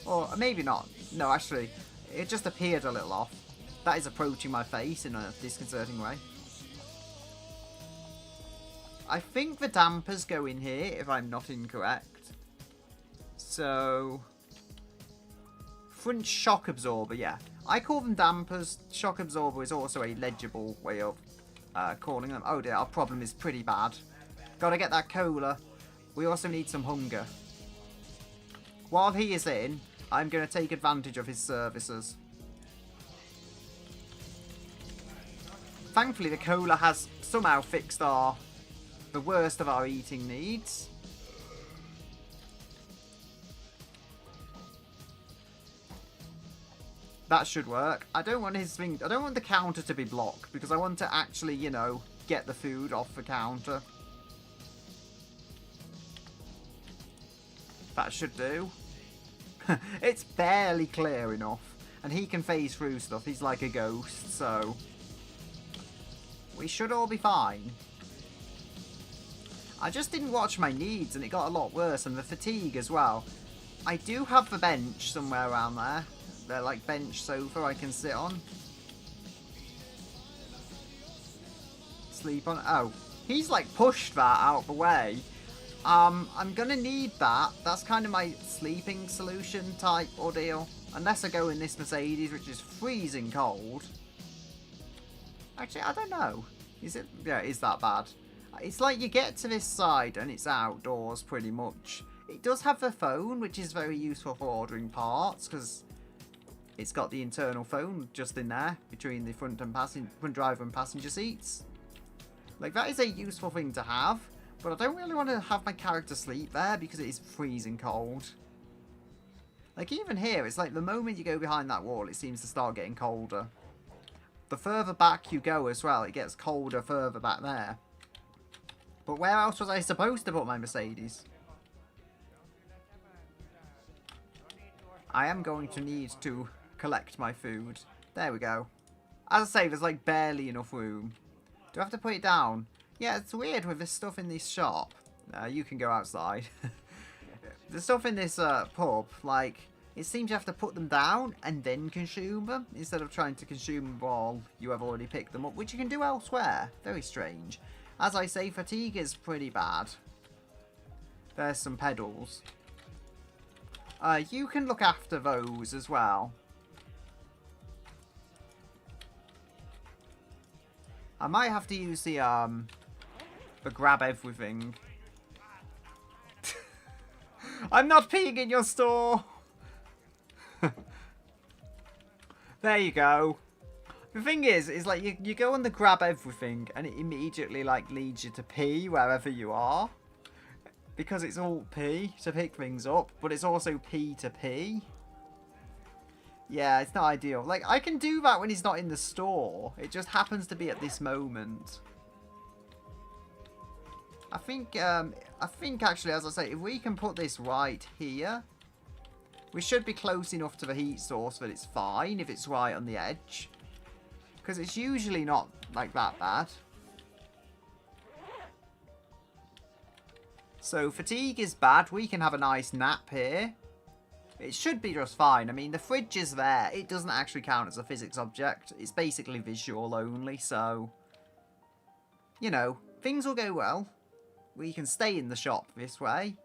Or maybe not. No, actually, it just appeared a little off. That is approaching my face in a disconcerting way. I think the dampers go in here, if I'm not incorrect. So... front shock absorber, yeah. I call them dampers. Shock absorber is also a legible way of calling them. Oh dear, our problem is pretty bad. Gotta get that cola. We also need some hunger. While he is in, I'm going to take advantage of his services. Thankfully, the cola has somehow fixed the worst of our eating needs. That should work. I don't want his thing. I don't want the counter to be blocked because I want to actually, you know, get the food off the counter. That should do. It's barely clear enough. And he can phase through stuff. He's like a ghost, so... we should all be fine. I just didn't watch my needs and it got a lot worse. And the fatigue as well. I do have the bench somewhere around there. They're like bench sofa I can sit on. Sleep on. Oh, he's like pushed that out the way. I'm gonna need that. That's kind of my sleeping solution type ordeal. Unless I go in this Mercedes, which is freezing cold. Actually, I don't know. Is it? Yeah, it is that bad. It's like you get to this side and it's outdoors pretty much. It does have the phone, which is very useful for ordering parts because it's got the internal phone just in there between the front driver and passenger seats. Like, that is a useful thing to have. But I don't really want to have my character sleep there because it is freezing cold. Like, even here, it's like the moment you go behind that wall, it seems to start getting colder. The further back you go as well, it gets colder further back there. But where else was I supposed to put my Mercedes? I am going to need to collect my food. There we go. As I say, there's like barely enough room. Do I have to put it down? Yeah, it's weird with this stuff in this shop. You can go outside. The stuff in this pub, like, it seems you have to put them down and then consume them, instead of trying to consume them while you have already picked them up, which you can do elsewhere. Very strange. As I say, fatigue is pretty bad. There's some pedals. You can look after those as well. I might have to use the grab everything. I'm not peeing in your store. There you go. The thing is like you go on the grab everything and it immediately like leads you to pee wherever you are. Because it's all P to pick things up, but it's also P to P. Yeah, it's not ideal. Like, I can do that when he's not in the store. It just happens to be at this moment. I think actually, as I say, if we can put this right here, we should be close enough to the heat source that it's fine if it's right on the edge. Because it's usually not, like, that bad. So, fatigue is bad. We can have a nice nap here. It should be just fine. I mean, the fridge is there. It doesn't actually count as a physics object. It's basically visual only, so... You know, things will go well. We can stay in the shop this way.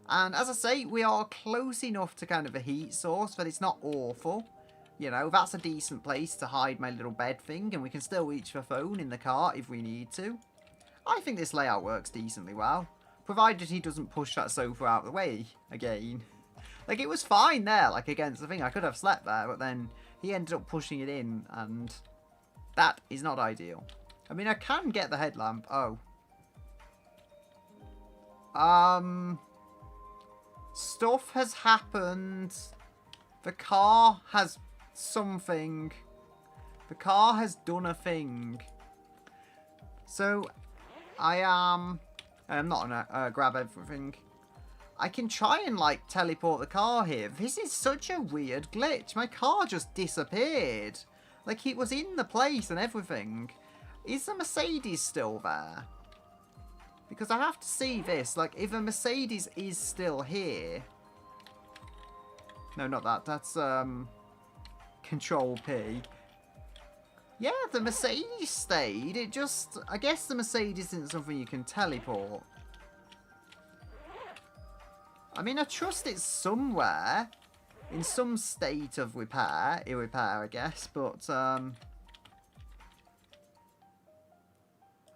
And as I say, we are close enough to kind of a heat source that it's not awful. You know, that's a decent place to hide my little bed thing, and we can still reach the phone in the car if we need to. I think this layout works decently well. Provided he doesn't push that sofa out of the way again. Like, it was fine there, like, against the thing. I could have slept there, but then he ended up pushing it in, and that is not ideal. I mean, I can get the headlamp. Oh. Stuff has happened. The car has something. The car has done a thing. So, I'm not gonna grab everything. I can try and, like, teleport the car here. This is such a weird glitch. My car just disappeared. Like, it was in the place and everything. Is the Mercedes still there? Because I have to see this. Like, if a Mercedes is still here... No, not that. That's, Control P. Yeah, the Mercedes stayed. It just... I guess the Mercedes isn't something you can teleport. I mean, I trust it's somewhere. In some state of repair. Irrepair, I guess. But, I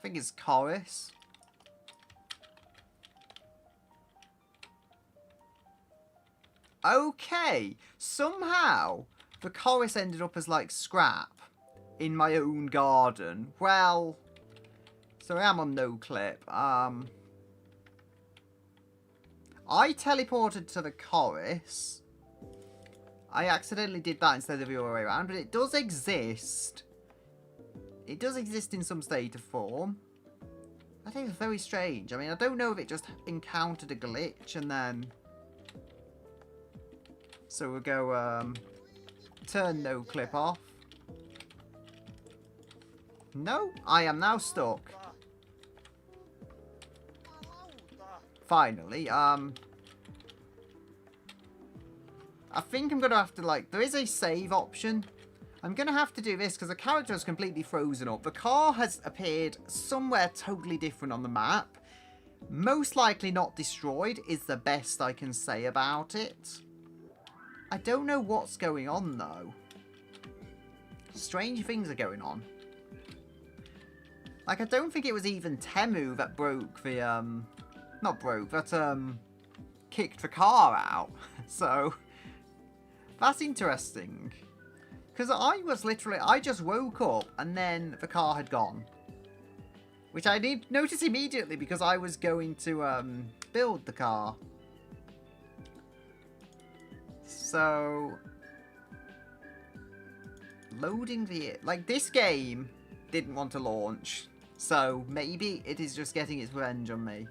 think it's Chorus. Okay. Somehow, the Chorus ended up as, like, scrap. In my own garden. Well, so I am on no clip. I teleported to the Chorus. I accidentally did that instead of the other way around, but it does exist. It does exist in some state of form. I think it's very strange. I mean, I don't know if it just encountered a glitch and then... So we'll go, turn no clip off. No, I am now stuck. Finally, I think I'm going to have to, like, there is a save option. I'm going to have to do this because the character is completely frozen up. The car has appeared somewhere totally different on the map. Most likely not destroyed is the best I can say about it. I don't know what's going on, though. Strange things are going on. Like, I don't think it was even Temu that broke the, not broke, that, kicked the car out. So, that's interesting. Because I was literally, I just woke up and then the car had gone. Which I did notice immediately because I was going to, build the car. So, loading the, like, this game didn't want to launch. So, maybe it is just getting its revenge on me.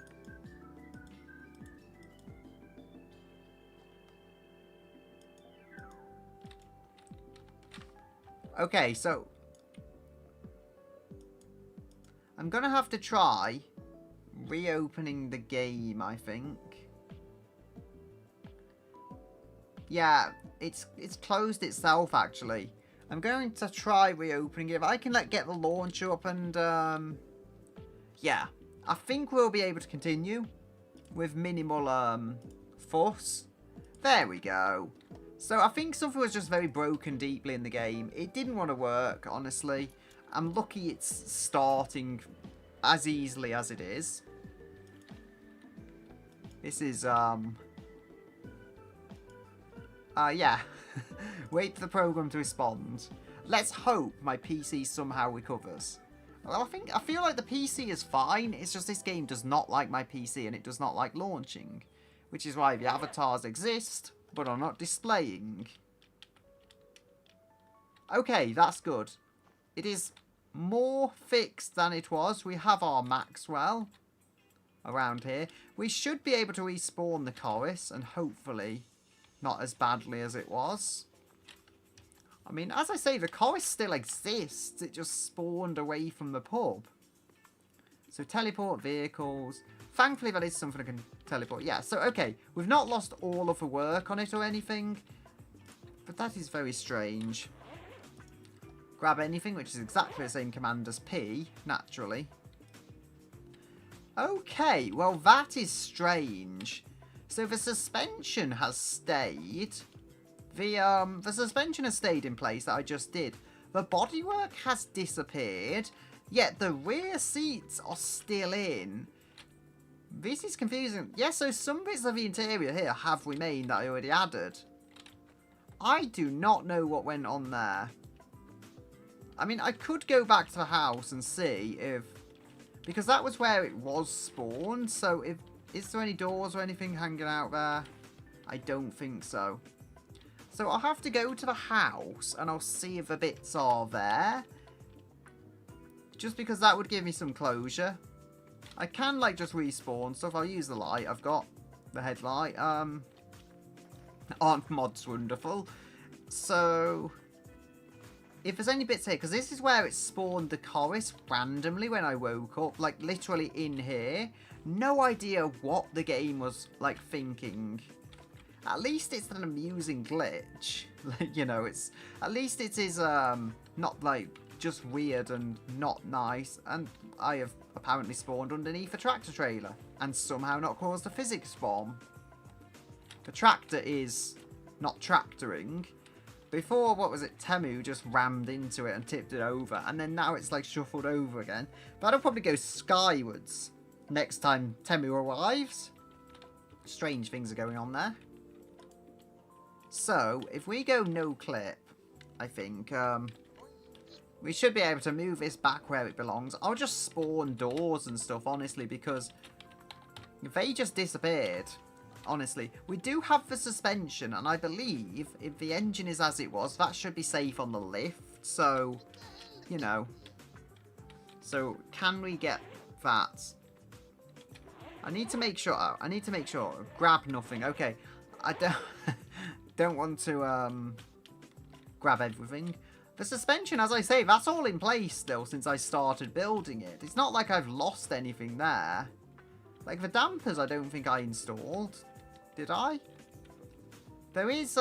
Okay, so... I'm gonna have to try reopening the game, I think. Yeah, it's closed itself, actually. I'm going to try reopening it. If I can get the launcher up and, yeah. I think we'll be able to continue with minimal, fuss. There we go. So I think something was just very broken deeply in the game. It didn't want to work, honestly. I'm lucky it's starting as easily as it is. This is, yeah. Wait for the program to respond. Let's hope my PC somehow recovers. Well, I feel like the PC is fine. It's just this game does not like my PC and it does not like launching. Which is why the avatars exist, but are not displaying. Okay, that's good. It is more fixed than it was. We have our Maxwell around here. We should be able to respawn the chorus, and hopefully not as badly as it was. I mean, as I say, the chorus still exists. It just spawned away from the pub. So teleport vehicles. Thankfully, that is something I can teleport. Yeah, so, okay. We've not lost all of the work on it or anything. But that is very strange. Grab anything, which is exactly the same command as P, naturally. Okay, well, that is strange. So the suspension has stayed. The suspension has stayed in place that I just did. The bodywork has disappeared, yet the rear seats are still in. This is confusing. Yeah, so some bits of the interior here have remained that I already added. I do not know what went on there. I mean, I could go back to the house and see if... Because that was where it was spawned, so if... Is there any doors or anything hanging out there? I don't think so. So I'll have to go to the house and I'll see if the bits are there. Just because that would give me some closure. I can, like, just respawn stuff. I'll use the light. I've got the headlight. Aren't mods wonderful? So... If there's any bits here, because this is where it spawned the chorus randomly when I woke up, like literally in here. No idea what the game was like thinking. At least it's an amusing glitch. Like, you know, it's at least it is not like just weird and not nice. And I have apparently spawned underneath a tractor trailer and somehow not caused a physics bomb. The tractor is not tractoring. Before, what was it, Temu just rammed into it and tipped it over, and then now it's like shuffled over again. That'll probably go skywards next time Temu arrives. Strange things are going on there. So, if we go no clip, I think, we should be able to move this back where it belongs. I'll just spawn doors and stuff, honestly, because they just disappeared. Honestly, we do have the suspension, and I believe if the engine is as it was, that should be safe on the lift. So, you know. So, can we get that? I need to make sure. I need to make sure. Grab nothing. Okay. I don't want to grab everything. The suspension, as I say, that's all in place still since I started building it. It's not like I've lost anything there. Like the dampers, I don't think I installed. Did I? There is,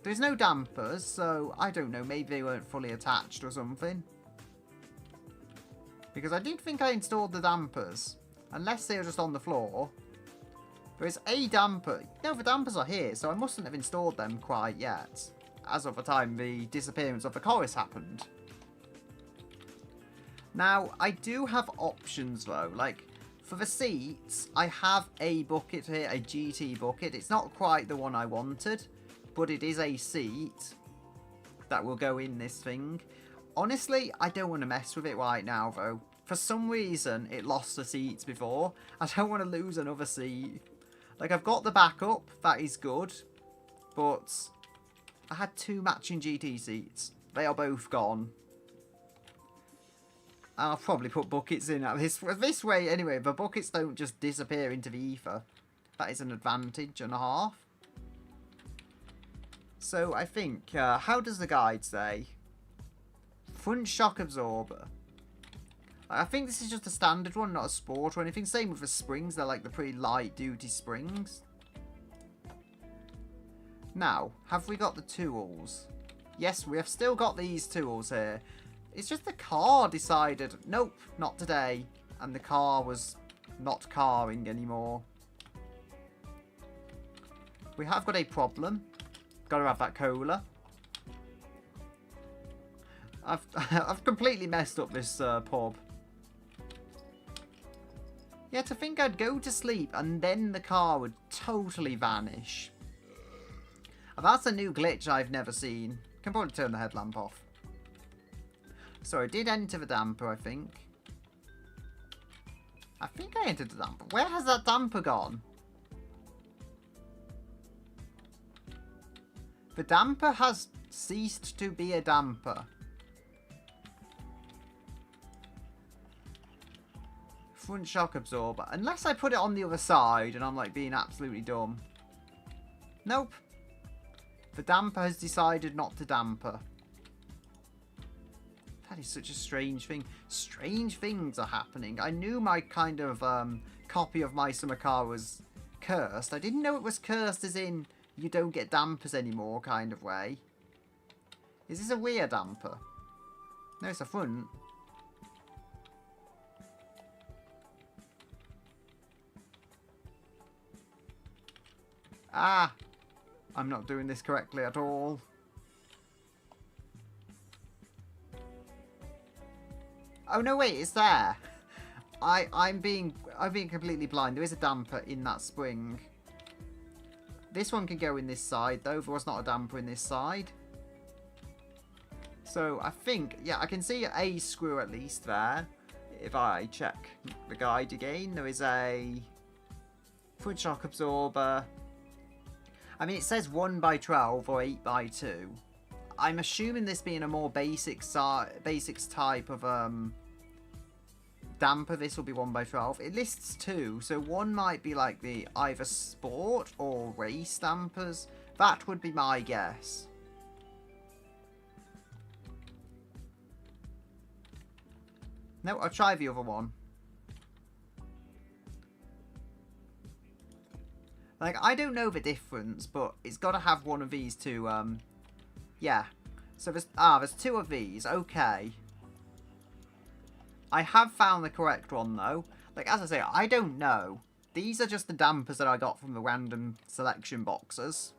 there's no dampers, so I don't know, maybe they weren't fully attached or something. Because I did think I installed the dampers, unless they were just on the floor. There is a damper. No, the dampers are here, so I mustn't have installed them quite yet. As of the time the disappearance of the chorus happened. Now, I do have options though, like... For the seats, I have a bucket here, a GT bucket. It's not quite the one I wanted, but it is a seat that will go in this thing. Honestly, I don't want to mess with it right now, though. For some reason, it lost the seats before. I don't want to lose another seat. Like, I've got the backup. That is good. But I had 2 matching GT seats. They are both gone. I'll probably put buckets in this way anyway. The buckets don't just disappear into the ether. That is an advantage and a half. So I think, how does the guide say? Front shock absorber. I think this is just a standard one, not a sport or anything. Same with the springs. They're like the pretty light duty springs. Now, have we got the tools? Yes, we have still got these tools here. It's just the car decided, nope, not today. And the car was not carring anymore. We have got a problem. Gotta have that cola. I've completely messed up this pub. Yeah, to think I'd go to sleep and then the car would totally vanish. That's a new glitch I've never seen. Can probably turn the headlamp off. So I did enter the damper, I think. I think I entered the damper. Where has that damper gone? The damper has ceased to be a damper. Front shock absorber. Unless I put it on the other side and I'm like being absolutely dumb. Nope. The damper has decided not to damper. That is such a strange thing. Strange things are happening. I knew my kind of copy of my summer car was cursed. I didn't know it was cursed as in you don't get dampers anymore kind of way. Is this a rear damper? No, it's a front. Ah! I'm not doing this correctly at all. Oh no, wait, it's there. I'm being completely blind. There is a damper in that spring. This one can go in this side though. There was not a damper in this side. So I think, yeah, I can see a screw at least there. If I check the guide again, there is a front shock absorber. I mean, it says 1x12 or 8x2. I'm assuming this being a more basics type of damper, this will be 1x12. It lists 2, so one might be like the either sport or race dampers. That would be my guess. No, I'll try the other one. Like, I don't know the difference, but it's got to have one of these two, yeah. So there's 2 of these, okay. I have found the correct one, though. Like, as I say, I don't know. These are just the dampers that I got from the random selection boxes.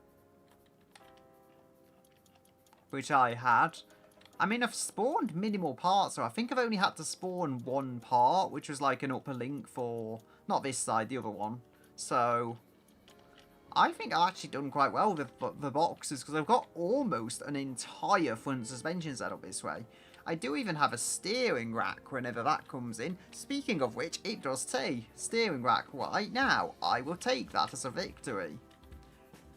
Which I had. I mean, I've spawned minimal parts, so I think I've only had to spawn 1 part, which was like an upper link for, not this side, the other one. So I think I've actually done quite well with the boxes, because I've got almost an entire front suspension setup this way. I do even have a steering rack whenever that comes in. Speaking of which, it does say steering rack right now. I will take that as a victory.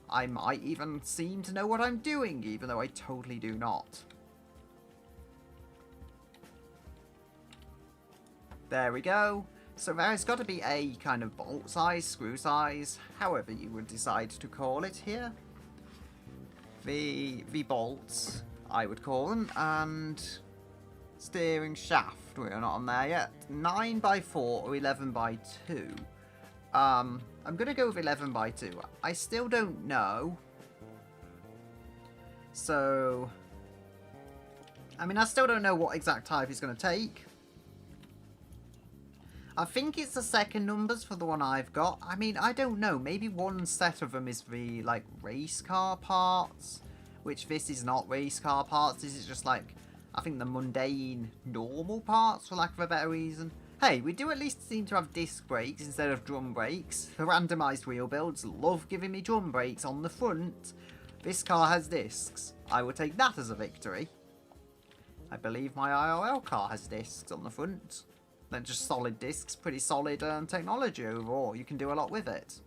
I might even seem to know what I'm doing, even though I totally do not. There we go. So there's got to be a kind of bolt size, screw size, however you would decide to call it here. The bolts, I would call them, and steering shaft, we're not on there yet. 9x4 or 11x2. I'm going to go with 11x2. I still don't know. So, I mean, I still don't know what exact type it's going to take. I think it's the second numbers for the one I've got. I mean, I don't know. Maybe one set of them is the, like, race car parts. Which this is not race car parts. This is just, like, I think the mundane, normal parts, for lack of a better reason. Hey, we do at least seem to have disc brakes instead of drum brakes. The randomised wheel builds love giving me drum brakes on the front. This car has discs. I will take that as a victory. I believe my IRL car has discs on the front. They're just solid discs, pretty solid technology overall. You can do a lot with it.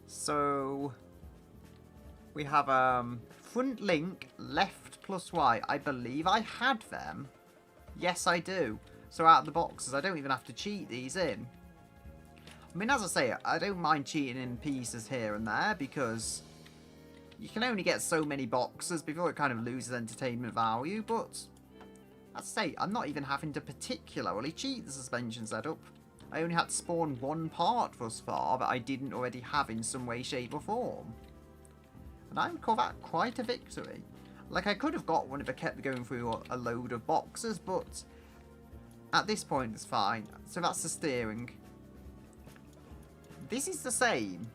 So we have front link, left plus right. I believe I had them. Yes, I do. So out of the boxes, I don't even have to cheat these in. I mean, as I say, I don't mind cheating in pieces here and there because you can only get so many boxes before it kind of loses entertainment value, but as I say, I'm not even having to particularly cheat the suspension setup. I only had to spawn 1 part thus far that I didn't already have in some way, shape or form. And I would call that quite a victory. Like, I could have got one if I kept going through a load of boxes, but at this point it's fine. So that's the steering. This is the same.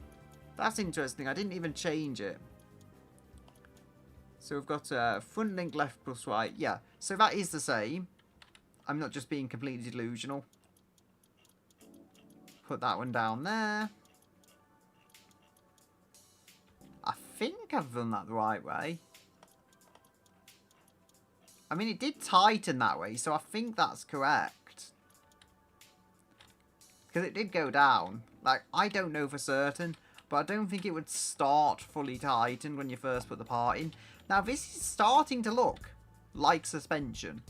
That's interesting. I didn't even change it. So we've got front link left plus right. Yeah, so that is the same. I'm not just being completely delusional. Put that one down there. I think I've done that the right way. I mean, it did tighten that way, so I think that's correct. Because it did go down. Like, I don't know for certain, but I don't think it would start fully tightened when you first put the part in. Now, this is starting to look like suspension.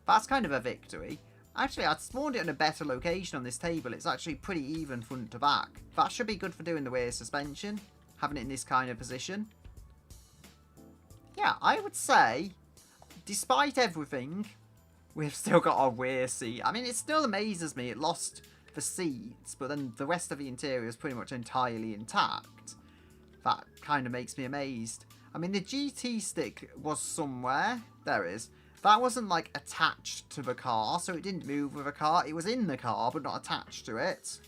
That's kind of a victory. Actually, I'd spawned it in a better location on this table. It's actually pretty even front to back. That should be good for doing the rear suspension, having it in this kind of position. Yeah, I would say, despite everything, we've still got our rear seat. I mean, it still amazes me. It lost the seats, but then the rest of the interior is pretty much entirely intact. That kind of makes me amazed. I mean, the GT stick was somewhere. There it is. That wasn't, like, attached to the car, so it didn't move with the car. It was in the car, but not attached to it.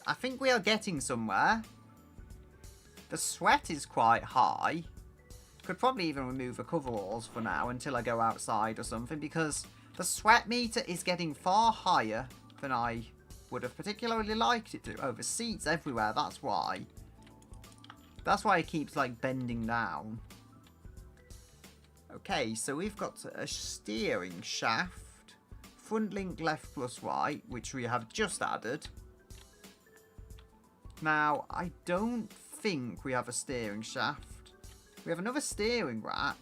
I think we are getting somewhere. The sweat is quite high. Could probably even remove the coveralls for now until I go outside or something, because the sweat meter is getting far higher than I would have particularly liked it to. Oh, the seats everywhere, that's why. That's why it keeps, like, bending down. Okay, so we've got a steering shaft. Front link left plus right, which we have just added. Now, I don't think we have a steering shaft. We have another steering rack.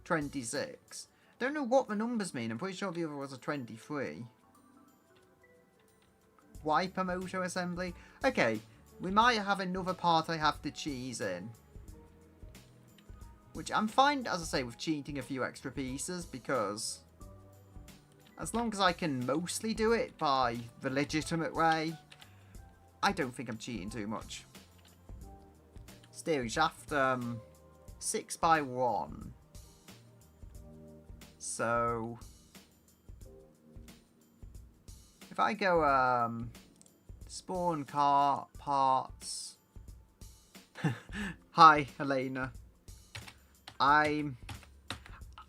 26. Don't know what the numbers mean. I'm pretty sure the other was a 23. Wiper motor assembly. Okay, we might have another part I have to cheese in. Which I'm fine, as I say, with cheating a few extra pieces, because as long as I can mostly do it by the legitimate way, I don't think I'm cheating too much. Steering shaft, 6x1. So if I go spawn car parts. Hi, Helena. I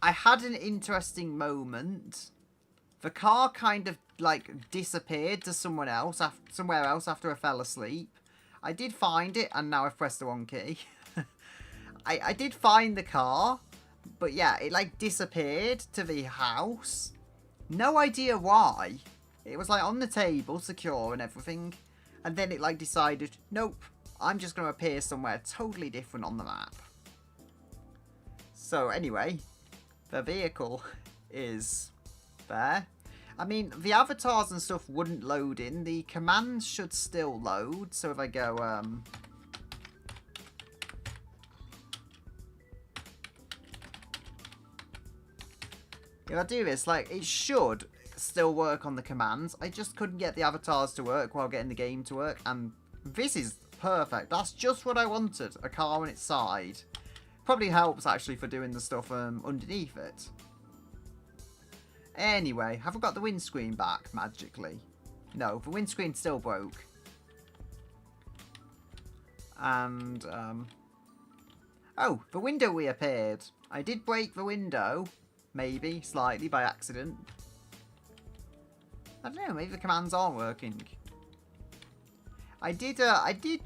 had an interesting moment. The car kind of like disappeared to somewhere else after I fell asleep. I did find it, and now I've pressed the wrong key. I did find the car, but yeah, it like disappeared to the house. No idea why. It was like on the table, secure and everything, and then it like decided, nope, I'm just going to appear somewhere totally different on the map. So anyway, the vehicle is there. I mean, the avatars and stuff wouldn't load in. The commands should still load. So if I go, if I do this, like, it should still work on the commands. I just couldn't get the avatars to work while getting the game to work. And this is perfect. That's just what I wanted. A car on its side. Probably helps, actually, for doing the stuff underneath it. Anyway, have I got the windscreen back, magically? No, the windscreen still broke. And, oh, the window reappeared. I did break the window, maybe, slightly, by accident. I don't know, maybe the commands aren't working. I did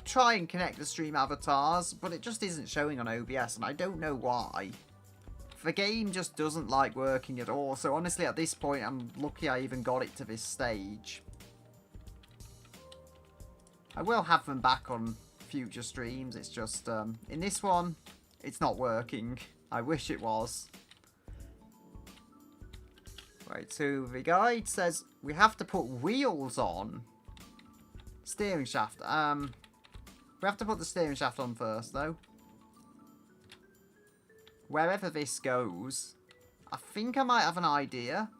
try and connect the stream avatars, but it just isn't showing on OBS, and I don't know why. The game just doesn't like working at all, so honestly at this point I'm lucky I even got it to this stage. I will have them back on future streams, it's just, in this one, it's not working. I wish it was. Right, so the guide says we have to put wheels on. Steering shaft. We have to put the steering shaft on first, though. Wherever this goes, I think I might have an idea.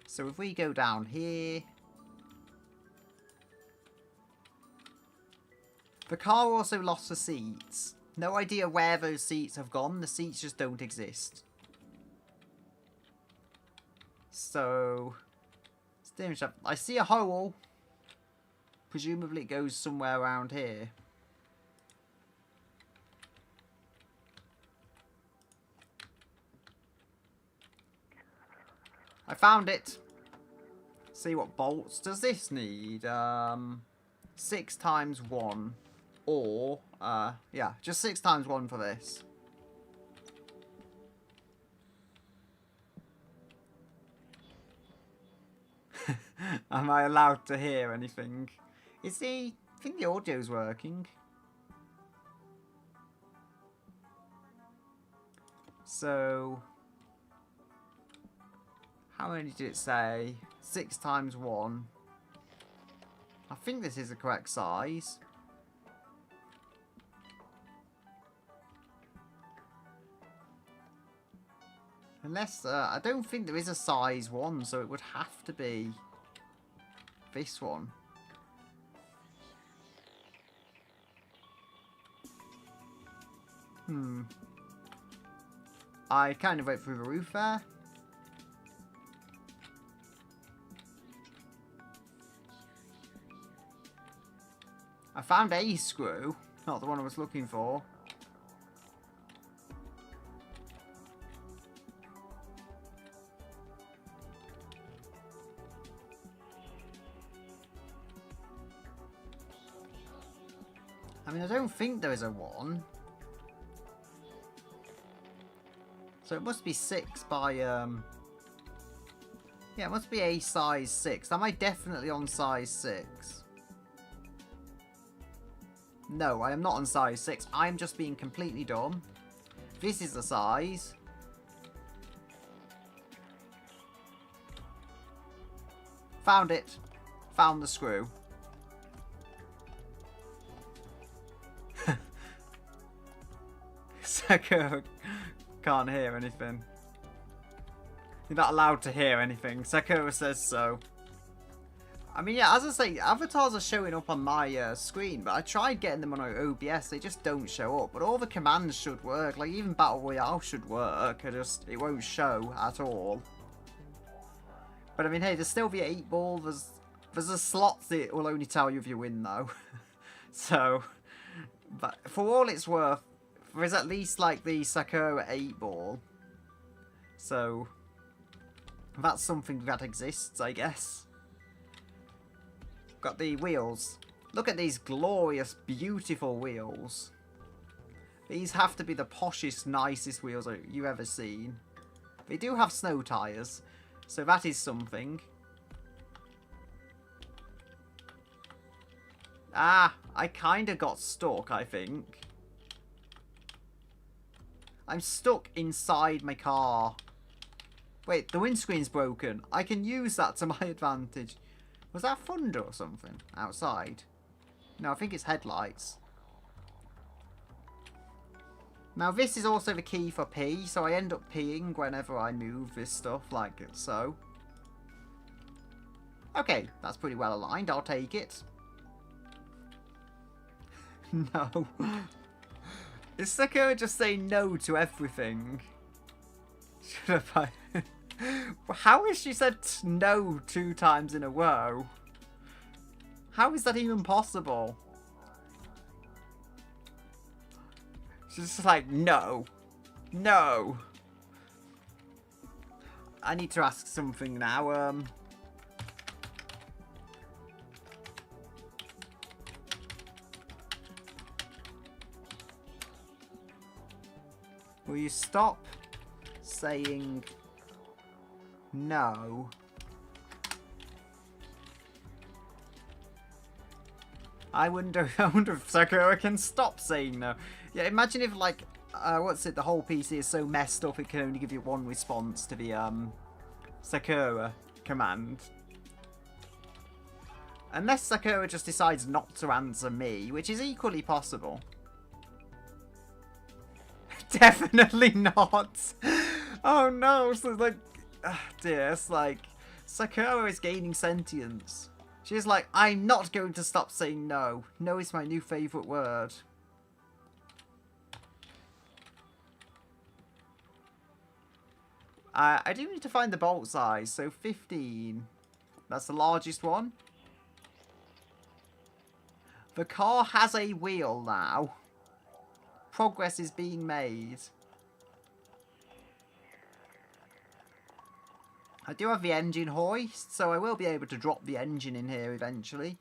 So if we go down here... The car also lost the seats. No idea where those seats have gone. The seats just don't exist. So... Steering shaft. I see a hole. presumably it goes somewhere around here. I found it. See what bolts does this need? 6 times 1. Or, yeah, just 6 times 1 for this. Am I allowed to hear anything? I think the audio's working. So, how many did it say? 6 times 1. I think this is the correct size. Unless, I don't think there is a size 1, so it would have to be this one. I kind of went through the roof there. I found a screw, not the one I was looking for. I mean, I don't think there is a 1. So it must be 6 by, yeah, it must be a size 6. Am I definitely on size 6? No, I am not on size 6. I'm just being completely dumb. This is the size. Found it. Found the screw. Sakura can't hear anything. You're not allowed to hear anything. Sakura says so. I mean, yeah, as I say, avatars are showing up on my screen, but I tried getting them on OBS. They just don't show up. But all the commands should work. Like, even Battle Royale should work. It won't show at all. But I mean, hey, there's still the 8-ball. There's a slot that will only tell you if you win, though. So, but for all it's worth, there's at least, like, the Sakura 8-ball. So, that's something that exists, I guess. Got the wheels. Look at these glorious, beautiful wheels. These have to be the poshest, nicest wheels you've ever seen. They do have snow tyres, so that is something. Ah, I kind of got stuck, I think. I'm stuck inside my car. Wait, the windscreen's broken. I can use that to my advantage. Was that thunder or something outside? No, I think it's headlights. Now this is also the key for pee, so I end up peeing whenever I move this stuff like so. Okay, that's pretty well aligned. I'll take it. No. Is Sakura just saying no to everything? Should I... How has she said no 2 times in a row? How is that even possible? She's just like, no. No. I need to ask something now. Will you stop saying no? I wonder if Sakura can stop saying no. Yeah, imagine if, like, the whole PC is so messed up it can only give you one response to the Sakura command. Unless Sakura just decides not to answer me, which is equally possible. Definitely not. Oh no, so like, dear, it's like, Sakura is gaining sentience. She's like, I'm not going to stop saying no. No is my new favourite word. I do need to find the bolt size, so 15. That's the largest one. The car has a wheel now. Progress is being made. I do have the engine hoist, so I will be able to drop the engine in here eventually.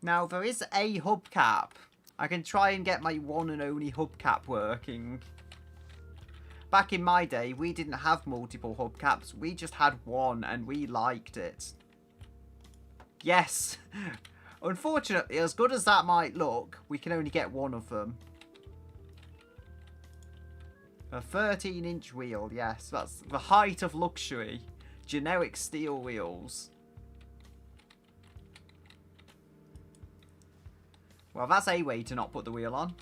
Now, there is a hubcap. I can try and get my one and only hubcap working. Back in my day, we didn't have multiple hubcaps. We just had one, and we liked it. Yes! Unfortunately, as good as that might look, we can only get one of them. A 13-inch wheel, yes. That's the height of luxury. Generic steel wheels. Well, that's a way to not put the wheel on.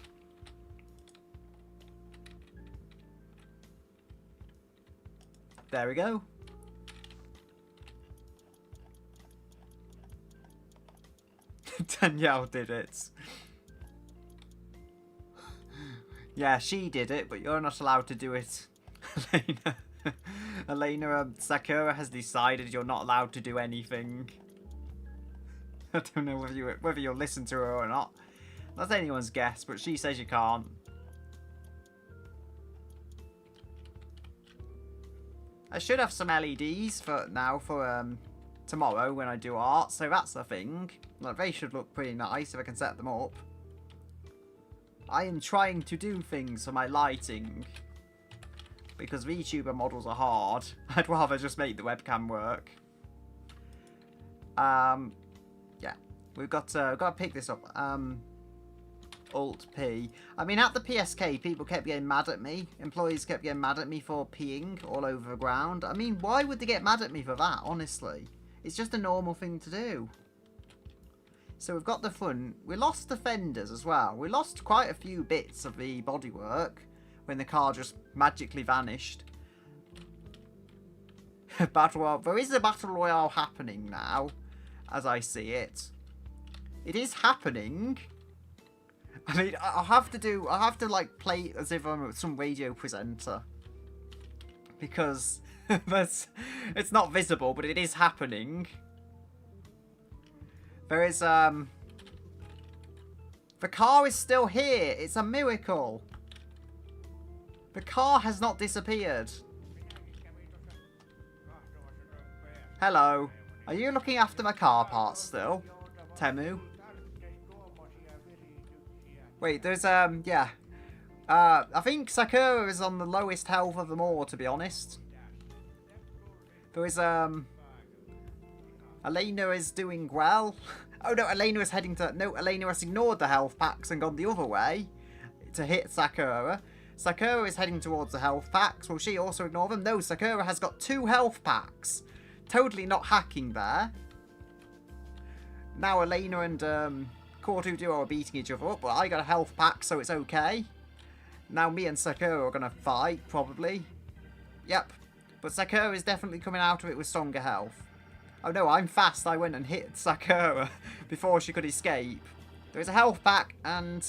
There we go. Danielle did it. Yeah, she did it, but you're not allowed to do it, Elena. Elena, Sakura has decided you're not allowed to do anything. I don't know whether you'll listen to her or not. That's anyone's guess, but she says you can't. I should have some LEDs for tomorrow when I do art, so that's the thing. Like, they should look pretty nice if I can set them up. I am trying to do things for my lighting. Because VTuber models are hard. I'd rather just make the webcam work. Yeah. We've got to pick this up. Alt-P. I mean, at the PSK, people kept getting mad at me. Employees kept getting mad at me for peeing all over the ground. I mean, why would they get mad at me for that, honestly? It's just a normal thing to do. So we've got the front. We lost the fenders as well. We lost quite a few bits of the bodywork when the car just magically vanished. Battle Royale. There is a Battle Royale happening now, as I see it. It is happening. I mean, I'll have to like play as if I'm some radio presenter. Because it's not visible, but it is happening. There is, the car is still here. It's a miracle. The car has not disappeared. Hello. Are you looking after my car parts still, Temu? Wait, there's, yeah. I think Sakura is on the lowest health of them all, to be honest. There is, Elena is doing well. Oh no, Elena is heading to... No, Elena has ignored the health packs and gone the other way to hit Sakura. Sakura is heading towards the health packs. Will she also ignore them? No, Sakura has got 2 health packs. Totally not hacking there. Now Elena and Cortu Duo are beating each other up, but I got a health pack, so it's okay. Now me and Sakura are going to fight, probably. Yep. But Sakura is definitely coming out of it with stronger health. Oh no, I'm fast. I went and hit Sakura before she could escape. There is a health pack, and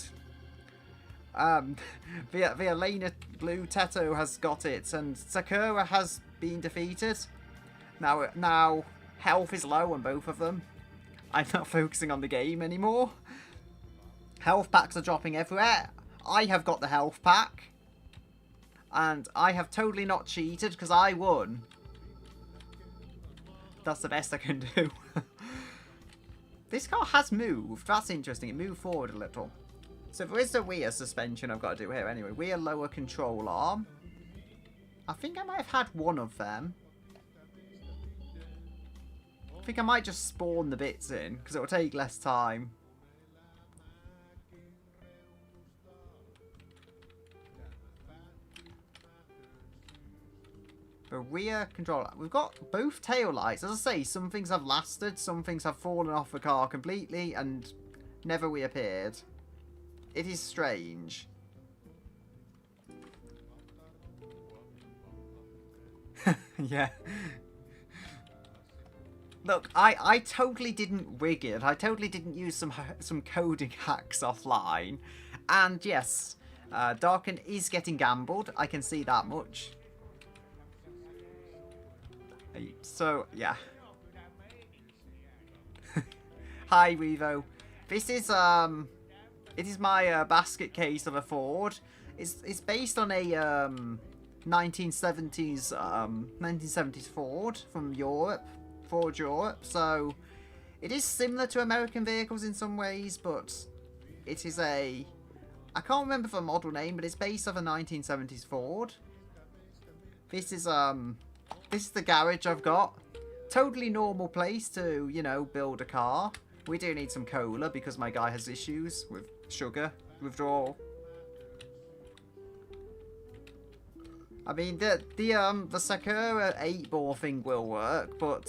the Elena Blue Teto has got it, and Sakura has been defeated. Now health is low on both of them. I'm not focusing on the game anymore. Health packs are dropping everywhere. I have got the health pack, and I have totally not cheated because I won. That's the best I can do. This car has moved. That's interesting. It moved forward a little. So there is a rear suspension I've got to do here anyway. Rear lower control arm. I think I might have had one of them. I think I might just spawn the bits in because it will take less time. The rear controller. We've got both tail lights. As I say, some things have lasted, some things have fallen off the car completely and never reappeared. It is strange. Yeah. Look, I totally didn't rig it. I totally didn't use some coding hacks offline. And yes, Darken is getting gambled. I can see that much. So, yeah. Hi, Revo. This is it is my basket case of a Ford. It's based on a 1970s Ford from Europe, Ford Europe. So it is similar to American vehicles in some ways, but it is a, I can't remember the model name, but it's based off a 1970s Ford. This is the garage I've got. Totally normal place to, you know, build a car. We do need some cola because my guy has issues with sugar withdrawal. I mean, the Sakura 8-ball thing will work, but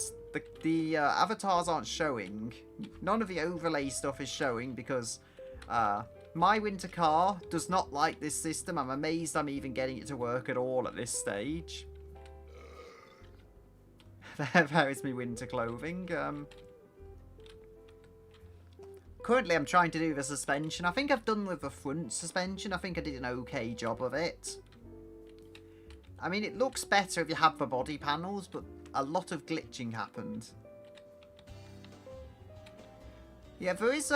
the avatars aren't showing. None of the overlay stuff is showing because my winter car does not like this system. I'm amazed I'm even getting it to work at all at this stage. There is my winter clothing. Currently, I'm trying to do the suspension. I think I've done with the front suspension. I think I did an okay job of it. I mean, it looks better if you have the body panels, but a lot of glitching happened. Yeah, there is,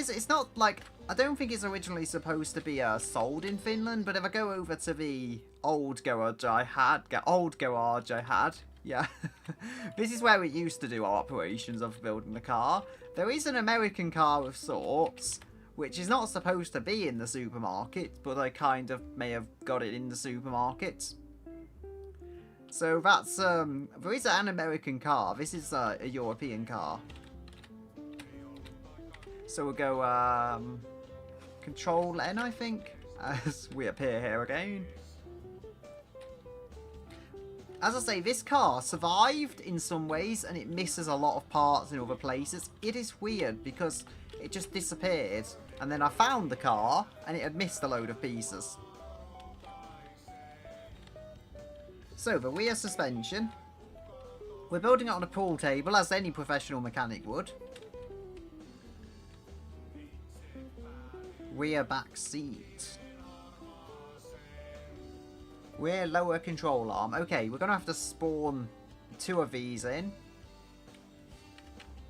it's not like, I don't think it's originally supposed to be sold in Finland, but if I go over to the old garage I had, yeah, this is where we used to do our operations of building the car. There is an American car of sorts, which is not supposed to be in the supermarket, but I kind of may have got it in the supermarket. So that's, there is an American car. This is a European car. So we'll go, Control N, I think, as we appear here again. As I say, this car survived in some ways, and it misses a lot of parts in other places. It is weird, because it just disappeared, and then I found the car, and it had missed a load of pieces. So, the rear suspension. We're building it on a pool table, as any professional mechanic would. Rear back seat. Rear lower control arm. Okay, we're going to have to spawn 2 of these in.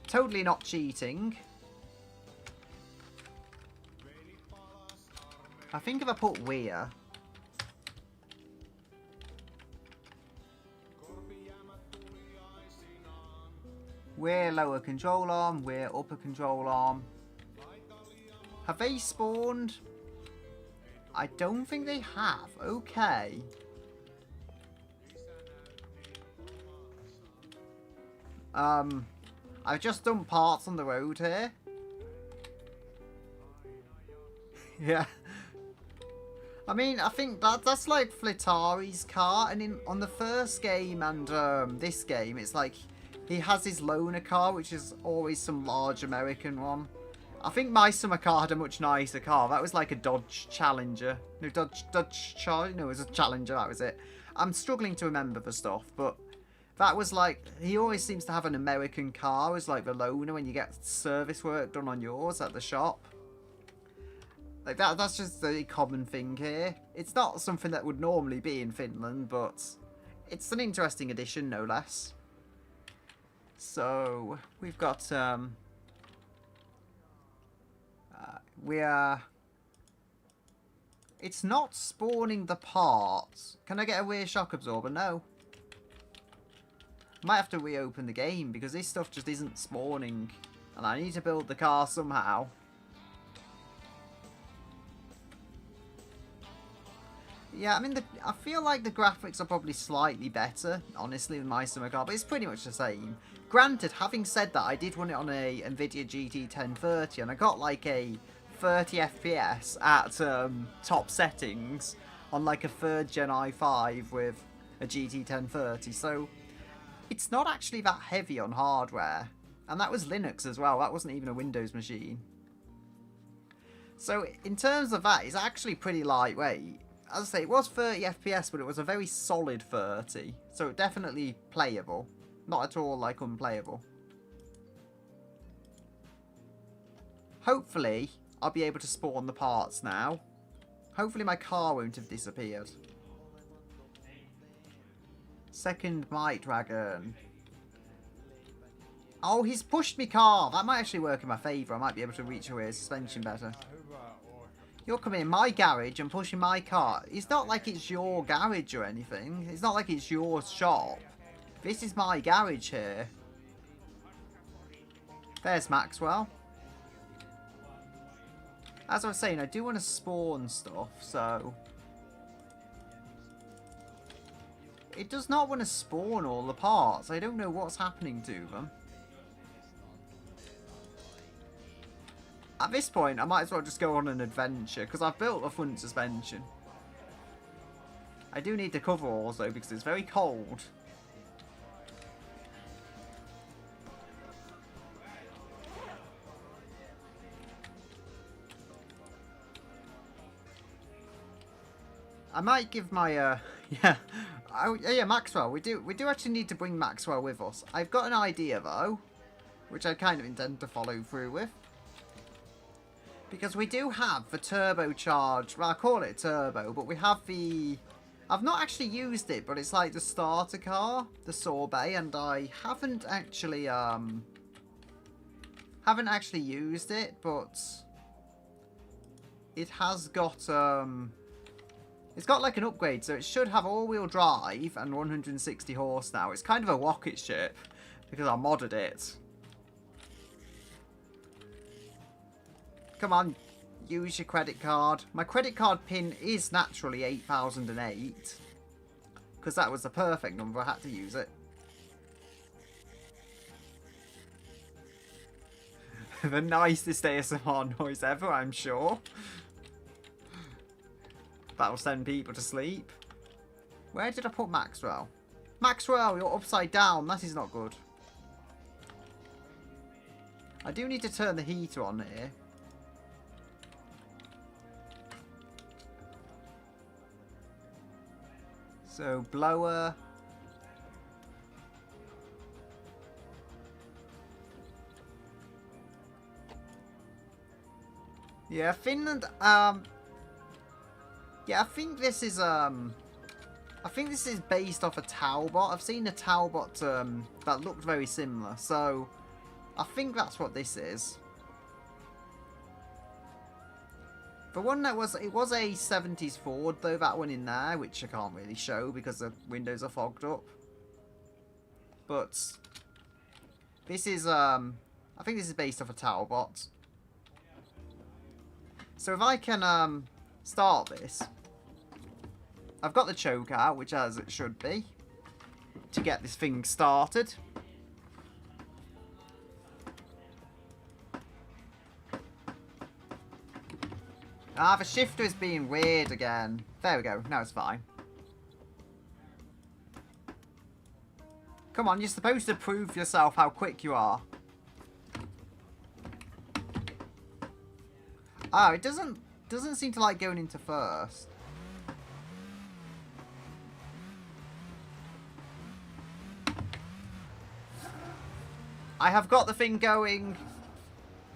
Totally not cheating. I think if I put rear... Rear lower control arm, rear upper control arm. Have they spawned? I don't think they have. Okay. I've just done parts on the road here. Yeah. I mean, I think that's like Flittari's car, and on the first game and this game, it's like he has his loaner car, which is always some large American one. I think my summer car had a much nicer car. That was like a Dodge Challenger. No, Dodge Charger. No, it was a Challenger. That was it. I'm struggling to remember the stuff, but that was like, he always seems to have an American car as like the loaner when you get service work done on yours at the shop. Like that's just a common thing here. It's not something that would normally be in Finland, but it's an interesting addition, no less. So we've got it's not spawning the parts. Can I get a rear shock absorber? No. Might have to reopen the game because this stuff just isn't spawning, and I need to build the car somehow. Yeah, I mean, I feel like the graphics are probably slightly better, honestly, than my summer car, but it's pretty much the same. Granted, having said that, I did run it on a Nvidia GT 1030, and I got like a 30 FPS at top settings on like a 3rd Gen i5 with a GT 1030, so it's not actually that heavy on hardware. And that was Linux as well, that wasn't even a Windows machine. So in terms of that, it's actually pretty lightweight. As I say, it was 30 FPS, but it was a very solid 30. So definitely playable. Not at all, like, unplayable. Hopefully, I'll be able to spawn the parts now. Hopefully my car won't have disappeared. Second Might Dragon. Oh, he's pushed me car. That might actually work in my favour. I might be able to reach away his suspension better. You're coming in my garage and pushing my car. It's not like it's your garage or anything. It's not like it's your shop. This is my garage here. There's Maxwell. As I was saying, I do want to spawn stuff, so... It does not want to spawn all the parts. I don't know what's happening to them. At this point, I might as well just go on an adventure, because I've built a front suspension. I do need the coveralls, though, because it's very cold. I might give my, yeah. Yeah, Maxwell. We do actually need to bring Maxwell with us. I've got an idea, though, which I kind of intend to follow through with. Because we do have the turbocharged, well, I call it turbo, but we have the... I've not actually used it, but it's like the starter car, the Sorbet, and I haven't actually used it, but it has got, it's got like an upgrade, so it should have all-wheel drive and 160 horse now. It's kind of a rocket ship, because I modded it. Come on, use your credit card. My credit card pin is naturally 8008. Because that was the perfect number, I had to use it. The nicest ASMR noise ever, I'm sure. That'll send people to sleep. Where did I put Maxwell? Maxwell, you're upside down. That is not good. I do need to turn the heater on here. So, blower. Yeah, Finland, yeah, I think this is based off a Talbot. I've seen a Talbot, that looked very similar, so I think that's what this is. The one that was, it was a 70s Ford, though, that one in there, which I can't really show because the windows are fogged up. But this is, I think this is based off a Talbot. So if I can, start this, I've got the choke out, which as it should be, to get this thing started. Ah, the shifter is being weird again. There we go. Now it's fine. Come on, you're supposed to prove yourself how quick you are. Oh, it doesn't seem to like going into first. I have got the thing going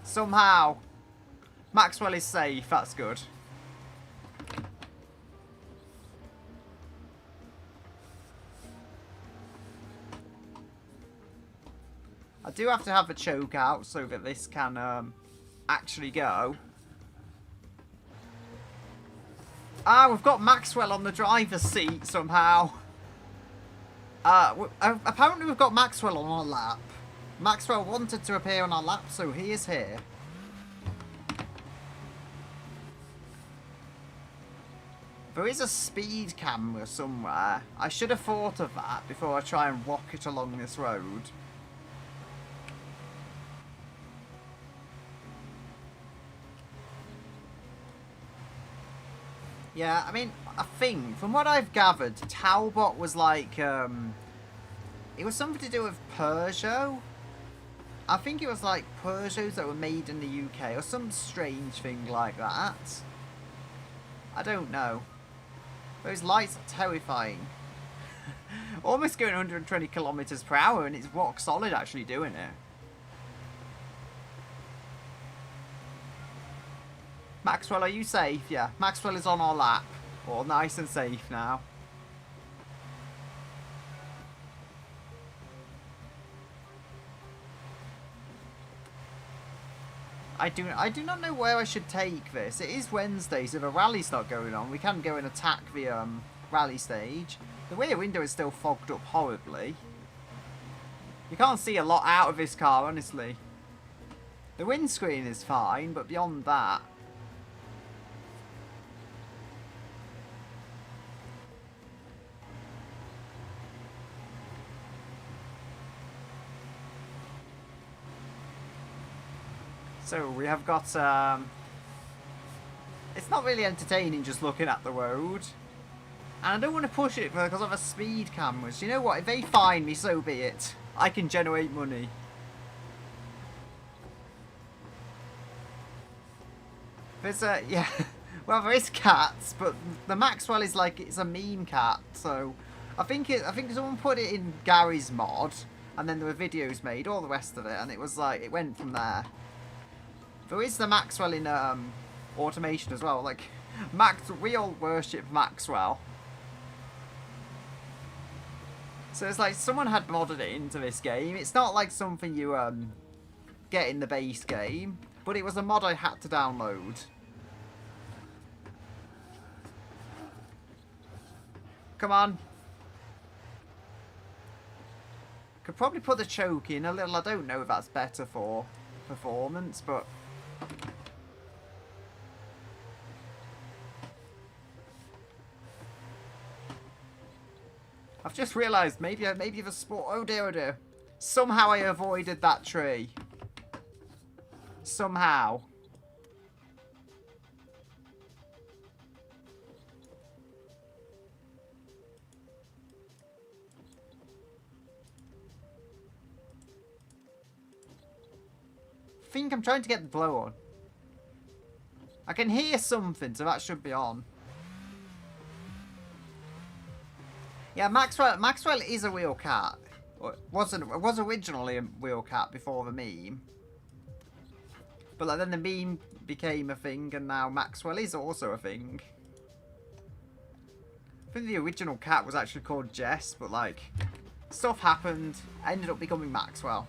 somehow. Maxwell is safe, that's good. I do have to have the choke out so that this can actually go. Ah, we've got Maxwell on the driver's seat somehow. Apparently we've got Maxwell on our lap. Maxwell wanted to appear on our lap, so he is here. There is a speed camera somewhere. I should have thought of that before I try and rocket along this road. Yeah, I mean, I think, from what I've gathered, Talbot was like, it was something to do with Peugeot. I think it was like Peugeots that were made in the UK, or some strange thing like that. I don't know. Those lights are terrifying. Almost going 120 kilometers per hour, and it's rock solid actually doing it. Maxwell, are you safe? Yeah, Maxwell is on our lap. All nice and safe now. I do not know where I should take this. It is Wednesday, so the rally's not going on. We can go and attack the rally stage. The rear window is still fogged up horribly. You can't see a lot out of this car, honestly. The windscreen is fine, but beyond that... So we have got, it's not really entertaining just looking at the road. And I don't want to push it because of the speed cameras. You know what, if they fine me, so be it. I can generate money. There's a, yeah, well there is cats, but the Maxwell is like, it's a meme cat, so... I think someone put it in Gary's mod, and then there were videos made, all the rest of it, and it was like, it went from there. There is the Maxwell in automation as well. Like, we all worship Maxwell. So it's like someone had modded it into this game. It's not like something you get in the base game, but it was a mod I had to download. Come on. Could probably put the choke in a little. I don't know if that's better for performance, but... I've just realised maybe the sport... Oh dear, oh dear. Somehow I avoided that tree. Somehow. I think I'm trying to get the blow on. I can hear something, so that should be on. Yeah, Maxwell is a real cat. Or was originally a real cat before the meme. But like, then the meme became a thing, and now Maxwell is also a thing. I think the original cat was actually called Jess, but like, stuff happened, ended up becoming Maxwell.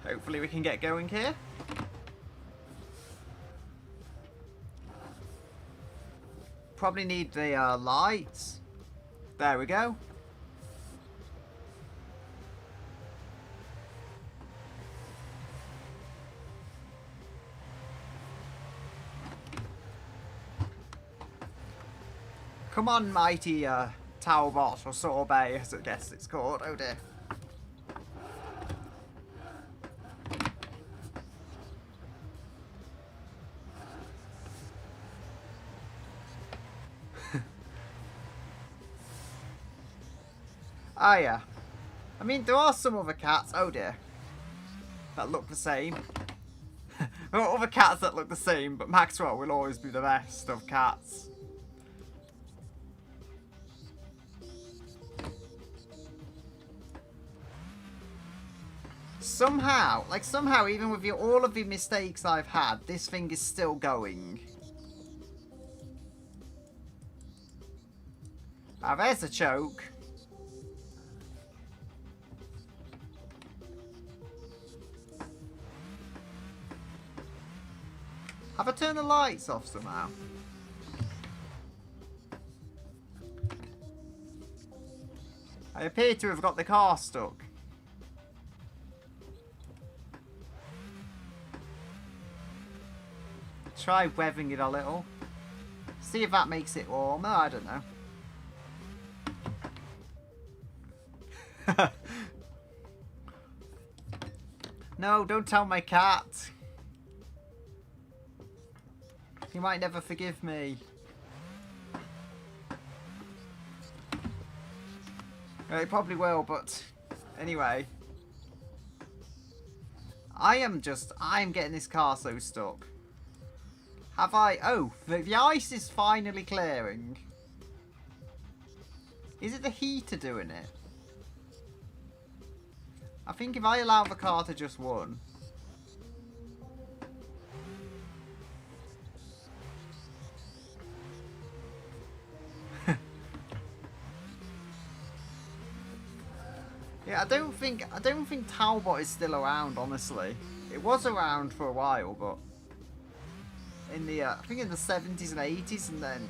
Hopefully we can get going here. Probably need the lights. There we go. Come on, mighty Talbot or Sorbet, as I guess it's called. Oh dear. Ah, yeah. I mean, there are some other cats, oh dear, that look the same. There are other cats that look the same, but Maxwell will always be the best of cats. Somehow, even with all of the mistakes I've had, this thing is still going. Ah, there's a choke. Have I turned the lights off somehow? I appear to have got the car stuck. Try revving it a little. See if that makes it warmer. I don't know. No, don't tell my cat. He might never forgive me. Well, he probably will, but anyway. I'm getting this car so stuck. Have I? Oh, the ice is finally clearing. Is it the heater doing it? I think if I allow the car to just run. Yeah, I don't think Talbot is still around, honestly. It was around for a while, but in the I think in the 70s and 80s, and then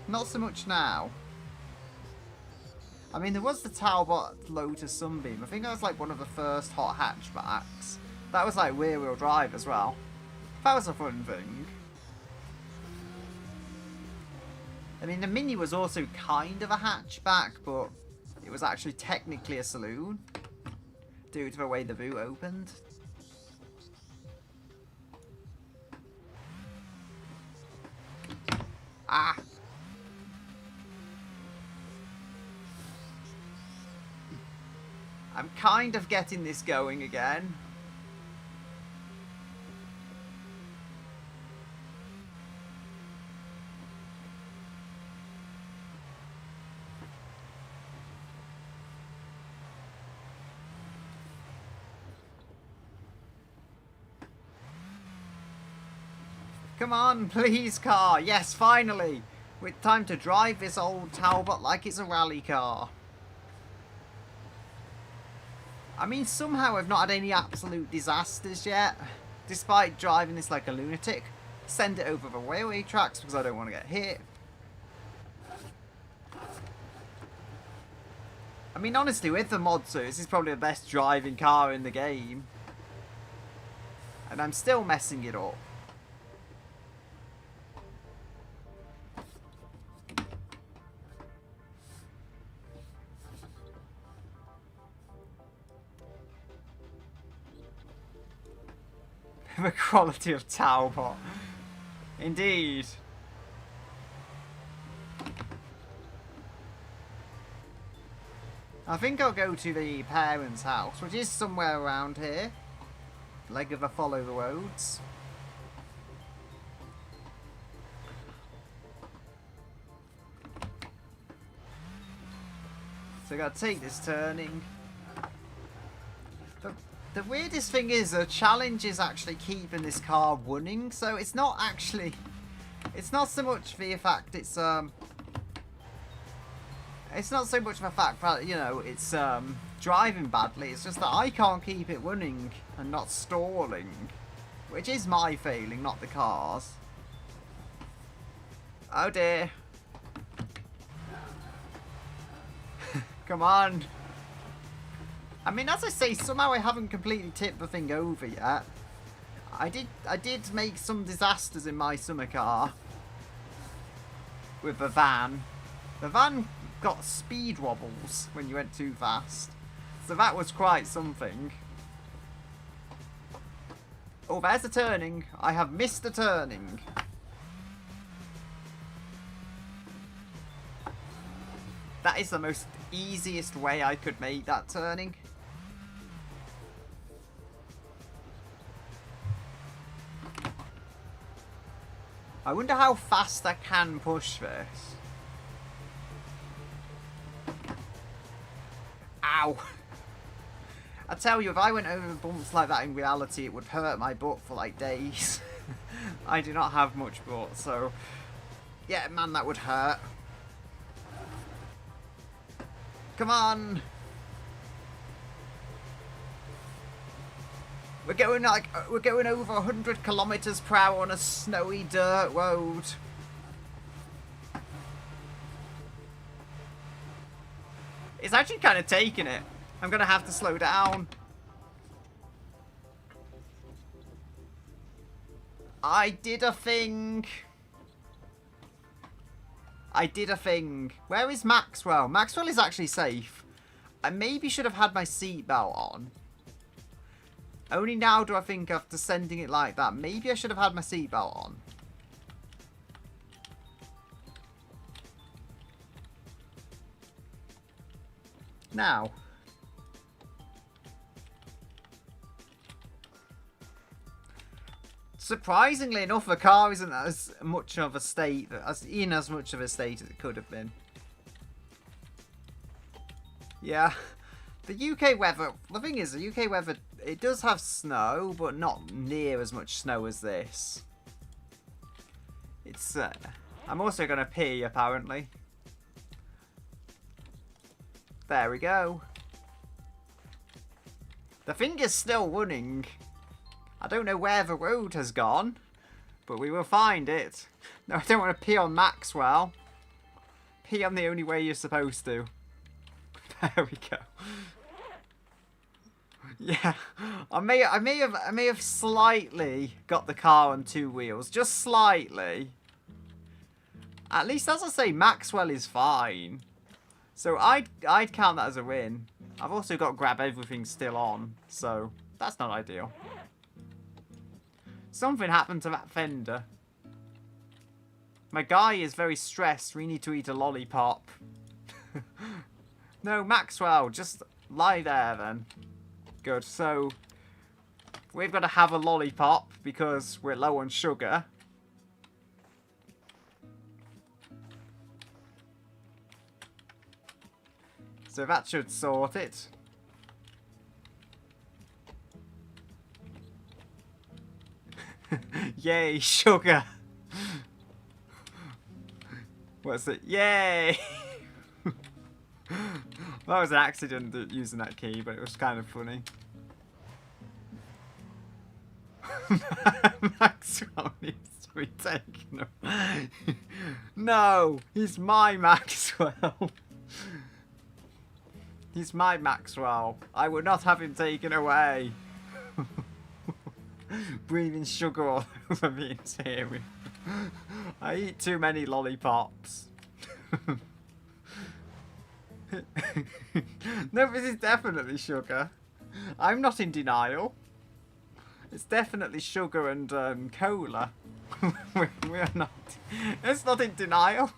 not so much now. I mean, there was the Talbot Lotus Sunbeam. I think that was like one of the first hot hatchbacks. That was like rear-wheel drive as well. That was a fun thing. I mean, the Mini was also kind of a hatchback, but it was actually technically a saloon due to the way the boot opened. Ah! I'm kind of getting this going again. Come on, please, car. Yes, finally. It's time to drive this old Talbot like it's a rally car. I mean, somehow I've not had any absolute disasters yet. Despite driving this like a lunatic. Send it over the railway tracks because I don't want to get hit. I mean, honestly, with the mod, so this is probably the best driving car in the game. And I'm still messing it up. The quality of Talbot. Indeed. I think I'll go to the parents' house, which is somewhere around here. Leg of the follow the roads. So I gotta take this turning. The weirdest thing is the challenge is actually keeping this car running, so it's not actually... It's not so much the fact it's not so much of a fact that, you know, it's driving badly, it's just that I can't keep it running and not stalling. Which is my failing, not the car's. Oh dear. Come on. I mean, as I say, somehow I haven't completely tipped the thing over yet. I did make some disasters in my summer car. With the van. The van got speed wobbles when you went too fast. So that was quite something. Oh, there's a turning. I have missed a turning. That is the most easiest way I could make that turning. I wonder how fast I can push this. Ow! I tell you, if I went over bumps like that in reality, it would hurt my butt for like days. I do not have much butt, so... Yeah, man, that would hurt. Come on! We're going over 100 kilometers per hour on a snowy dirt road. It's actually kind of taking it. I'm going to have to slow down. I did a thing. I did a thing. Where is Maxwell? Maxwell is actually safe. I maybe should have had my seatbelt on. Only now do I think after sending it like that. Maybe I should have had my seatbelt on. Now. Surprisingly enough, the car isn't as much of a state, as much of a state as it could have been. Yeah. The UK weather, the thing is, the UK weather, it does have snow, but not near as much snow as this. It's, I'm also going to pee, apparently. There we go. The finger's still running. I don't know where the road has gone, but we will find it. No, I don't want to pee on Maxwell. Pee on the only way you're supposed to. There we go. Yeah, I may have slightly got the car on two wheels, just slightly. At least, as I say, Maxwell is fine. So I'd count that as a win. I've also got grab everything still on, so that's not ideal. Something happened to that fender. My guy is very stressed. We need to eat a lollipop. No, Maxwell, just lie there then. Good, so we've got to have a lollipop because we're low on sugar. So that should sort it. Yay, sugar! What's it? Yay! That was an accident using that key, but it was kind of funny. Maxwell needs to be taken away. No, he's my Maxwell. He's my Maxwell. I would not have him taken away. Breathing sugar all over me interior. I eat too many lollipops. No, this is definitely sugar. I'm not in denial. It's definitely sugar and cola. We're not. It's not in denial.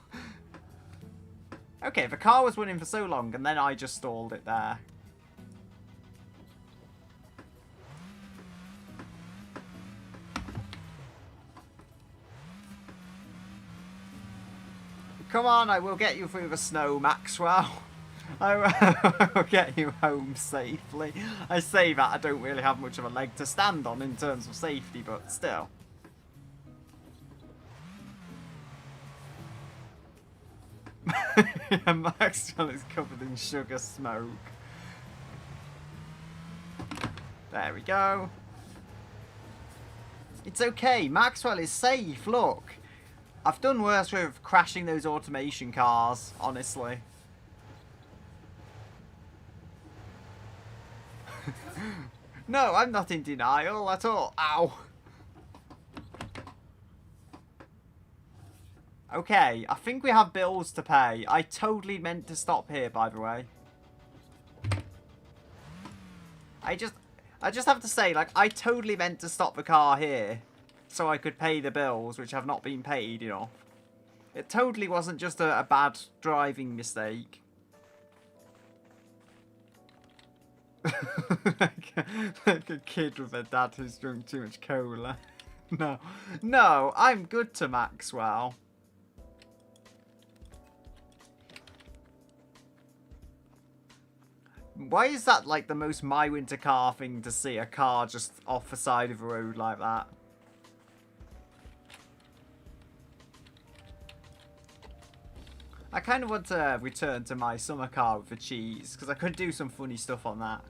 Okay, the car was running for so long and then I just stalled it there. Come on, I will get you through the snow, Maxwell. I will get you home safely. I say that, I don't really have much of a leg to stand on in terms of safety, but still. Yeah, Maxwell is covered in sugar smoke. There we go. It's okay, Maxwell is safe, look. I've done worse with crashing those automation cars, honestly. No, I'm not in denial at all. Ow. Okay, I think we have bills to pay. I totally meant to stop here, by the way. I just have to say, like, I totally meant to stop the car here so I could pay the bills, which have not been paid, you know. It totally wasn't just a bad driving mistake. like a kid with a dad who's drunk too much cola. No. No, I'm good to Maxwell. Why is that like the most My Winter Car thing to see? A car just off the side of the road like that. I kind of want to return to my summer car with the cheese, because I could do some funny stuff on that.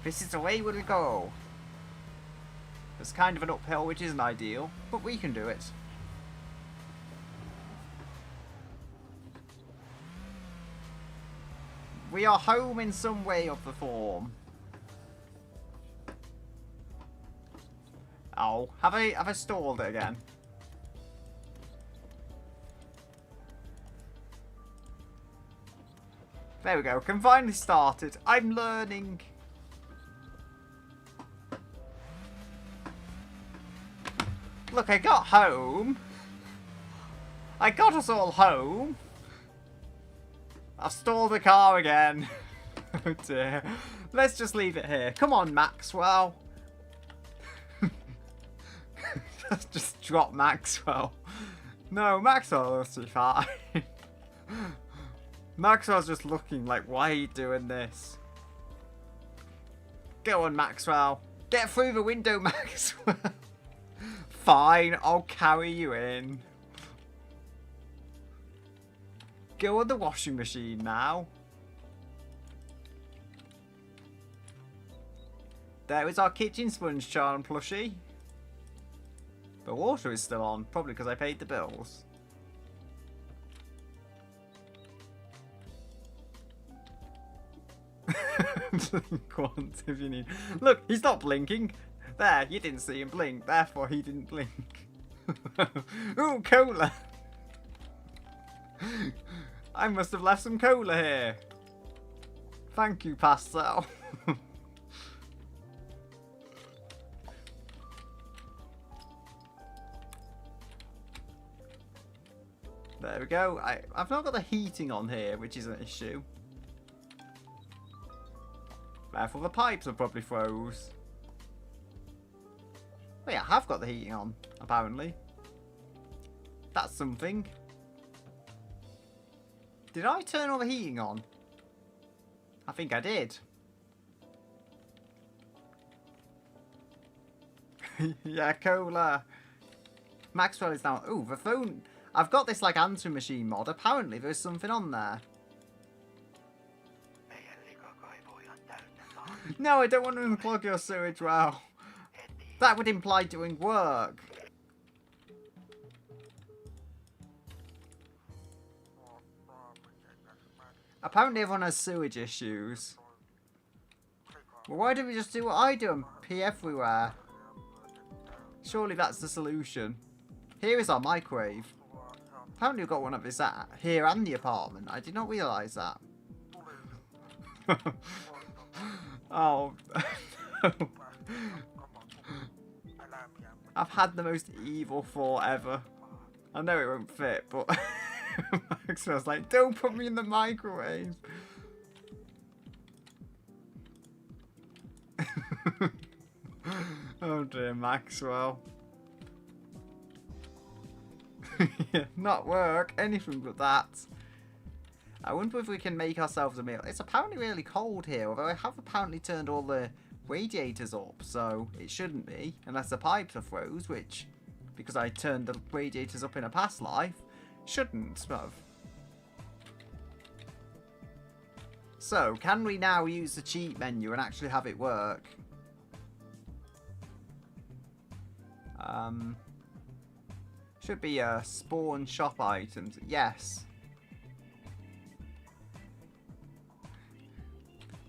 This is the way we'll go. It's kind of an uphill, which isn't ideal, but we can do it. We are home in some way of the form. Oh, have I stalled it again? There we go. Can finally start it. I'm learning. Look, I got home. I got us all home. I've stalled the car again. Oh dear. Let's just leave it here. Come on, Maxwell. Just drop Maxwell. No, Maxwell will be fine. Maxwell's just looking like, why are you doing this? Go on, Maxwell. Get through the window, Maxwell. Fine, I'll carry you in. Go on the washing machine now. There is our kitchen sponge charm plushie. The water is still on, probably because I paid the bills. Blink once if you need. Look, he's not blinking. There, you didn't see him blink, therefore he didn't blink. Ooh, cola! I must have left some cola here. Thank you, Pastel. There we go. I've not got the heating on here, which is an issue. Therefore the pipes are probably froze. Wait, I have got the heating on, apparently. That's something. Did I turn all the heating on? I think I did. Yeah, cola. Maxwell is now... Ooh, the phone... I've got this, like, answering machine mod. Apparently there's something on there. No, I don't want to unclog your sewage well. That would imply doing work. Apparently everyone has sewage issues. Well, why don't we just do what I do and pee everywhere? Surely that's the solution. Here is our microwave. Apparently we've got one of this here and the apartment. I did not realise that. Oh. No. I've had the most evil thought ever. I know it won't fit, but Maxwell's like, don't put me in the microwave. Oh dear, Maxwell. Yeah, not work, anything but that. I wonder if we can make ourselves a meal. It's apparently really cold here, although I have apparently turned all the radiators up, so it shouldn't be, unless the pipes are froze, which, because I turned the radiators up in a past life, shouldn't have. So, can we now use the cheat menu and actually have it work? Should be spawn shop items. Yes.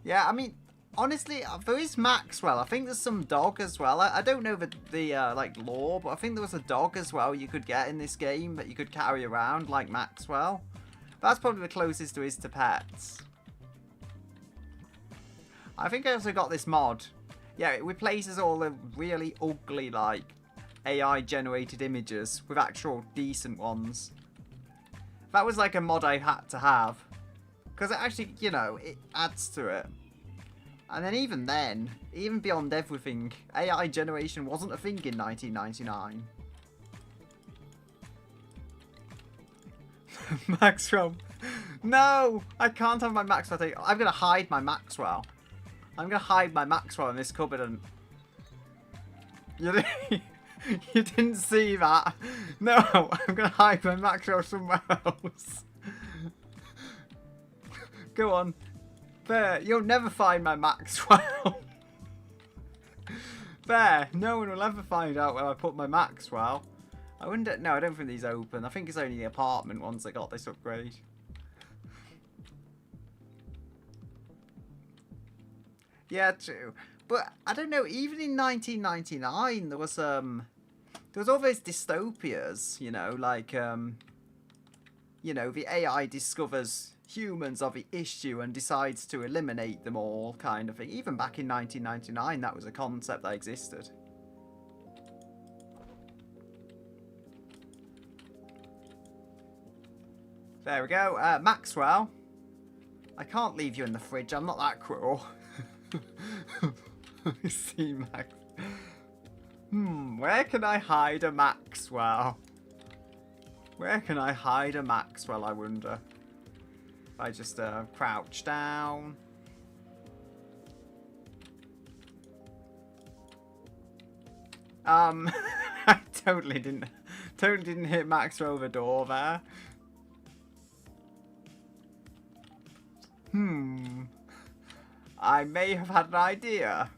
Yeah, I mean, honestly, there is Maxwell. I think there's some dog as well. I don't know the like lore, but I think there was a dog as well you could get in this game that you could carry around like Maxwell. That's probably the closest there is to pets. I think I also got this mod. Yeah, it replaces all the really ugly like AI generated images with actual decent ones. That was like a mod I had to have. Because it actually, you know, it adds to it. And then, even beyond everything, AI generation wasn't a thing in 1999. Maxwell. No! I can't have my Maxwell thing. I'm going to hide my Maxwell. I'm going to hide my Maxwell in this cupboard and... You didn't see that. No, I'm going to hide my Maxwell somewhere else. Go on. There, you'll never find my Maxwell. There, no one will ever find out where I put my Maxwell. I wonder, no, I don't think these open. I think it's only the apartment ones that got this upgrade. Yeah, true. But, I don't know, even in 1999, there was all those dystopias, you know, like, you know, the AI discovers humans are the issue and decides to eliminate them all, kind of thing. Even back in 1999, that was a concept that existed. There we go. Maxwell. I can't leave you in the fridge. I'm not that cruel. See, Max. Where can I hide a Maxwell? Where can I hide a Maxwell, I wonder? If I just crouch down. I totally didn't hit Maxwell over the door there. I may have had an idea.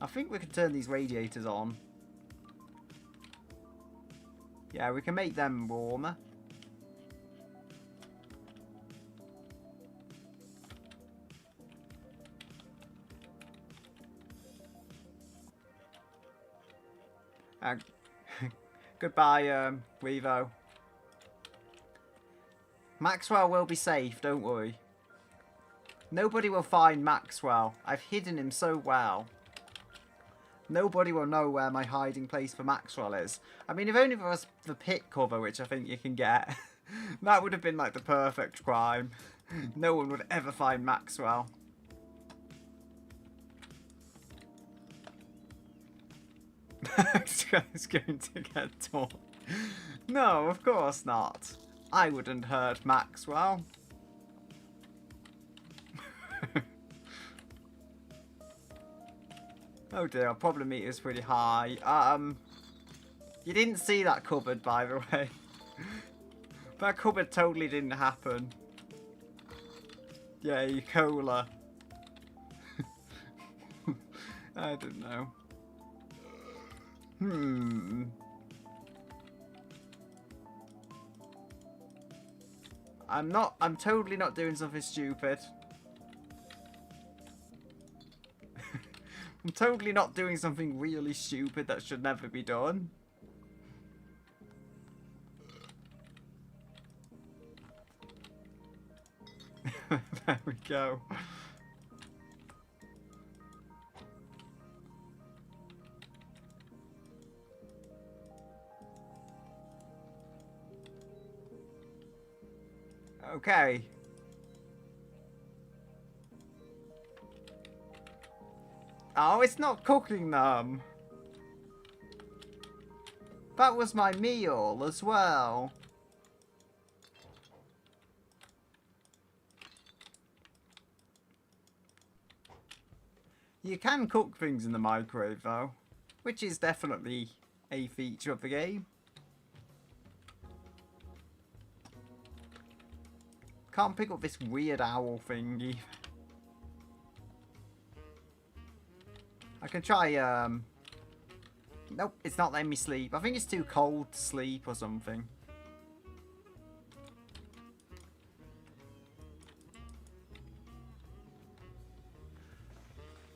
I think we can turn these radiators on. Yeah, we can make them warmer. Goodbye, Revo. Maxwell will be safe, don't worry. Nobody will find Maxwell. I've hidden him so well. Nobody will know where my hiding place for Maxwell is. I mean, if only there was the pit cover, which I think you can get. That would have been like the perfect crime. No one would ever find Maxwell. It's going to get torn. No, of course not. I wouldn't hurt Maxwell. Oh dear, our problem meter is pretty high. You didn't see that cupboard, by the way. That cupboard totally didn't happen. Yay, cola. I don't know. I'm totally not doing something stupid. I'm totally not doing something really stupid that should never be done. There we go. Okay. Oh, it's not cooking them. That was my meal as well. You can cook things in the microwave though, which is definitely a feature of the game. Can't pick up this weird owl thingy. I can try, nope, it's not letting me sleep. I think it's too cold to sleep or something.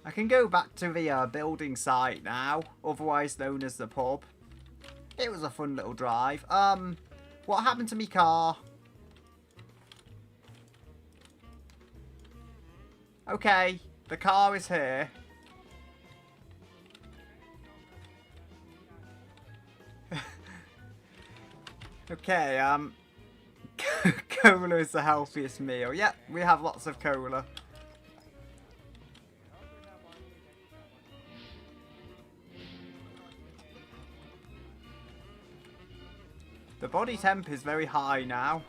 I can go back to the building site now, otherwise known as the pub. It was a fun little drive. What happened to me car? Okay, the car is here. Okay, cola is the healthiest meal. Yep, we have lots of cola. The body temp is very high now.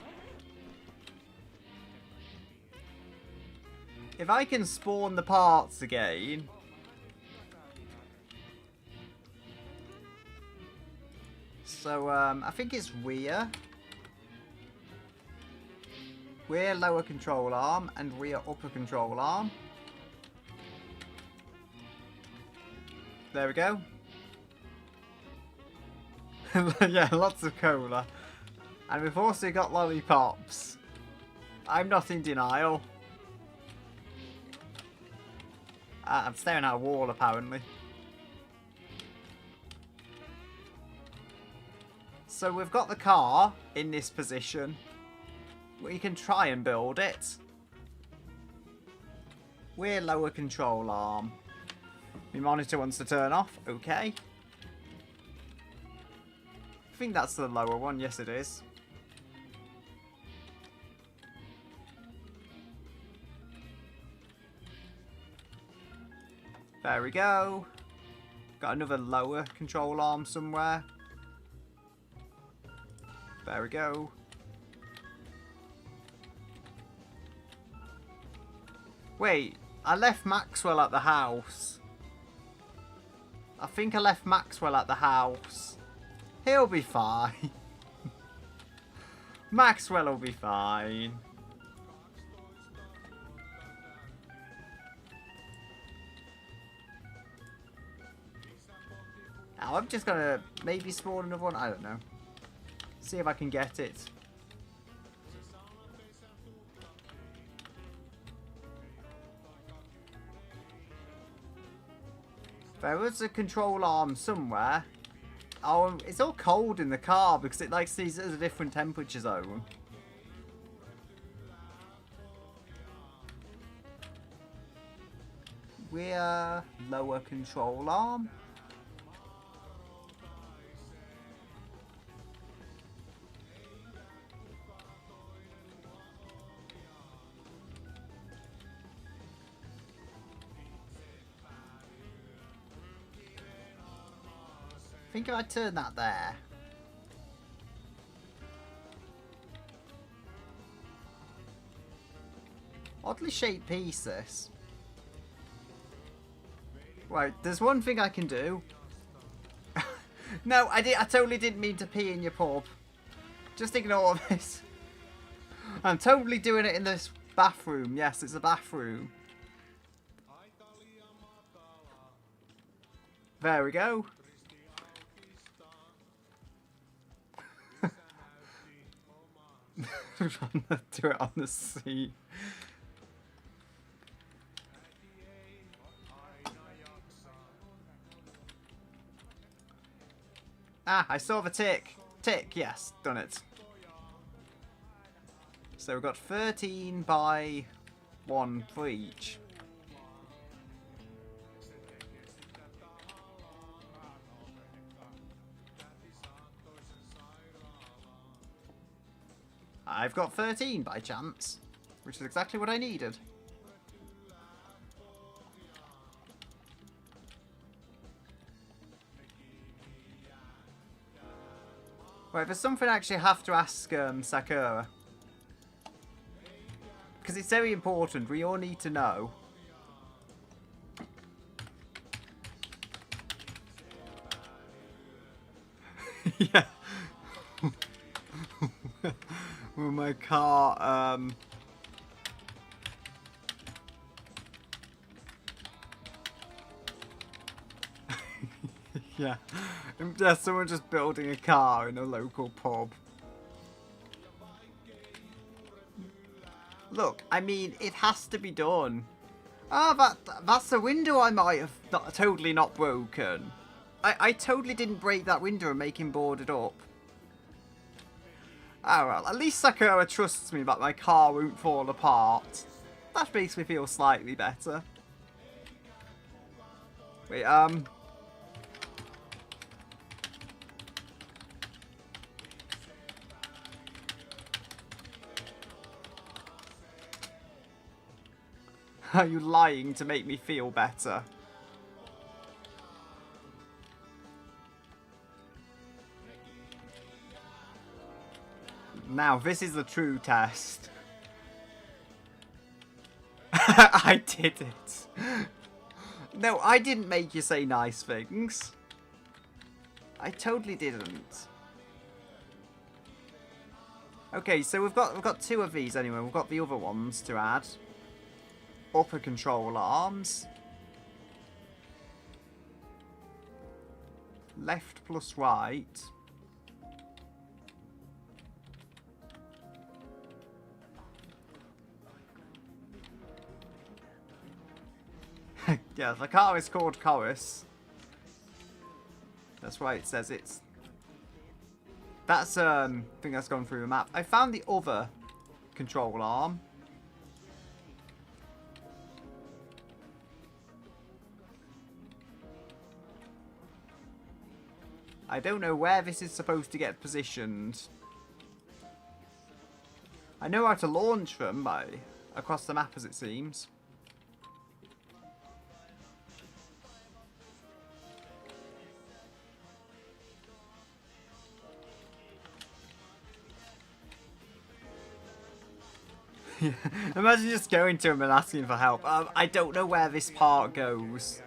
If I can spawn the parts again... So, I think it's rear. Rear lower control arm and rear upper control arm. There we go. Yeah, lots of cola. And we've also got lollipops. I'm not in denial. I'm staring at a wall apparently. So we've got the car in this position. We can try and build it. We're lower control arm. My monitor wants to turn off. Okay. I think that's the lower one. Yes, it is. There we go. Got another lower control arm somewhere. There we go. Wait, I left Maxwell at the house. I think I left Maxwell at the house. He'll be fine. Maxwell will be fine. Now I'm just gonna maybe spawn another one. I don't know. See if I can get it. There was a control arm somewhere. Oh, it's all cold in the car because it like sees it as a different temperature zone. We're lower control arm. I think if I turn that there. Oddly shaped piece, this. Right, there's one thing I can do. No, I totally didn't mean to pee in your pub. Just ignore this. I'm totally doing it in this bathroom. Yes, it's a bathroom. There we go. I'm trying to do it on the seat. Ah, I saw the tick. Tick, yes, done it. So we've got 13 by 1 for each. I've got 13 by chance, which is exactly what I needed. Right, there's something I actually have to ask Sakura. Because it's very important, we all need to know. Yeah. Well, my car, yeah. There's someone just building a car in a local pub. Look, I mean, it has to be done. Ah, that's the window I might have totally not broken. I totally didn't break that window and make him boarded up. Oh well, at least Sakura trusts me that my car won't fall apart. That makes me feel slightly better. Wait, Are you lying to make me feel better? Now, this is the true test. I did it. No, I didn't make you say nice things. I totally didn't. Okay, so we've got 2 of these anyway. We've got the other ones to add. Upper control arms. Left plus right. Yeah, the car is called Chorus. That's why it says it's... That's thing that's gone through the map. I found the other control arm. I don't know where this is supposed to get positioned. I know how to launch them across the map, as it seems. Imagine just going to him and asking for help. I don't know where this part goes.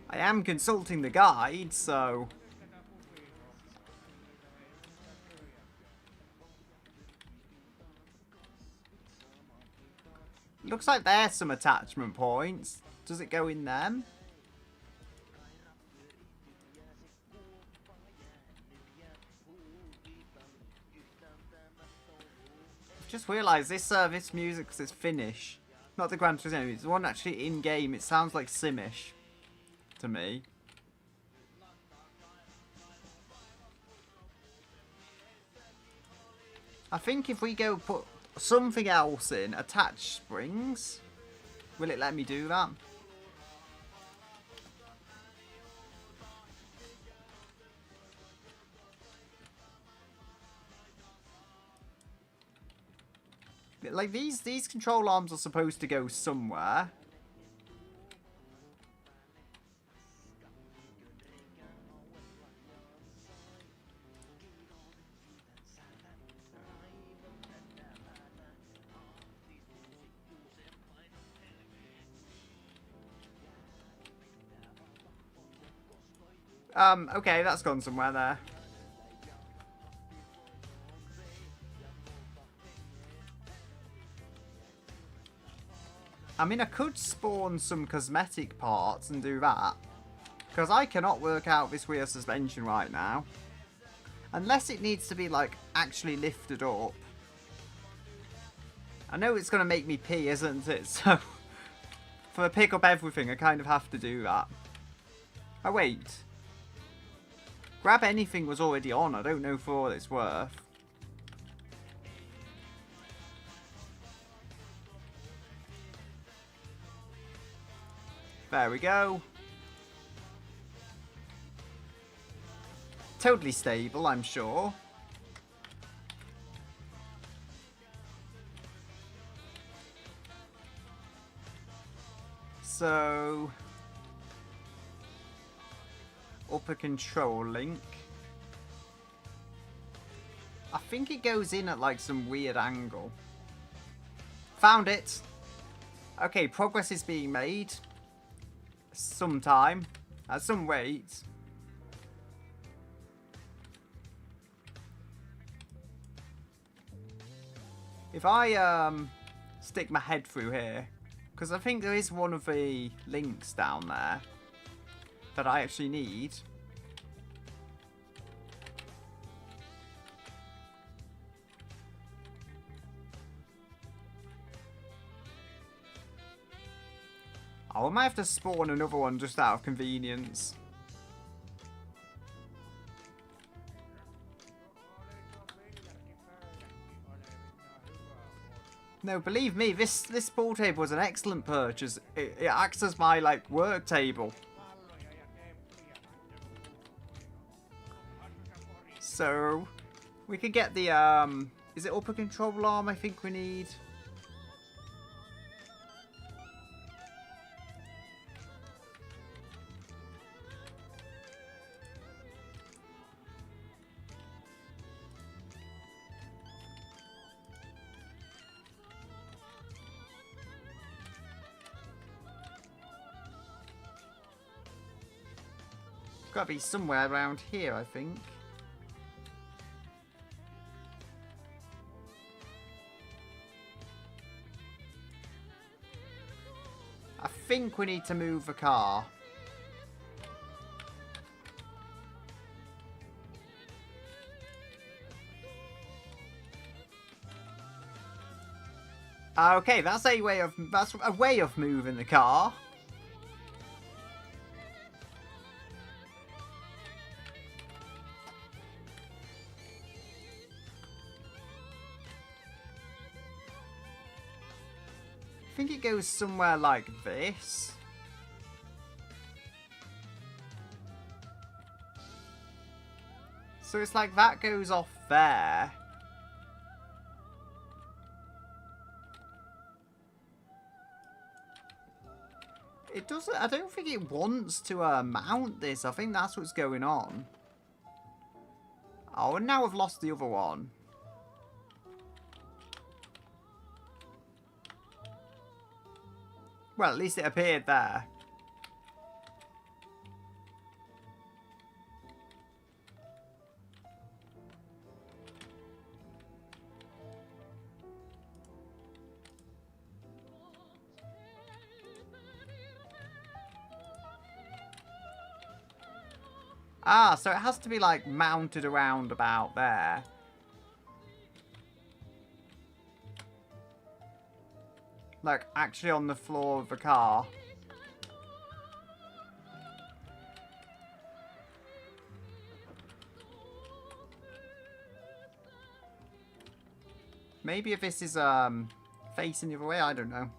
I am consulting the guide, so... Looks like there's some attachment points. Does it go in them? I've just realised this music says Finnish. Not the Gran Turismo, it's the one actually in game. It sounds like Simish to me. I think if we go put something else in, attach springs, will it let me do that? Like these control arms are supposed to go somewhere. Okay, that's gone somewhere there. I mean, I could spawn some cosmetic parts and do that. Because I cannot work out this rear suspension right now. Unless it needs to be, like, actually lifted up. I know it's going to make me pee, isn't it? So, for pick up everything, I kind of have to do that. Oh, wait. Grab anything was already on. I don't know for all it's worth. There we go. Totally stable, I'm sure. So, upper control link. I think it goes in at like some weird angle. Found it. Okay, progress is being made. Sometime. At some rate. If I stick my head through here, because I think there is one of the links down there that I actually need. Oh, I might have to spawn another one just out of convenience. No, believe me, this pool table was an excellent purchase. It acts as my, like, work table. So, we could get the, is it upper control arm I think we need? Gotta be somewhere around here, I think. I think we need to move the car. Okay, that's a way of moving the car. I think it goes somewhere like this. So it's like that goes off there. It doesn't, I don't think it wants to mount this. I think that's what's going on. Oh, and now I've lost the other one. Well, at least it appeared there. Ah, so it has to be, like, mounted around about there. Like, actually on the floor of the car. Maybe if this is, facing the other way, I don't know.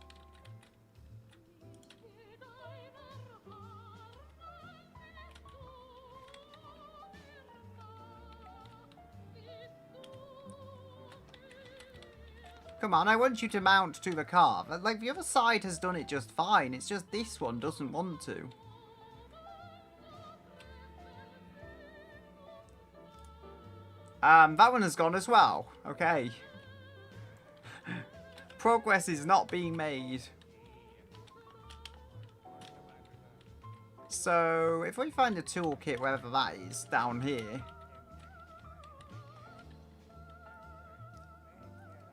Come on, I want you to mount to the car. Like, the other side has done it just fine. It's just this one doesn't want to. That one has gone as well. Okay. Progress is not being made. So, if we find a toolkit, wherever that is, down here.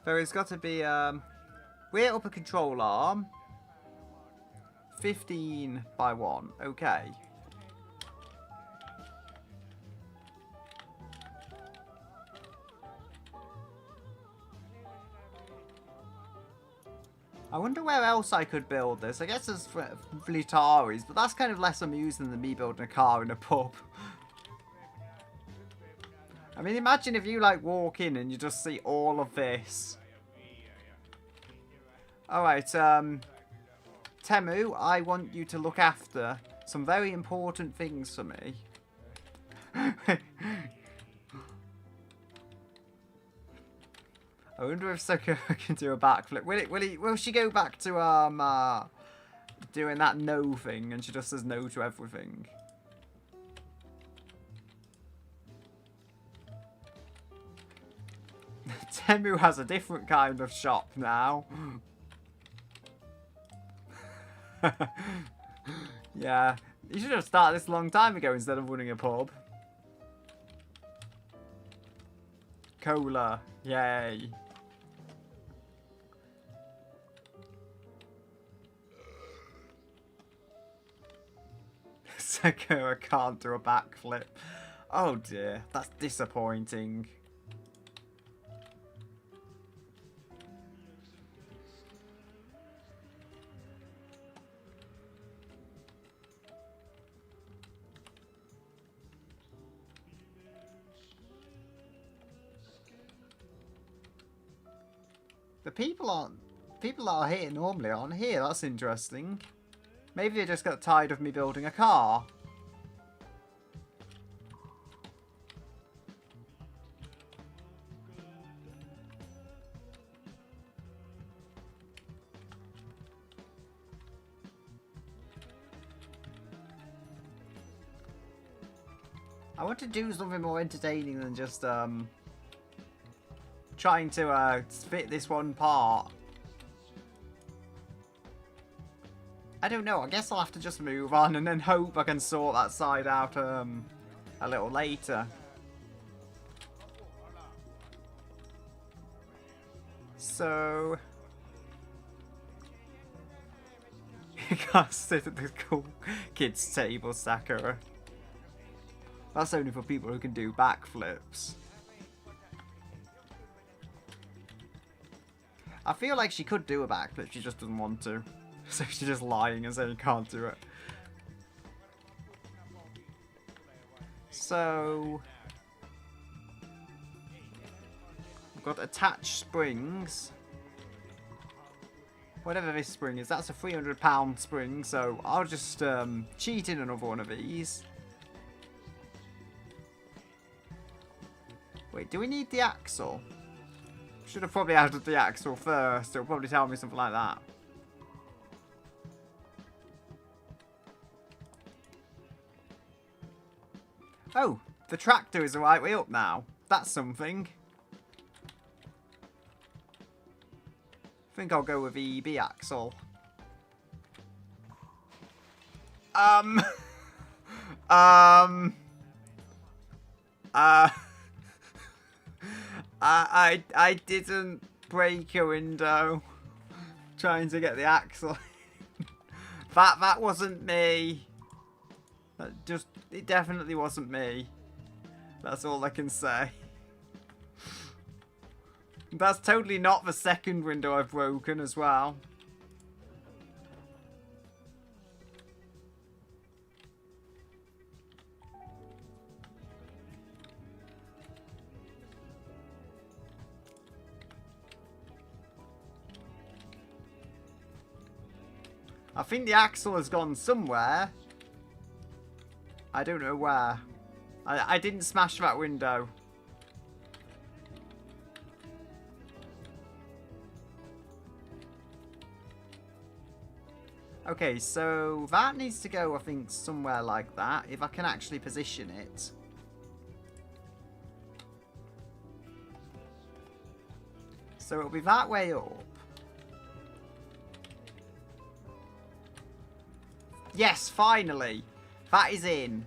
There has got to be, rear upper control arm. 15 by 1. Okay. I wonder where else I could build this. I guess there's Flitaris, but that's kind of less amusing than me building a car in a pub. I mean, imagine if you, like, walk in and you just see all of this. Alright, Temu, I want you to look after some very important things for me. I wonder if Sakura can do a backflip. Will she go back to, doing that no thing and she just says no to everything? Temu has a different kind of shop now. Yeah, you should have started this a long time ago instead of running a pub. Cola, yay. Sakura can't do a backflip. Oh dear, that's disappointing. The people that are here normally aren't here. That's interesting. Maybe they just got tired of me building a car. I want to do something more entertaining than just trying to fit this one part. I don't know, I guess I'll have to just move on and then hope I can sort that side out a little later. So... you can't sit at the cool kids' table, Sakura. That's only for people who can do backflips. I feel like she could do a backflip, she just doesn't want to. So she's just lying and saying you can't do it. So... we've got attached springs. Whatever this spring is, that's a £300 spring, so I'll just cheat in another one of these. Wait, do we need the axle? Should have probably added the axle first. It'll probably tell me something like that. Oh, the tractor is the right way up now. That's something. I think I'll go with the EB axle. I didn't break a window trying to get the axle. That wasn't me. It definitely wasn't me. That's all I can say. That's totally not the second window I've broken as well. I think the axle has gone somewhere. I don't know where. I didn't smash that window. Okay, so that needs to go, I think, somewhere like that, if I can actually position it. So it'll be that way up. Yes, finally! That is in.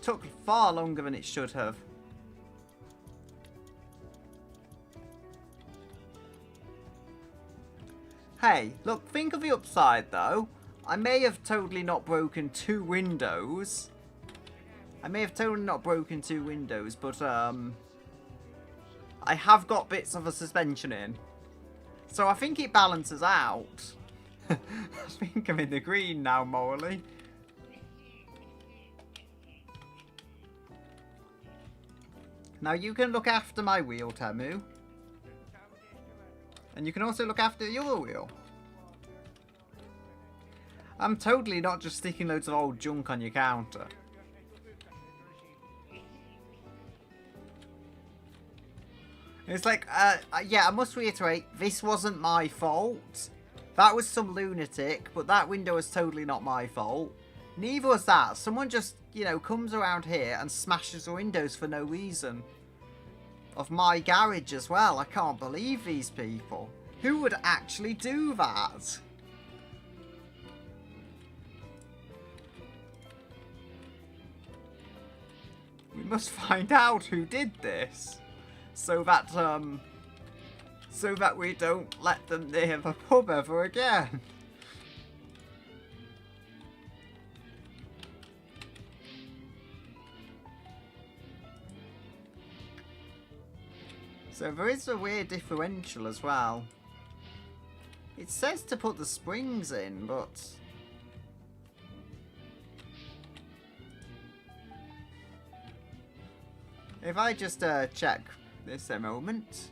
Took far longer than it should have. Hey, look, think of the upside though. I may have totally not broken 2 windows. But I have got bits of a suspension in. So I think it balances out. I think I'm in the green now, morally. Now you can look after my wheel, Temu. And you can also look after the other wheel. I'm totally not just sticking loads of old junk on your counter. It's like, yeah, I must reiterate, this wasn't my fault. That was some lunatic, but that window was totally not my fault. Neither was that. Someone just, you know, comes around here and smashes the windows for no reason. Of my garage as well. I can't believe these people. Who would actually do that? We must find out who did this. So that we don't let them near the pub ever again. So there is a weird differential as well. It says to put the springs in, but... If I just check this a moment.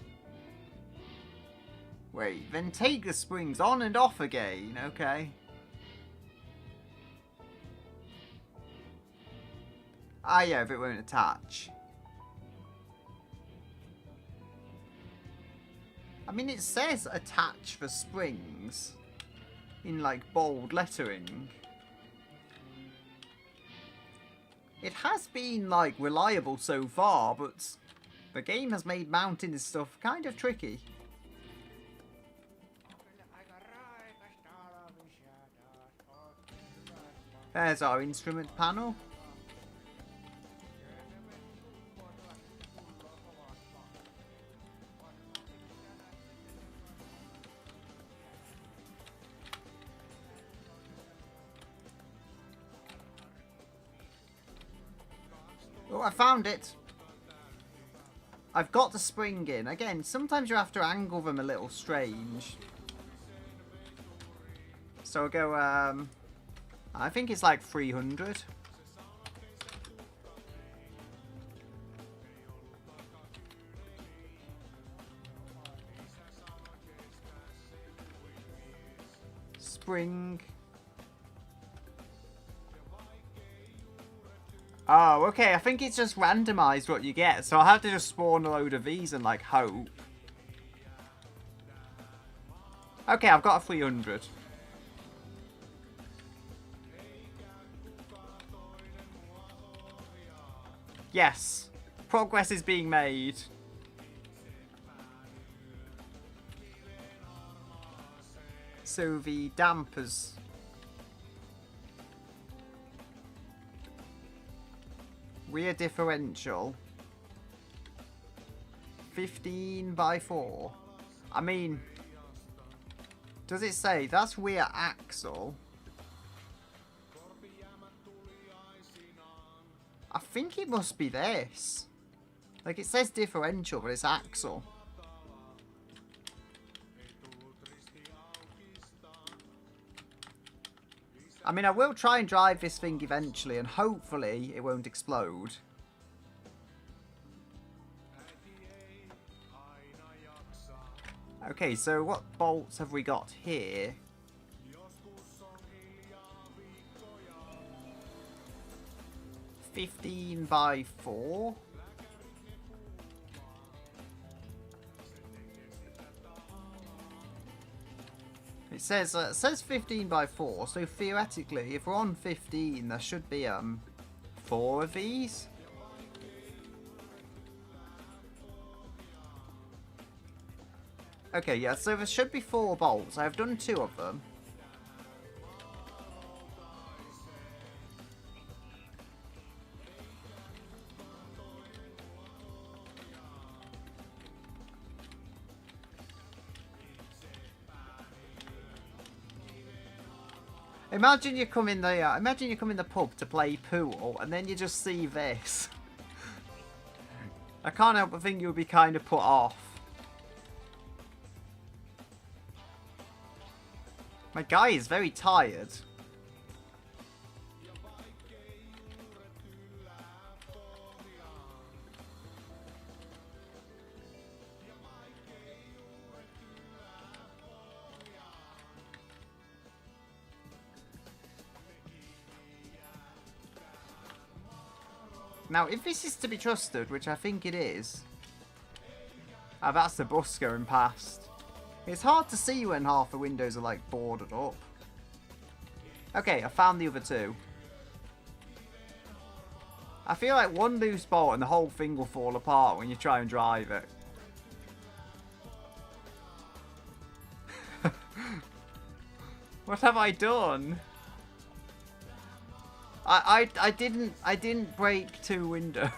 Wait, then take the springs on and off again, okay. Ah yeah, if it won't attach. I mean, it says attach the springs in like bold lettering. It has been like reliable so far, but the game has made mounting this stuff kind of tricky. There's our instrument panel. Oh, I found it. I've got the spring in. Again, sometimes you have to angle them a little strange. So I'll go, I think it's like 300. Spring. Oh, okay, I think it's just randomised what you get, so I'll have to just spawn a load of these and, like, hope. Okay, I've got a 300. Yes, progress is being made. So the dampers... Rear differential 15 by 4. I mean, does it say that's rear axle? think it must be this. Like, it says differential, but it's axle. I mean, I will try and drive this thing eventually, and hopefully it won't explode. Okay, so what bolts have we got here? (15x4). It says 15x4, so theoretically, if we're on 15, there should be 4 of these. Okay, yeah, so there should be 4 bolts. I've done 2 of them. Imagine you come in the pub to play pool, and then you just see this. I can't help but think you would be kind of put off. My guy is very tired. Now, if this is to be trusted, which I think it is... Ah, that's the bus going past. It's hard to see when half the windows are, like, boarded up. Okay, I found the other 2. I feel like one loose bolt and the whole thing will fall apart when you try and drive it. What have I done? I didn't break 2 windows.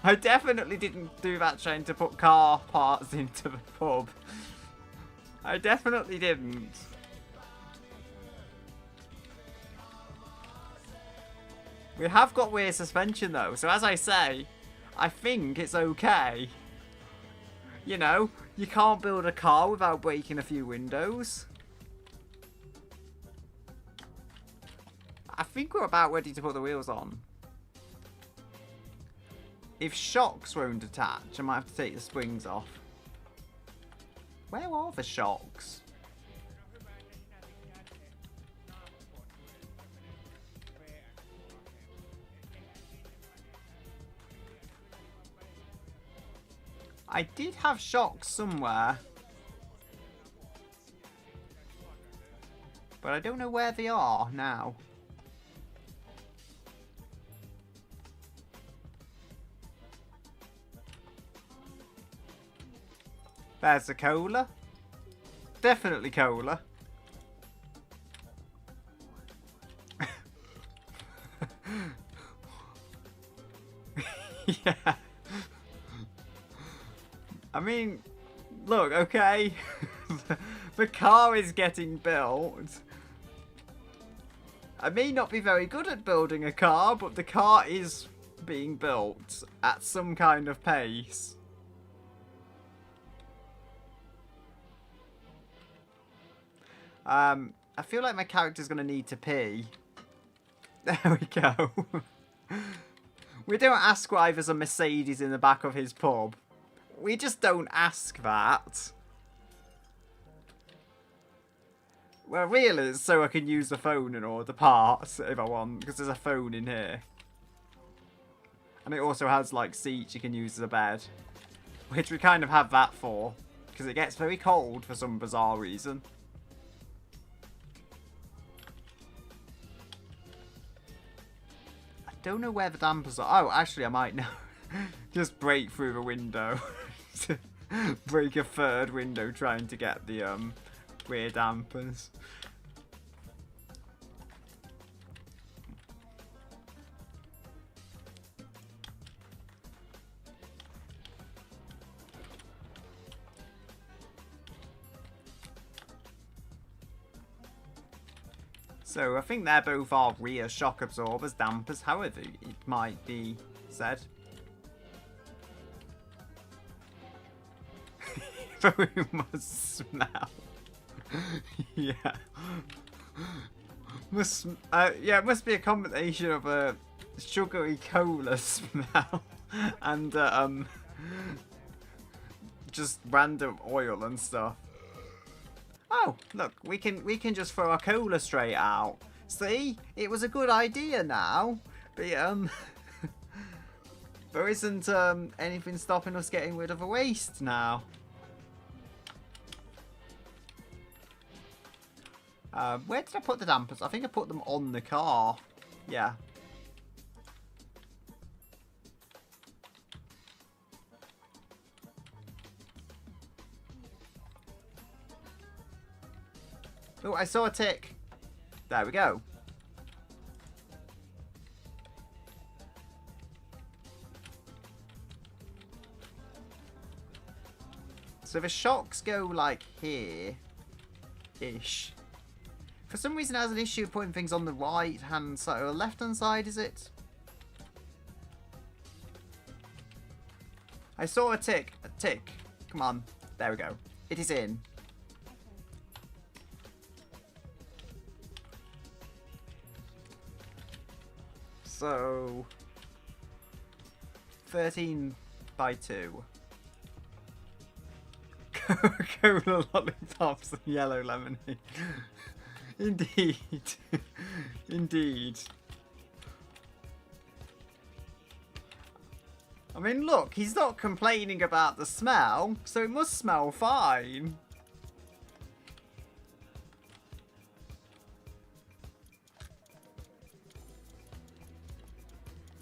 I definitely didn't do that trying to put car parts into the pub. I definitely didn't. We have got weird suspension though, so as I say, I think it's okay. You know, you can't build a car without breaking a few windows. I think we're about ready to put the wheels on. If shocks won't attach, I might have to take the springs off. Where are the shocks? I did have shocks somewhere. But I don't know where they are now. There's the cola. Definitely cola. Yeah. I mean, look, okay. The car is getting built. I may not be very good at building a car, but the car is being built at some kind of pace. I feel like my character's going to need to pee. There we go. We don't ask why there's a Mercedes in the back of his pub. We just don't ask that. Well, really, it's so I can use the phone and order parts if I want, because there's a phone in here. And it also has, like, seats you can use as a bed. Which we kind of have that for, because it gets very cold for some bizarre reason. Don't know where the dampers are. Oh, actually, I might know. Just break through the window. Break a third window trying to get the rear dampers. So I think they're both our rear shock absorbers, dampers, however it might be said. Very must smell. Yeah. Yeah, it must be a combination of a sugary cola smell and just random oil and stuff. Oh, look, we can just throw our cola straight out. See, it was a good idea now, but there isn't anything stopping us getting rid of the waste now. Where did I put the dampers? I think I put them on the car. Yeah. Oh, I saw a tick. There we go. So the shocks go like here-ish. For some reason it has an issue putting things on the right hand side or left hand side, is it? I saw a tick. A tick. Come on. There we go. It is in. So 13 by 2. Coca-Cola lollipops and yellow lemonade. Indeed. Indeed. I mean, look, he's not complaining about the smell, so it must smell fine.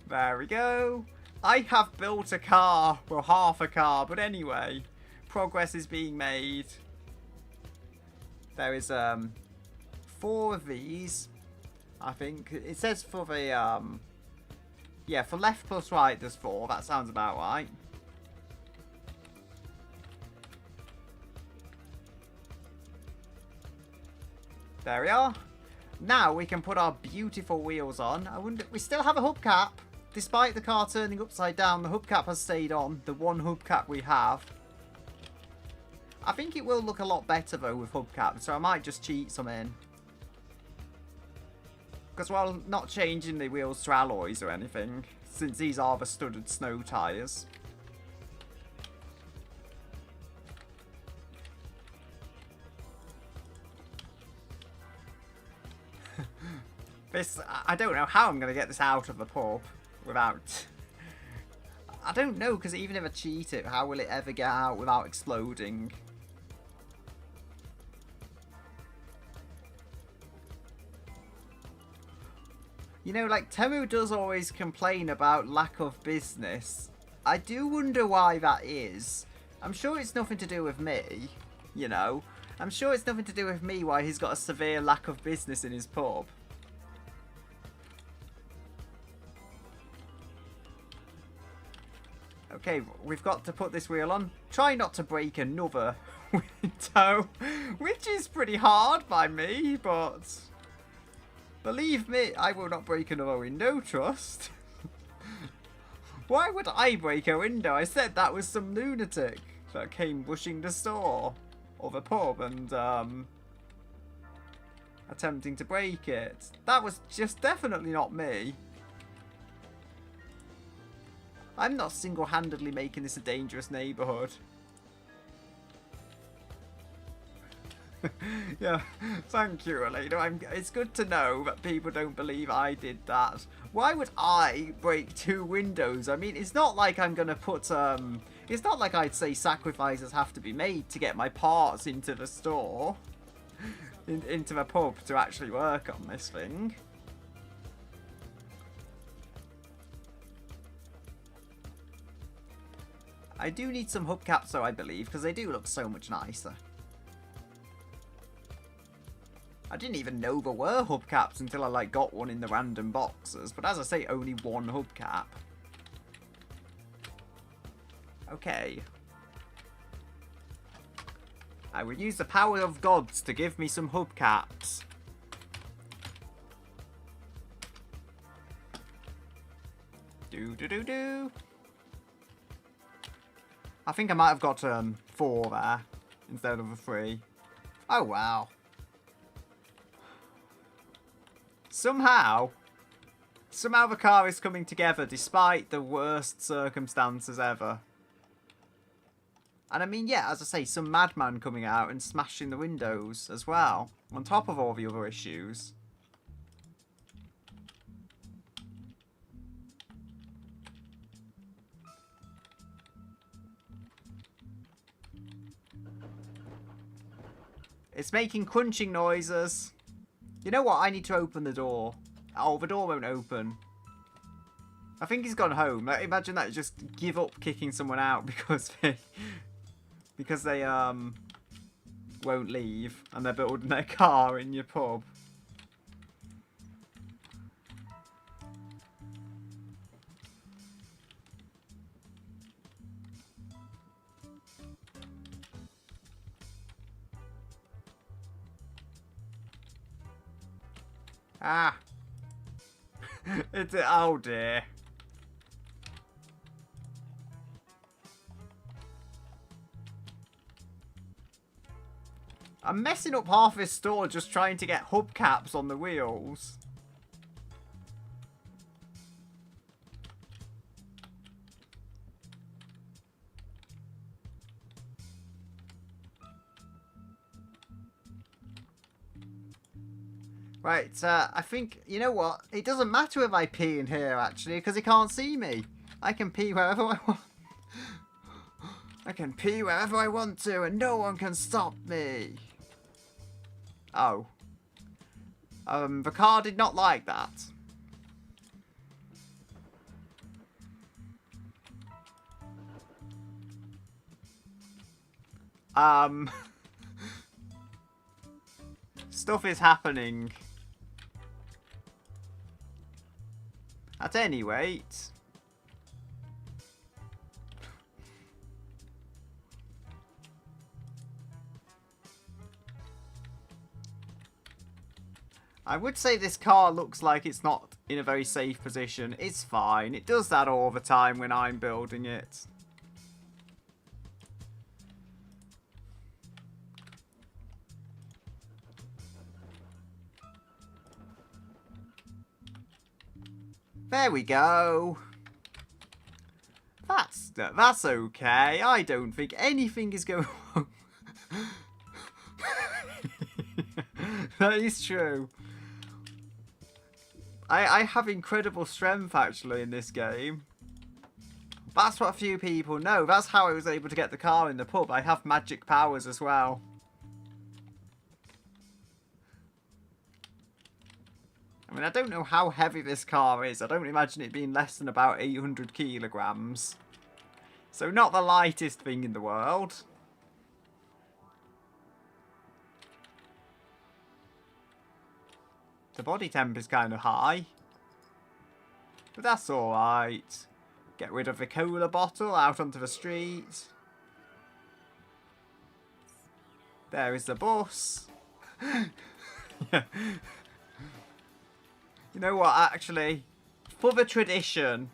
There we go. I have built a car, well, half a car, but anyway, progress is being made. There is 4 of these, I think. It says for the yeah, for left plus right there's 4. That sounds about right. There we are. Now we can put our beautiful wheels on. I wonder, we still have a hubcap. Despite the car turning upside down, the hubcap has stayed on. The one hubcap we have. I think it will look a lot better though with hubcaps, so I might just cheat some in. Because while not changing the wheels to alloys or anything, since these are the studded snow tyres. This, I don't know how I'm going to get this out of the pub without... I don't know, because even if I cheat it, how will it ever get out without exploding? You know, like, Temu does always complain about lack of business. I do wonder why that is. I'm sure it's nothing to do with me, you know. I'm sure it's nothing to do with me why he's got a severe lack of business in his pub. Okay, we've got to put this wheel on. Try not to break another window, which is pretty hard by me, but... Believe me, I will not break another window, trust. Why would I break a window? I said that was some lunatic that came rushing the store or the pub and attempting to break it. That was just definitely not me. I'm not single-handedly making this a dangerous neighborhood. Yeah, thank you, Elena. It's good to know that people don't believe I did that. Why would I break 2 windows? I mean, it's not like I'm gonna put, it's not like I'd say sacrifices have to be made to get my parts into the store. Into the pub to actually work on this thing. I do need some hubcaps though, I believe, because they do look so much nicer. I didn't even know there were hubcaps until I like got one in the random boxes, but as I say, only one hubcap. Okay. I will use the power of gods to give me some hubcaps. Do. I think I might have got 4 there instead of a 3. Oh, wow. Somehow the car is coming together despite the worst circumstances ever. And I mean, yeah, as I say, some madman coming out and smashing the windows as well, on top of all the other issues. It's making crunching noises. You know what? I need to open the door. Oh, the door won't open. I think he's gone home. Like, imagine that, just give up kicking someone out because they won't leave and they're building their car in your pub. Ah. Oh dear. I'm messing up half this store just trying to get hubcaps on the wheels. Right, I think, you know what? It doesn't matter if I pee in here, actually, because he can't see me. I can pee wherever I want. I can pee wherever I want to, and no one can stop me. Oh. The car did not like that. Stuff is happening. At any rate. I would say this car looks like it's not in a very safe position. It's fine. It does that all the time when I'm building it. There we go. That's okay. I don't think anything is going wrong. That is true. I have incredible strength, actually, in this game. That's what a few people know. That's how I was able to get the car in the pub. I have magic powers as well. I mean, I don't know how heavy this car is. I don't imagine it being less than about 800 kilograms. So not the lightest thing in the world. The body temp is kind of high. But that's alright. Get rid of the cola bottle out onto the street. There is the bus. Yeah. You know what, actually, for the tradition,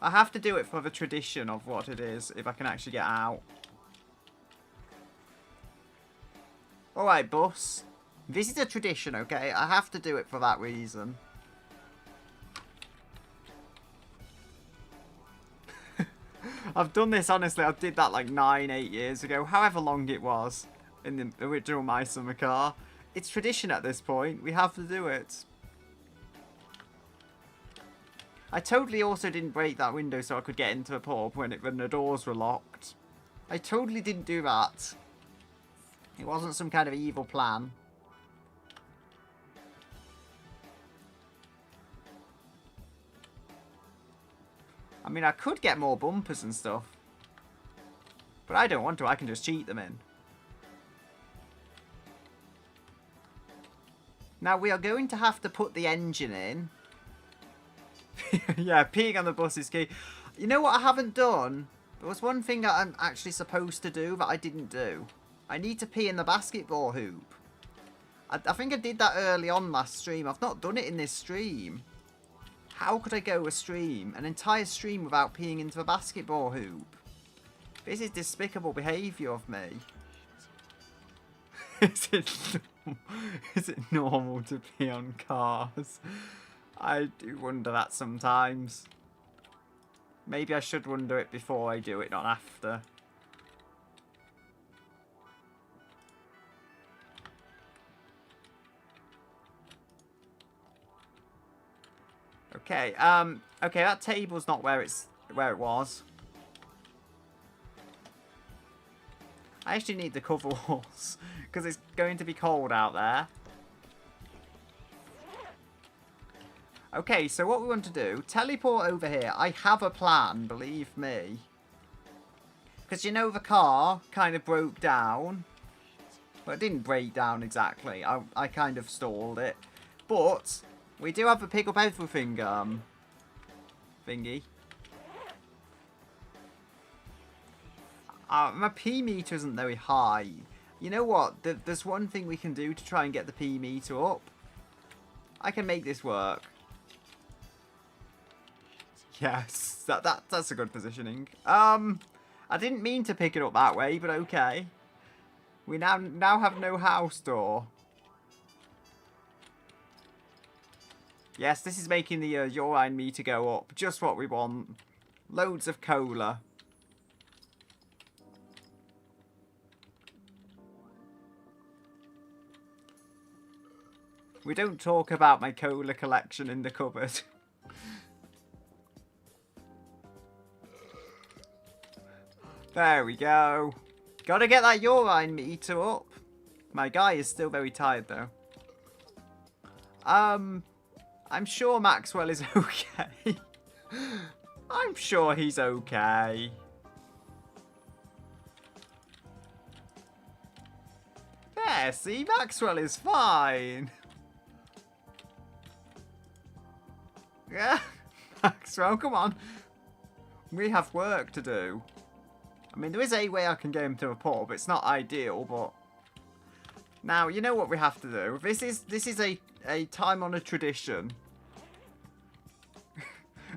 I have to do it for the tradition of what it is, if I can actually get out. Alright, bus. This is a tradition, okay? I have to do it for that reason. I've done this, honestly, I did that like 8 years ago, however long it was, in the original My Summer Car. It's tradition at this point, we have to do it. I totally also didn't break that window so I could get into the pub when the doors were locked. I totally didn't do that. It wasn't some kind of evil plan. I mean, I could get more bumpers and stuff. But I don't want to, I can just cheat them in. Now, we are going to have to put the engine in. Yeah, peeing on the bus is key. You know what I haven't done? There was one thing that I'm actually supposed to do that I didn't do. I need to pee in the basketball hoop. I think I did that early on last stream. I've not done it in this stream. How could I go a stream, an entire stream, without peeing into a basketball hoop? This is despicable behaviour of me. Is it normal to pee on cars? I do wonder that sometimes. Maybe I should wonder it before I do it, not after. Okay, okay, that table's not where it was. I actually need the cover walls because it's going to be cold out there. Okay, so what we want to do, teleport over here. I have a plan, believe me. Because, you know, the car kind of broke down. Well, it didn't break down exactly. I kind of stalled it. But we do have a pick up everything thingy. My P meter isn't very high. You know what? There's one thing we can do to try and get the P meter up. I can make this work. Yes, that's a good positioning. I didn't mean to pick it up that way, but okay. We now have no house door. Yes, this is making the urine meter go up. Just what we want. Loads of cola. We don't talk about my cola collection in the cupboard. There we go. Gotta get that urine meter up. My guy is still very tired though. I'm sure Maxwell is okay. I'm sure he's okay. There, see, Maxwell is fine. Yeah, Maxwell, come on. We have work to do. I mean, there is a way I can get him to a pub. It's not ideal, but now you know what we have to do. This is a time-honoured tradition.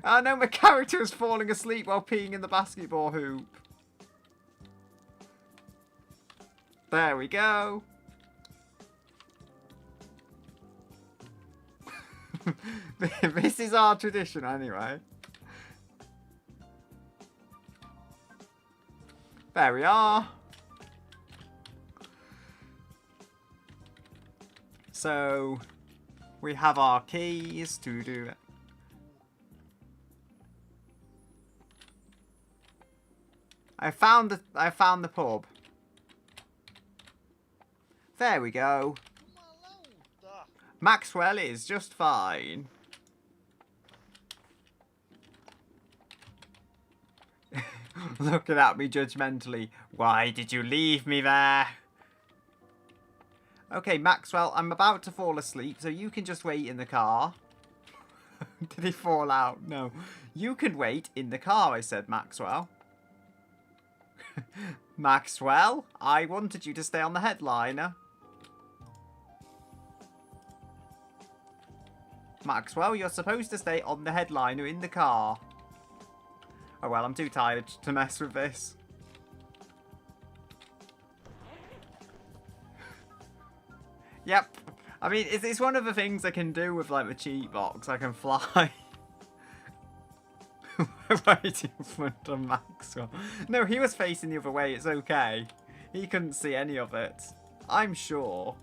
Oh no, my character is falling asleep while peeing in the basketball hoop. There we go. This is our tradition anyway. There we are. So we have our keys to do it. I found the pub. There we go. Maxwell is just fine. Looking at me judgmentally. Why did you leave me there? Okay, Maxwell, I'm about to fall asleep, so you can just wait in the car. Did he fall out? No. You can wait in the car, I said, Maxwell. Maxwell, I wanted you to stay on the headliner. Maxwell, you're supposed to stay on the headliner in the car. Oh well, I'm too tired to mess with this. Yep. I mean, it's one of the things I can do with, like, the cheat box. I can fly. Right in front of Maxwell. No, he was facing the other way. It's okay. He couldn't see any of it. I'm sure.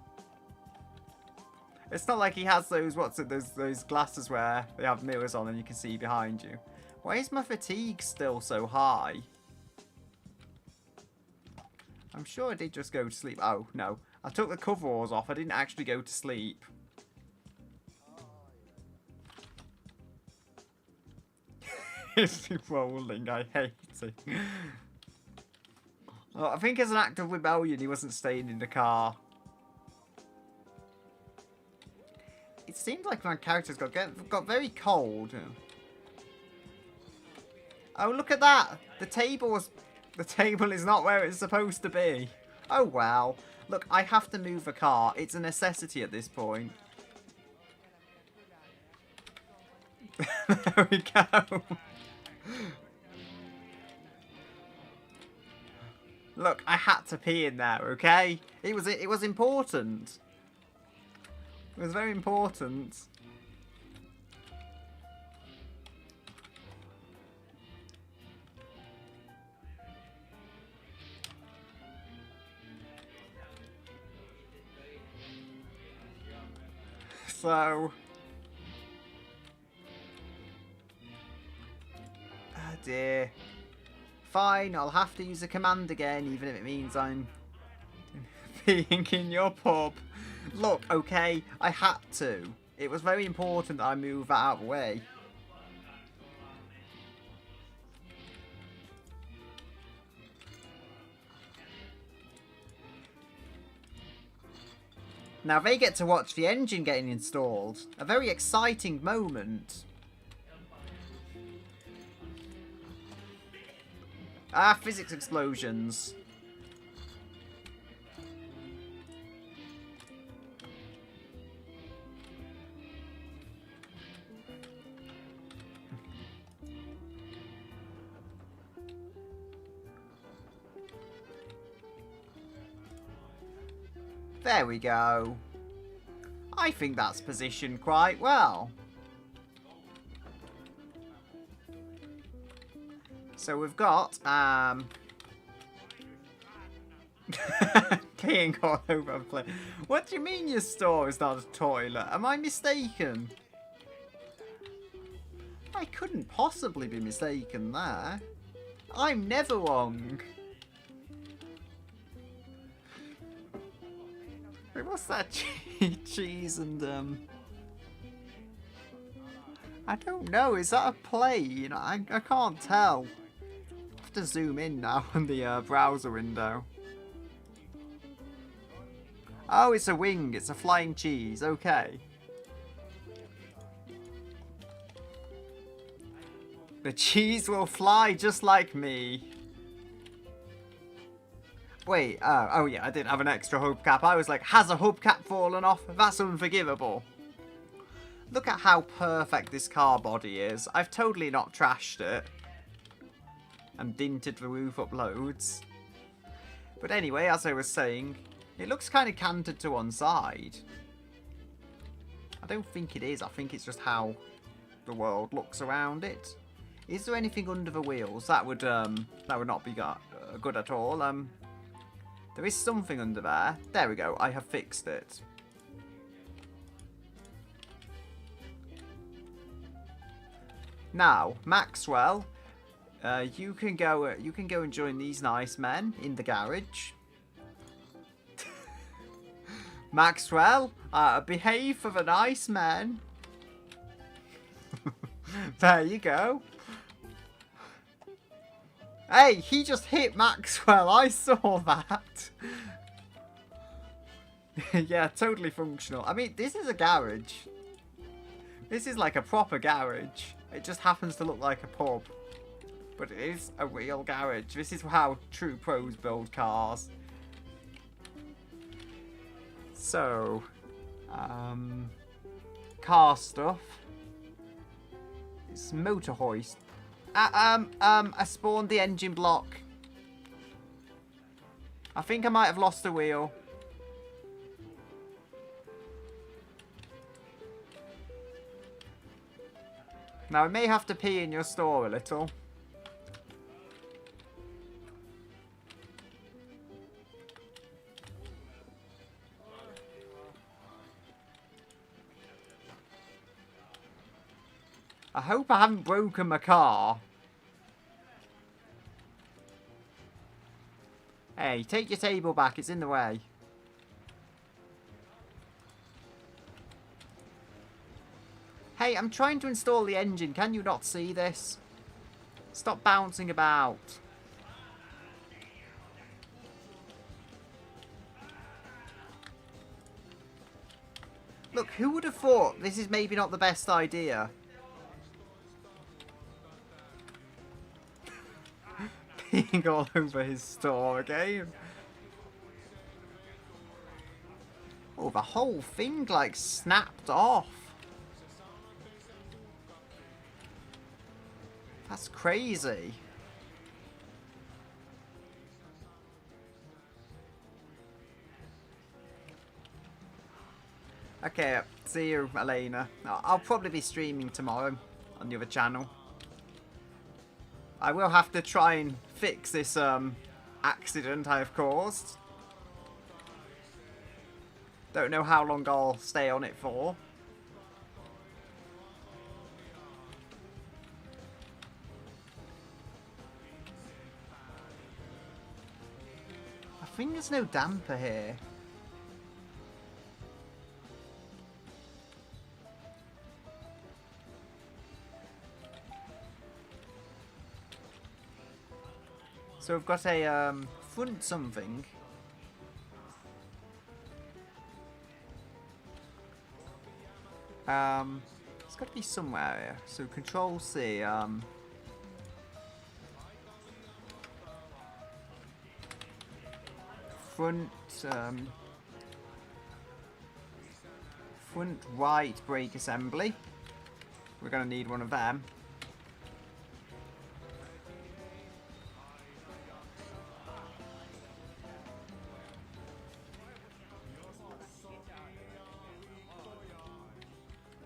It's not like he has those, those glasses where they have mirrors on and you can see behind you. Why is my fatigue still so high? I'm sure I did just go to sleep. Oh, no. I took the coveralls off. I didn't actually go to sleep. It's rolling. I hate it. Well, I think as an act of rebellion, he wasn't staying in the car. It seems like my character's got very cold. Oh, look at that! The table is not where it's supposed to be. Oh wow. Look, I have to move a car. It's a necessity at this point. There we go. Look, I had to pee in there, okay? It was important. It was very important. So... oh dear. Fine, I'll have to use a command again, even if it means I'm being in your pub. Look, okay, I had to. It was very important that I move that out of the way. Now they get to watch the engine getting installed. A very exciting moment. Ah, physics explosions. There we go. I think that's positioned quite well. So we've got, peeing all over the place. What do you mean your store is not a toilet? Am I mistaken? I couldn't possibly be mistaken there. I'm never wrong. Wait, what's that? Cheese and, I don't know. Is that a plane? I can't tell. I have to zoom in now on the browser window. Oh, it's a wing. It's a flying cheese. Okay. The cheese will fly just like me. Wait, oh yeah, I didn't have an extra hubcap. I was like, has a hubcap fallen off? That's unforgivable. Look at how perfect this car body is. I've totally not trashed it. And dinted the roof up loads. But anyway, as I was saying, it looks kind of canted to one side. I don't think it is. I think it's just how the world looks around it. Is there anything under the wheels? That would not be good at all. There is something under there. There we go. I have fixed it. Now, Maxwell, you can go and join these nice men in the garage. Maxwell, behave for the nice men. There you go. Hey, he just hit Maxwell. I saw that. Yeah, totally functional. I mean, this is a garage. This is like a proper garage. It just happens to look like a pub. But it is a real garage. This is how true pros build cars. So, car stuff. It's motor hoist. I spawned the engine block. I think I might have lost a wheel. Now, I may have to pee in your store a little. I hope I haven't broken my car. Hey, take your table back. It's in the way. Hey, I'm trying to install the engine. Can you not see this? Stop bouncing about. Look, who would have thought this is maybe not the best idea? Peeing all over his store again. Oh, the whole thing like snapped off. crazy. Okay, see you, Elena. I'll probably be streaming tomorrow on the other channel. I will have to try and fix this accident I have caused. Don't know how long I'll stay on it for. I think there's no damper here. So we've got a front something. It's got to be somewhere here. So Control C. Front front right brake assembly. We're gonna need one of them.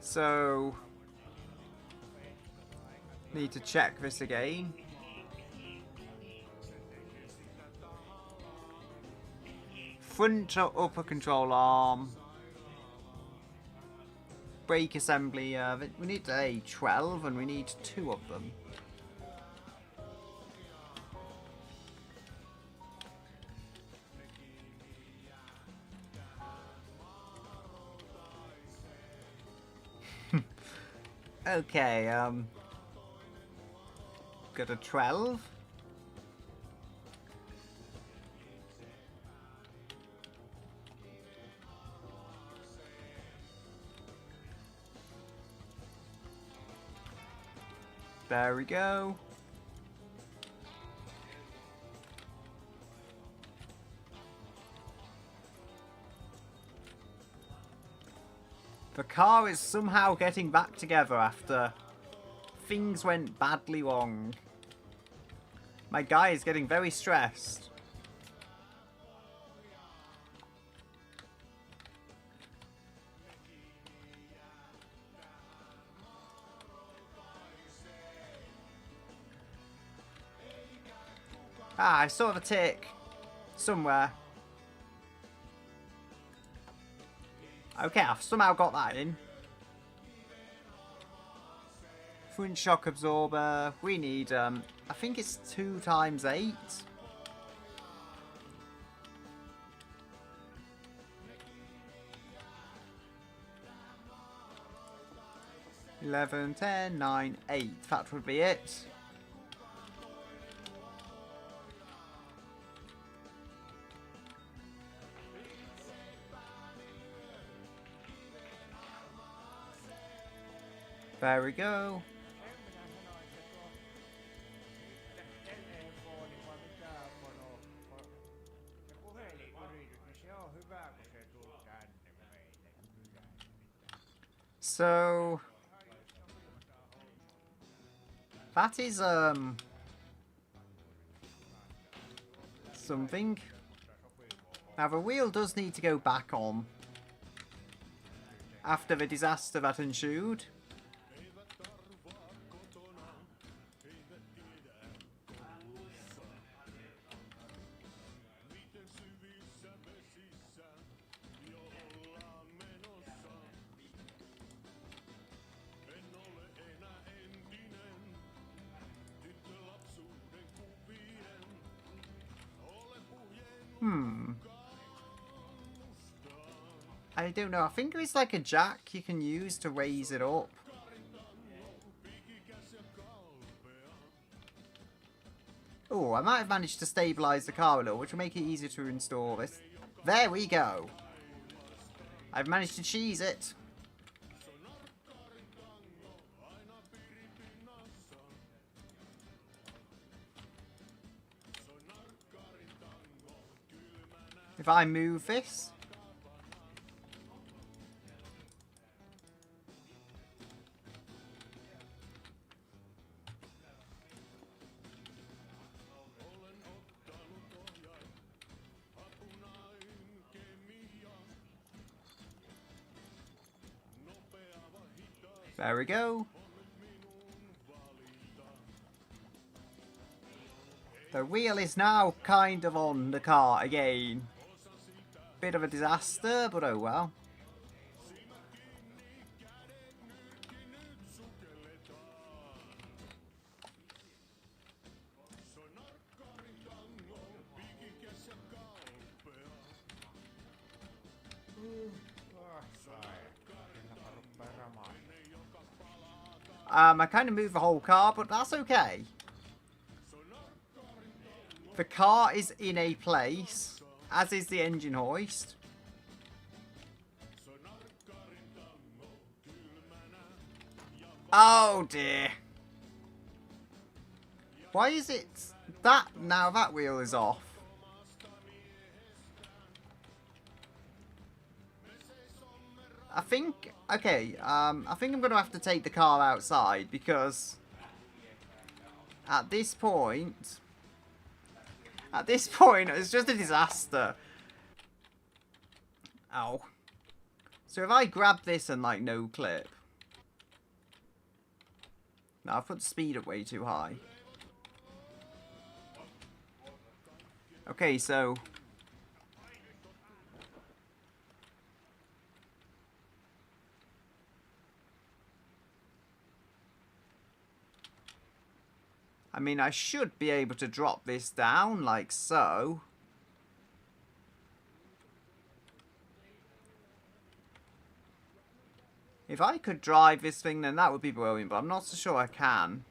So, need to check this again. Front upper control arm. Brake assembly, we need a 12 and we need 2 of them. Okay, got a 12. There we go. The car is somehow getting back together after things went badly wrong. My guy is getting very stressed. Ah, I saw the tick somewhere. Okay, I've somehow got that in. Front shock absorber. We need, I think it's 2 times 8. $11, $10, $9, $8. That would be it. There we go. So that is something. Now the wheel does need to go back on after the disaster that ensued. I don't know. I think it's like a jack you can use to raise it up. Oh, I might have managed to stabilise the car a little, which will make it easier to install this. There we go. I've managed to cheese it. If I move this... There we go. The wheel is now kind of on the car again. Bit of a disaster, but oh well. I kind of moved the whole car, but that's okay. The car is in a place, as is the engine hoist. Oh dear. Why is it that now that wheel is off? I think, okay, I think I'm going to have to take the car outside because at this point, it's just a disaster. Ow. So if I grab this and like no clip. No, I've put the speed up way too high. Okay, so I mean, I should be able to drop this down like so. If I could drive this thing, then that would be brilliant, but I'm not so sure I can.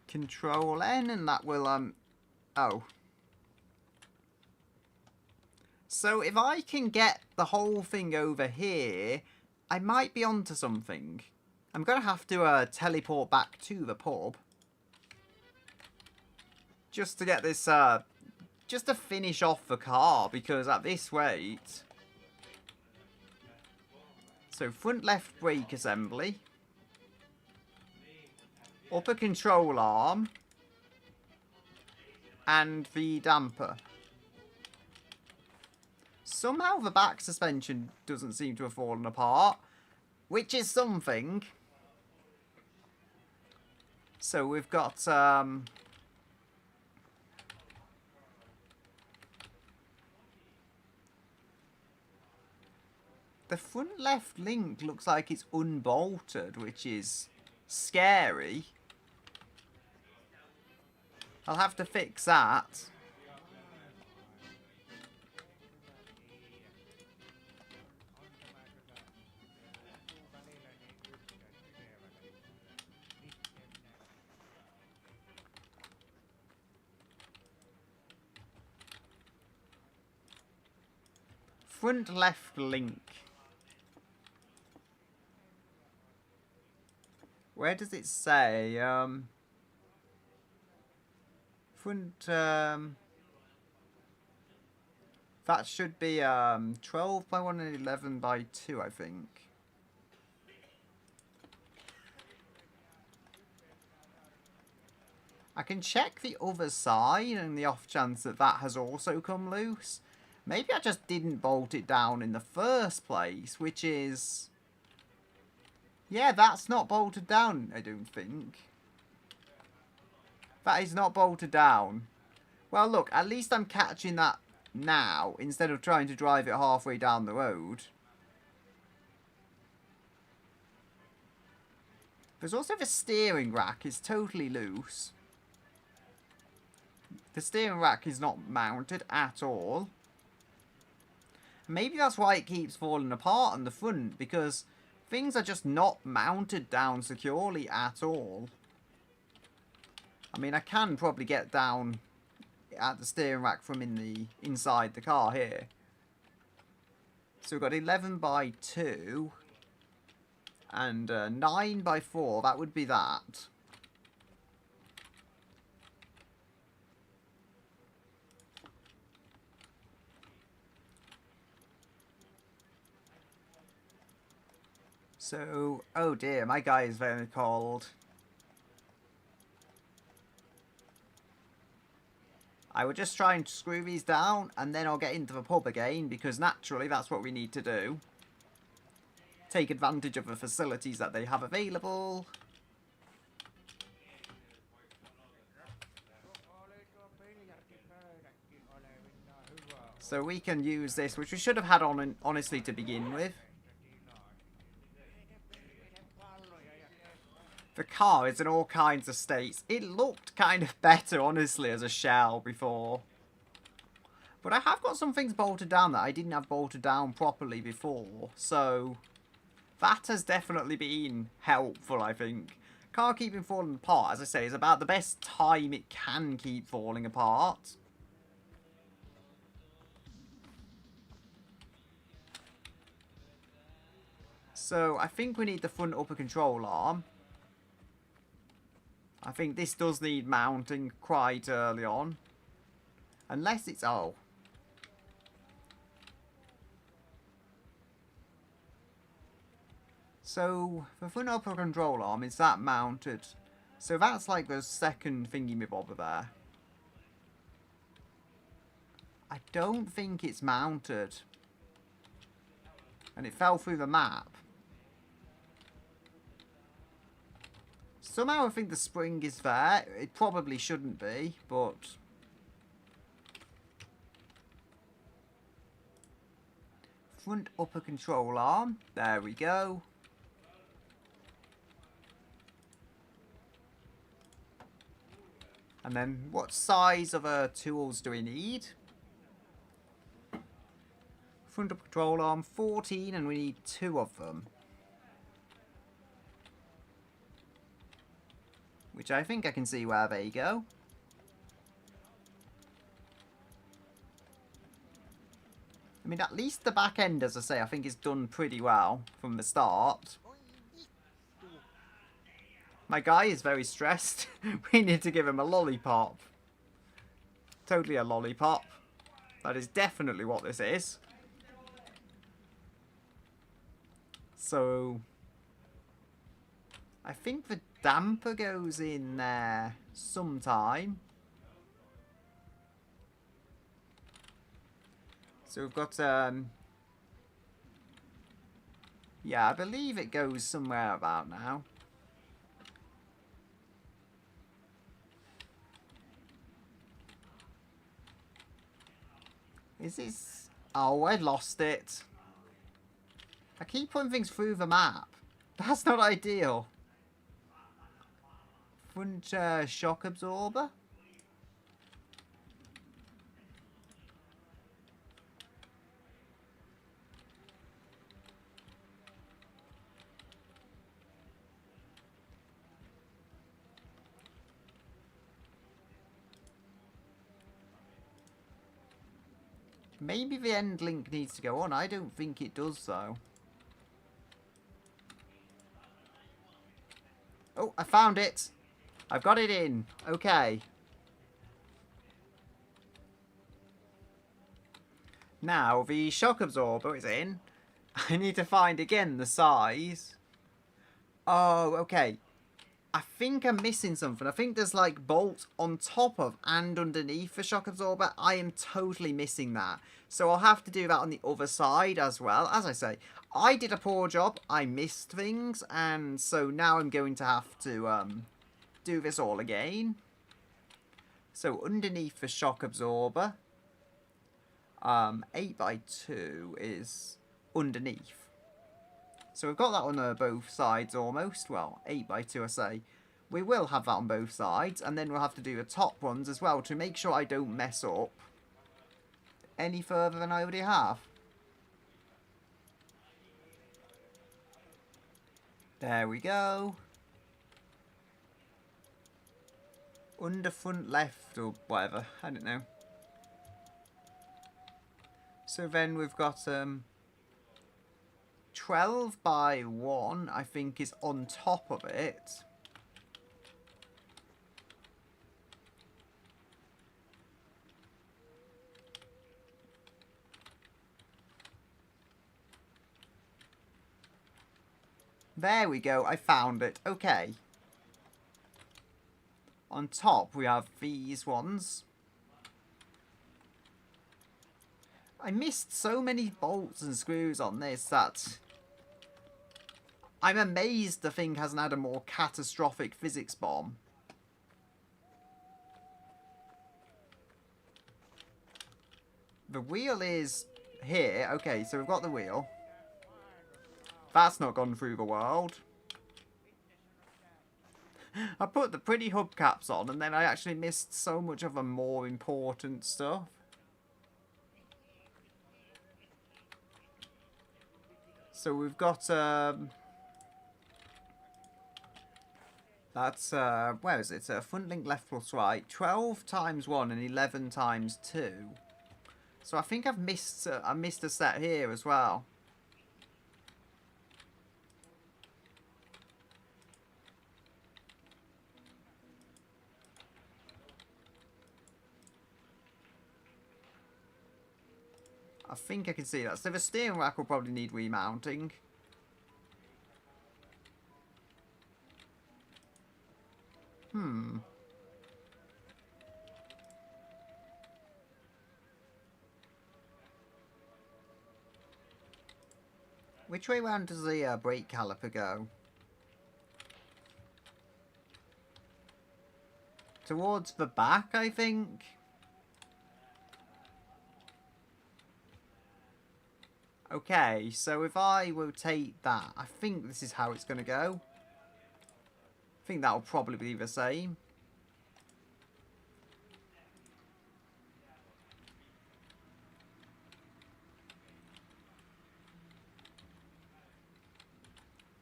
Control N, and that will, oh. So if I can get the whole thing over here, I might be onto something. I'm going to have to teleport back to the pub. Just to get this, just to finish off the car, because at this rate... So front left brake assembly. Upper control arm. And the damper. Somehow the back suspension doesn't seem to have fallen apart, which is something. So we've got the front left link looks like it's unbolted, which is scary. I'll have to fix that. Front left link. Where does it say? Front, that should be 12 by 1 and 11 by 2, I think. I can check the other side and the off chance that that has also come loose. Maybe I just didn't bolt it down in the first place, which is... Yeah, that's not bolted down, I don't think. That is not bolted down. Well, look, at least I'm catching that now, instead of trying to drive it halfway down the road. There's also the steering rack is totally loose. The steering rack is not mounted at all. Maybe that's why it keeps falling apart on the front, because things are just not mounted down securely at all. I mean, I can probably get down at the steering rack from inside the car here. So we've got 11 by 2 and 9 by 4. That would be that. So, oh dear, my guy is very cold. I will just try and screw these down, and then I'll get into the pub again, because naturally that's what we need to do. Take advantage of the facilities that they have available. So we can use this, which we should have had on, honestly, to begin with. The car is in all kinds of states. It looked kind of better, honestly, as a shell before. But I have got some things bolted down that I didn't have bolted down properly before. So that has definitely been helpful, I think. Car keeping falling apart, as I say, is about the best time it can keep falling apart. So I think we need the front upper control arm. I think this does need mounting quite early on. Unless it's... oh. So the front upper control arm, is that mounted? So that's like the second thingy-me-bobber there. I don't think it's mounted. And it fell through the map. Somehow I think the spring is there. It probably shouldn't be, but... front upper control arm. There we go. And then what size of tools do we need? Front upper control arm, 14, and we need 2 of them. Which I think I can see where they go. I mean, at least the back end, as I say, I think is done pretty well from the start. My guy is very stressed. We need to give him a lollipop. Totally a lollipop. That is definitely what this is. So... I think the damper goes in there sometime. So we've got, yeah, I believe it goes somewhere about now. Is this... oh, I lost it. I keep putting things through the map. That's not ideal. Front shock absorber. Maybe the end link needs to go on. I don't think it does, though. Oh, I found it. I've got it in. Okay. Now, the shock absorber is in. I need to find, again, the size. Oh, okay. I think I'm missing something. I think there's, like, bolts on top of and underneath the shock absorber. I am totally missing that. So I'll have to do that on the other side as well. As I say, I did a poor job. I missed things. And so now I'm going to have to... do this all again. So underneath the shock absorber, 8x2 is underneath. So we've got that on both sides almost. Well, 8x2 I say. We will have that on both sides, and then we'll have to do the top ones as well to make sure I don't mess up any further than I already have. There we go. Under front left or whatever, I don't know. So then we've got 12 by 1 I think is on top of it. There we go, I found it. Okay. On top, we have these ones. I missed so many bolts and screws on this that I'm amazed the thing hasn't had a more catastrophic physics bomb. The wheel is here. Okay, so we've got the wheel. That's not gone through the world. I put the pretty hubcaps on and then I actually missed so much of the more important stuff. So we've got, that's, where is it? Front link left plus right. 12 times 1 and 11 times 2. So I think I've missed, I missed a set here as well. I think I can see that. So the steering rack will probably need remounting. Which way round does the brake caliper go? Towards the back, I think. Okay, so if I rotate that, I think this is how it's going to go. I think that'll probably be the same.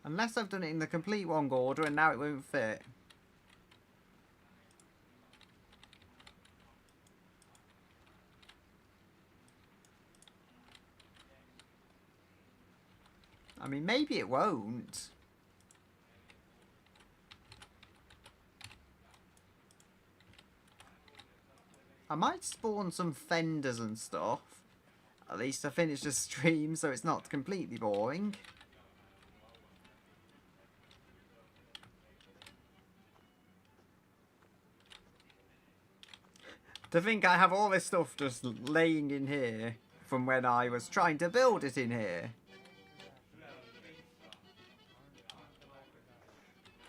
Unless I've done it in the complete wrong order and now it won't fit. I mean, maybe it won't. I might spawn some fenders and stuff. At least to finish the stream so it's not completely boring. To think I have all this stuff just laying in here from when I was trying to build it in here.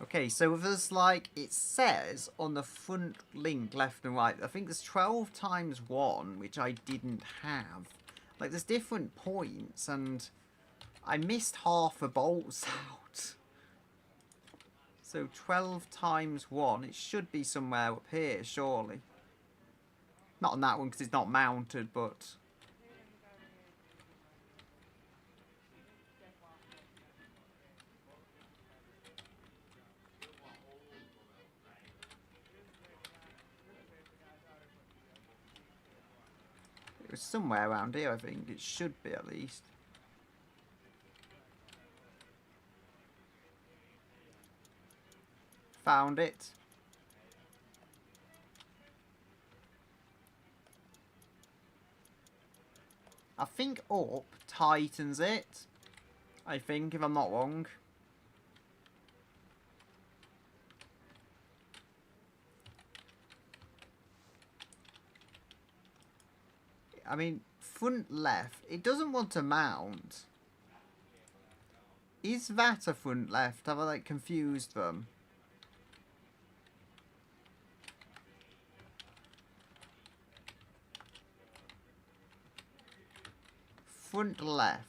Okay, so there's like, it says on the front link left and right, I think there's 12 times 1, which I didn't have. Like, there's different points, and I missed half the bolts out. So 12 times 1, it should be somewhere up here, surely. Not on that one, because it's not mounted, but... it was somewhere around here, I think. It should be, at least. Found it. I think up tightens it. I think, if I'm not wrong. I mean, front left, it doesn't want to mount. Is that a front left? Have I, like, confused them? Front left.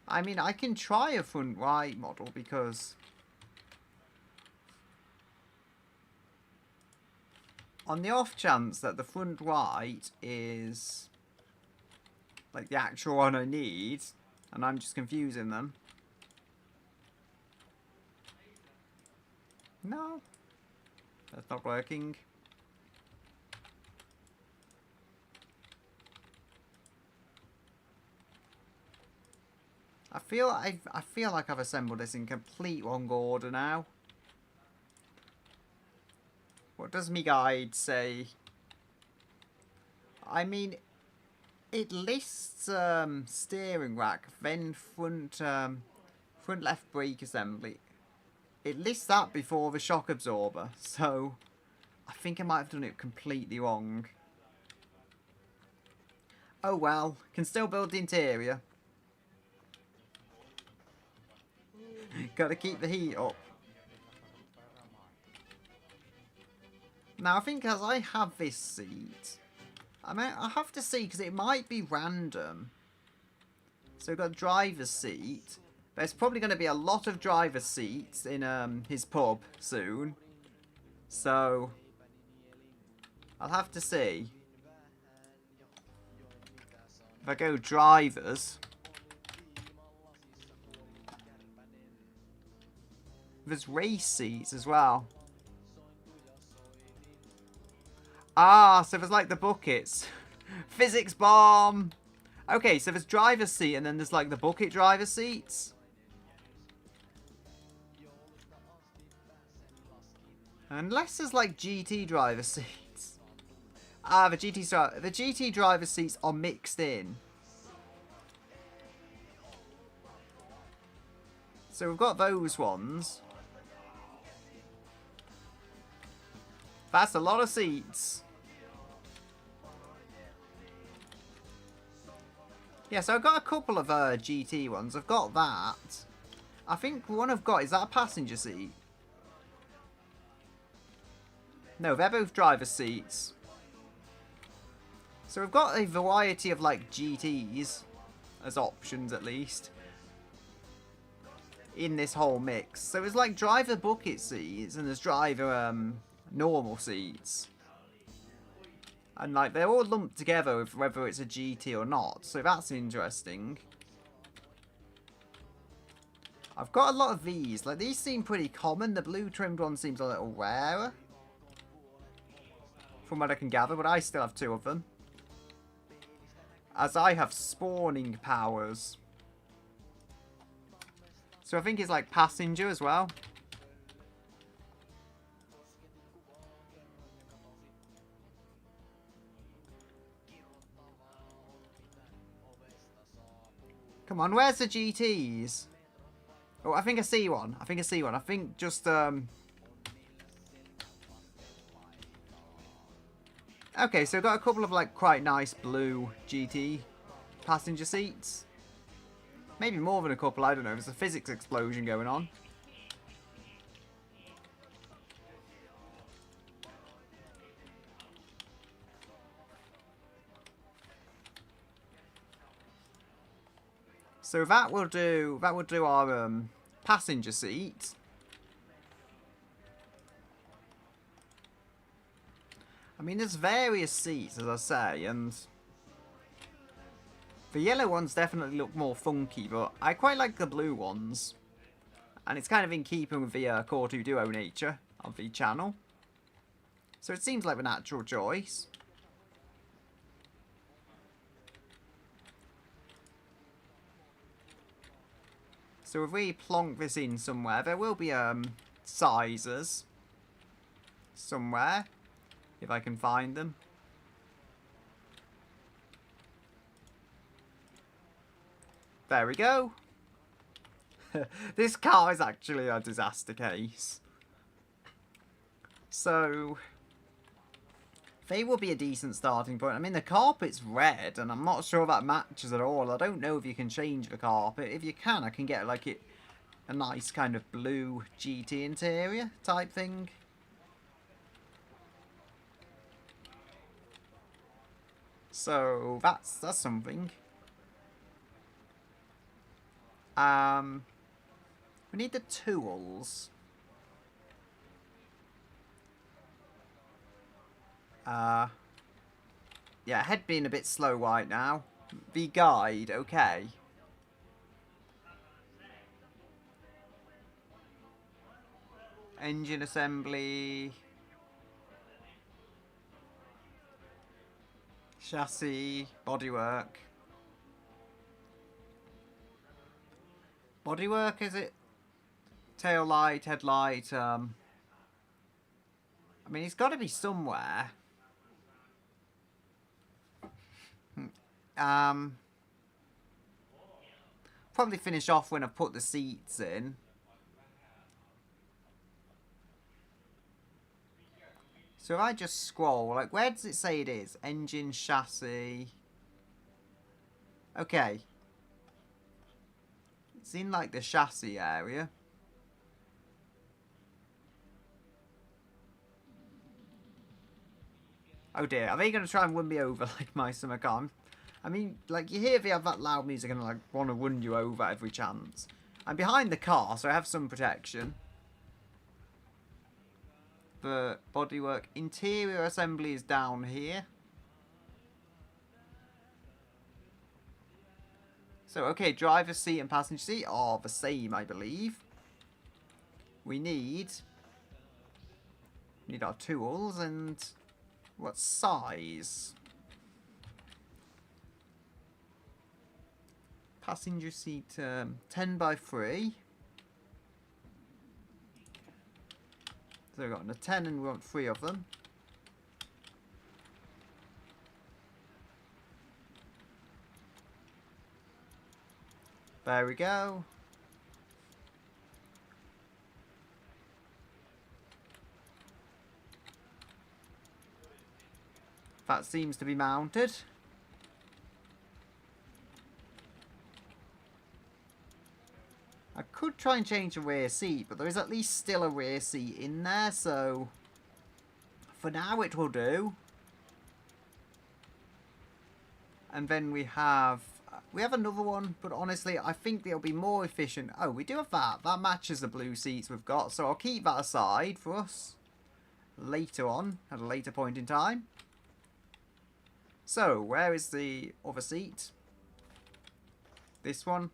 I mean, I can try a front right model because... on the off chance that the front right is like the actual one I need, and I'm just confusing them. No, that's not working. I feel like I've assembled this in complete wrong order now. What does me guide say? I mean, it lists steering rack, then front left brake assembly. It lists that before the shock absorber, so I think I might have done it completely wrong. Oh well, can still build the interior. Gotta keep the heat up. Now I think as I have this seat, I have to see because it might be random. So we've got a driver's seat. There's probably going to be a lot of driver's seats in his pub soon. So I'll have to see. If I go drivers, there's race seats as well. Ah, so there's like the buckets. Physics bomb! Okay, so there's driver's seat and then there's like the bucket driver seats. Unless there's like GT driver seats. Ah, the GT driver seats are mixed in. So we've got those ones. That's a lot of seats. Yeah, so I've got a couple of GT ones. I've got that. I think one I've got, is that a passenger seat? No, they're both driver seats. So we've got a variety of like GTs as options at least in this whole mix. So there's like driver bucket seats and there's driver normal seats. And like they're all lumped together with whether it's a GT or not. So that's interesting. I've got a lot of these. Like these seem pretty common. The blue trimmed one seems a little rarer. From what I can gather, but I still have two of them. As I have spawning powers. So I think it's like passenger as well. Come on, where's the GTs? Oh, I think I see one. I think I see one. I think just okay, so I've got a couple of like quite nice blue GT passenger seats. Maybe more than a couple, I don't know. There's a physics explosion going on. So that will do our passenger seat. I mean, there's various seats, as I say, and the yellow ones definitely look more funky, but I quite like the blue ones. And it's kind of in keeping with the Core 2 Duo nature of the channel. So it seems like the natural choice. So if we plonk this in somewhere, there will be sizes somewhere, if I can find them. There we go. This car is actually a disaster case. So they will be a decent starting point. I mean, the carpet's red, and I'm not sure that matches at all. I don't know if you can change the carpet. If you can, I can get like a nice kind of blue GT interior type thing. So that's something. We need the tools. Yeah, head being a bit slow right now. The guide, okay. Engine assembly. Chassis, bodywork. Bodywork, is it? Tail light, headlight, I mean, it's got to be somewhere. Probably finish off when I put the seats in. So if I just scroll, like, where does it say it is? Engine, chassis. Okay. It's in, like, the chassis area. Oh dear, are they going to try and run me over like my summer car? I mean, like, you hear they have that loud music and, like, want to run you over every chance. I'm behind the car, so I have some protection. The bodywork interior assembly is down here. So, okay, driver's seat and passenger seat are the same, I believe. We need our tools and what size? Passenger seat 10 by 3. So we've got a 10 and we want 3 of them. There we go. That seems to be mounted. I could try and change the rear seat, but there is at least still a rear seat in there, so for now it will do. And then we have another one, but honestly, I think they'll be more efficient. Oh, we do have that. That matches the blue seats we've got, so I'll keep that aside for us later on, at a later point in time. So, where is the other seat? This one.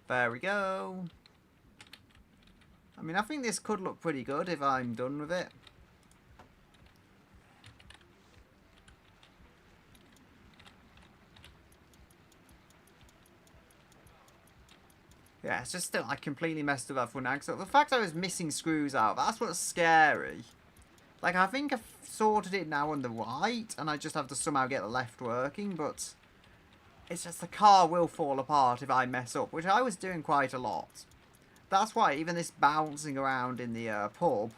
There we go. I mean, I think this could look pretty good if I'm done with it. Yeah, it's just still, I completely messed it up for an axle. The fact I was missing screws out, that's what's scary. Like, I think I've sorted it now on the right, and I just have to somehow get the left working, but it's just the car will fall apart if I mess up, which I was doing quite a lot. That's why even this bouncing around in the pub,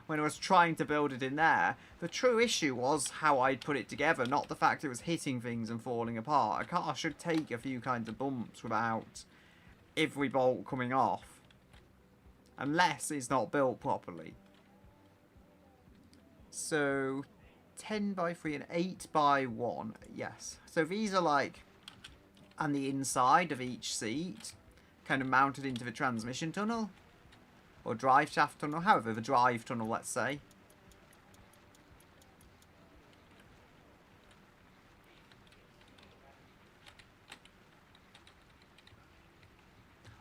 when I was trying to build it in there, the true issue was how I'd put it together, not the fact it was hitting things and falling apart. A car should take a few kinds of bumps without every bolt coming off, unless it's not built properly. So 10 by 3 and 8 by 1, yes. So these are like on the inside of each seat, kind of mounted into the transmission tunnel or drive shaft tunnel, however, the drive tunnel, let's say.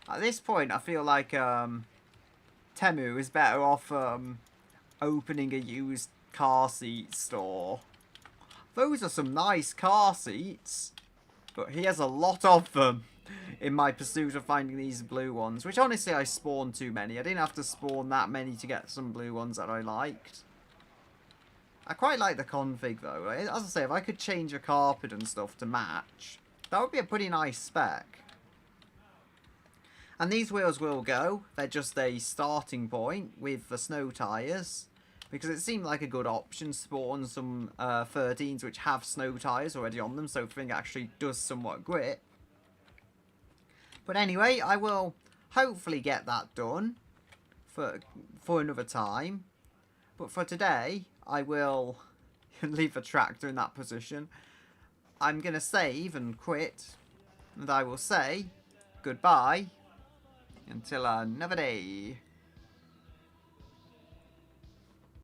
At this point, I feel like Temu is better off opening a used car seat store. Those are some nice car seats, but he has a lot of them in my pursuit of finding these blue ones, which honestly I spawned too many. I didn't have to spawn that many to get some blue ones that I liked. I quite like the config though. As I say, if I could change the carpet and stuff to match, that would be a pretty nice spec. And these wheels will go. They're just a starting point with the snow tyres, because it seemed like a good option, spawn some 13s which have snow tyres already on them, so the thing actually does somewhat grip. But anyway, I will hopefully get that done for another time. But for today, I will leave the tractor in that position. I'm going to save and quit, and I will say goodbye until another day.